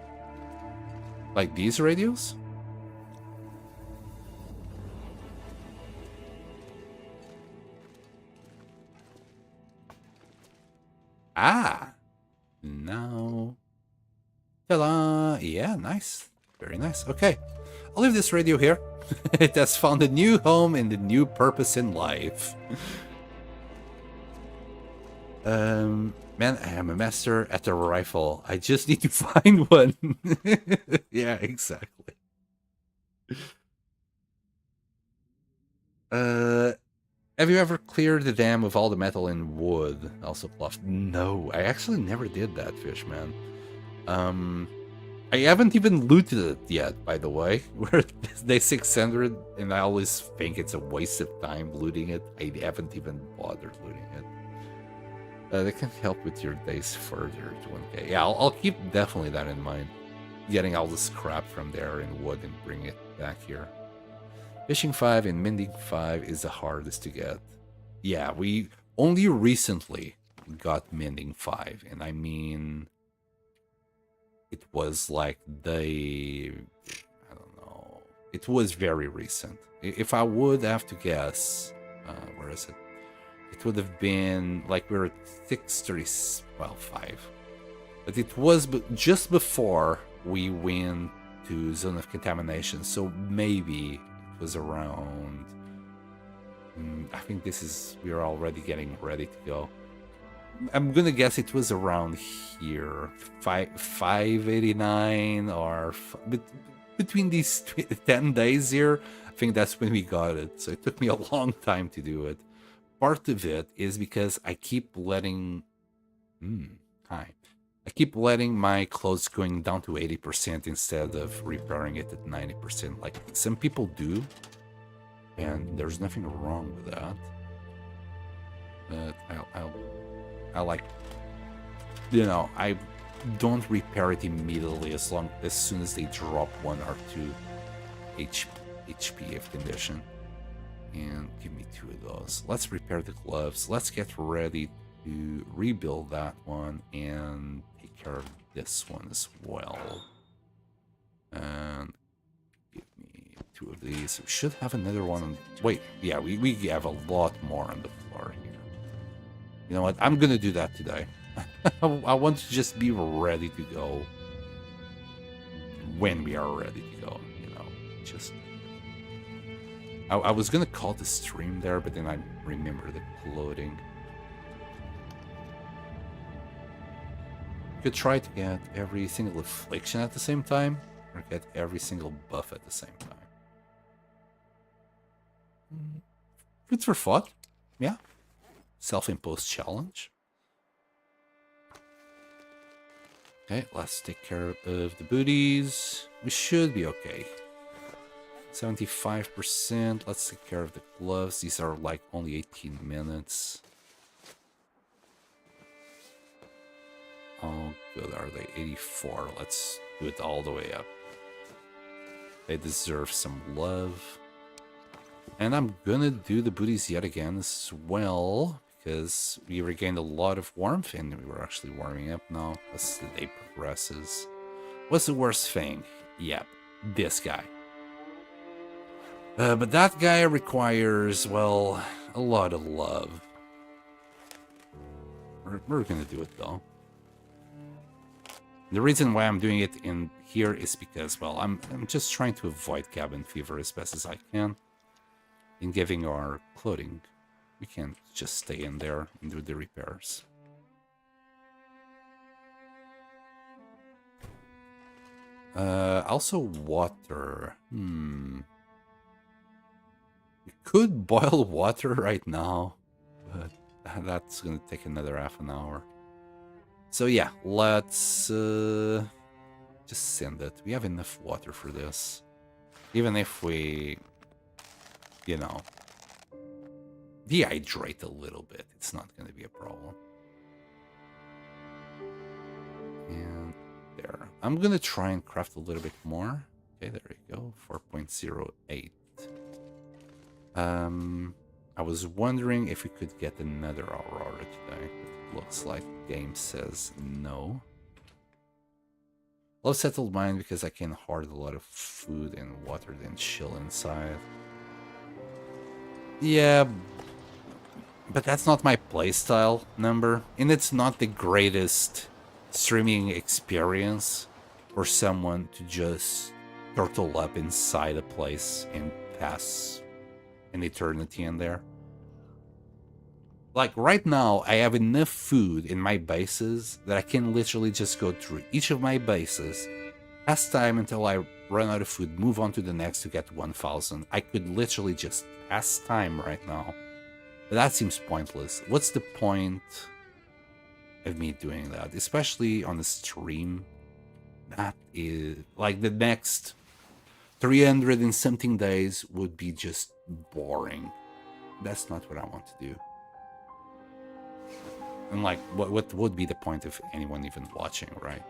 Like these radios? Ah! Now. Ta-da! Yeah, nice. Very nice. Okay. I'll leave this radio here. It has found a new home and a new purpose in life. Man, I am a master at the rifle. I just need to find one. Yeah, exactly. Have you ever cleared the dam with all the metal and wood? Also pluffed. No, I actually never did that, Fishman. I haven't even looted it yet, by the way. We're at day 600, and I always think it's a waste of time looting it. I haven't even bothered looting it. They can help with your days further to 1k. Yeah, I'll keep definitely that in mind. Getting all the scrap from there in wood and bring it back here. Fishing 5 and mending 5 is the hardest to get. Yeah, we only recently got mending 5, and I mean, it was like I don't know, it was very recent. If I would have to guess, where is it? It would have been like we're at 630, well, 5. But it was just before we went to Zone of Contamination, so maybe it was around, I think we're already getting ready to go. I'm gonna guess it was around here, 589 or between these 10 days here. I think that's when we got it, so it took me a long time to do it. Part of it is because I keep letting I keep letting my clothes going down to 80% instead of repairing it at 90%, like some people do, and there's nothing wrong with that. But I like, you know, I don't repair it immediately as soon as they drop 1 or 2 HP of condition. And give me 2 of those. Let's repair the gloves. Let's get ready to rebuild that one and take care of this one as well. And give me 2 of these. We should have another one. Wait, yeah, we have a lot more on the floor here. You know what? I'm gonna do that today. I want to just be ready to go when we are ready to go. You know, just. I was gonna call the stream there, but then I remember the clothing. Could try to get every single affliction at the same time, or get every single buff at the same time. Food for thought, yeah. Self-imposed challenge. Okay, let's take care of the booties. We should be okay. 75%. Let's take care of the gloves. These are like only 18 minutes. How good are they? 84. Let's do it all the way up. They deserve some love. And I'm gonna do the booties yet again as well, because we regained a lot of warmth and we were actually warming up now as the day progresses. What's the worst thing? Yep, this guy. But that guy requires, well, a lot of love. We're gonna do it though. The reason why I'm doing it in here is because, well, I'm just trying to avoid cabin fever as best as I can. In giving our clothing, we can't just stay in there and do the repairs. Also water. We could boil water right now, but that's gonna take another half an hour. So yeah, let's just send it. We have enough water for this. Even if we, you know, dehydrate a little bit, it's not gonna be a problem. And there. I'm gonna try and craft a little bit more. Okay, there we go. 4.08. I was wondering if we could get another Aurora today. It looks like the game says no. Love settled mind because I can hoard a lot of food and water then chill inside. Yeah, but that's not my playstyle number, and it's not the greatest streaming experience for someone to just turtle up inside a place and pass an eternity in there. Like right now, I have enough food in my bases that I can literally just go through each of my bases, pass time until I run out of food, move on to the next to get 1000. I could literally just pass time right now. But that seems pointless. What's the point of me doing that? Especially on the stream. That is like the next 300 and something days would be just boring. That's not what I want to do. And like, what would be the point of anyone even watching, right?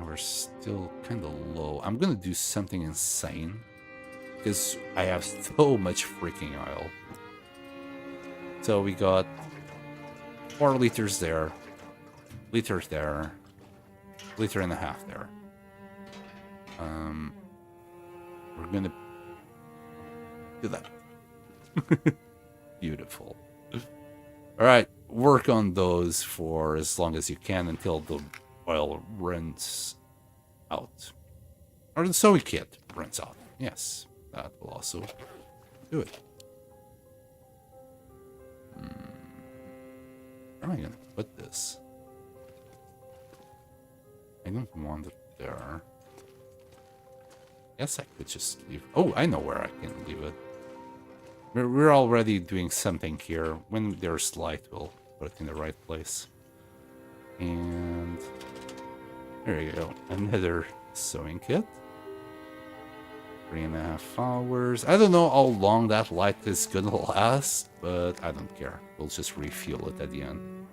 We're still kind of low. I'm gonna do something insane because I have so much freaking oil. So we got 4 liters there, liters there, liter and a half there. We're gonna do that. Beautiful. All right, work on those for as long as you can until the oil runs out. Or the ZoC kit runs out. Yes, that will also do it. Where am I gonna put this? I don't want it there. Guess I could just leave. Oh, I know where I can leave it. We're already doing something here. When there's light, we'll put it in the right place. And there you go. Another sewing kit. 3.5 hours. I don't know how long that light is gonna last, but I don't care. We'll just refuel it at the end.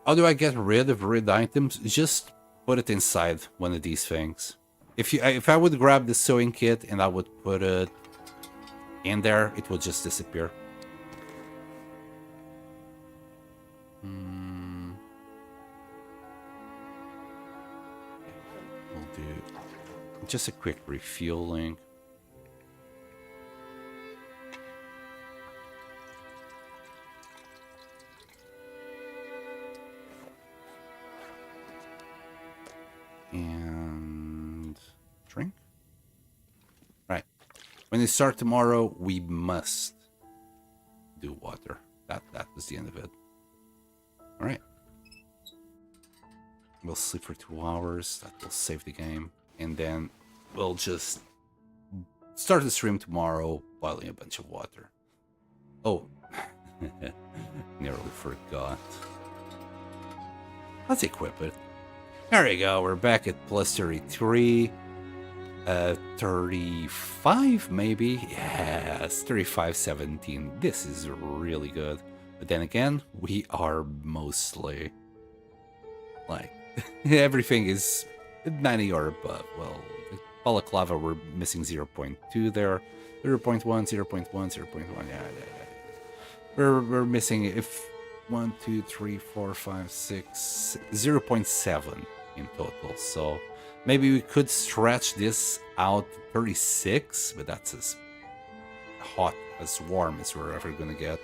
How do I get rid of red items? Just put it inside one of these things. If I would grab the sewing kit and I would put it in there, it would just disappear. We'll do just a quick refueling. And drink. Right. When you start tomorrow, we must do water. That was the end of it. All right. We'll sleep for 2 hours. That will save the game, and then we'll just start the stream tomorrow, boiling a bunch of water. Oh, nearly forgot. Let's equip it. There we go, we're back at plus 33. 35 maybe? Yes, 3517. This is really good. But then again, we are mostly like everything is 90 or above. Well, the balaclava, we're missing 0.2 there. 0.1, 0.1, 0.1. Yeah. We're missing if 1, 2, 3, 4, 5, 6, 0.7 in total. So maybe we could stretch this out to 36, but that's as hot, as warm as we're ever gonna get.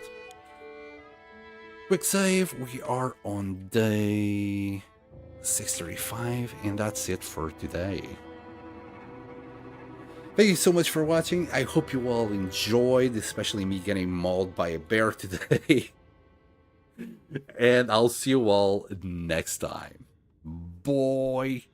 Quick save, we are on day 635, and that's it for today. Thank you so much for watching. I hope you all enjoyed, especially me getting mauled by a bear today. And I'll see you all next time. Boy.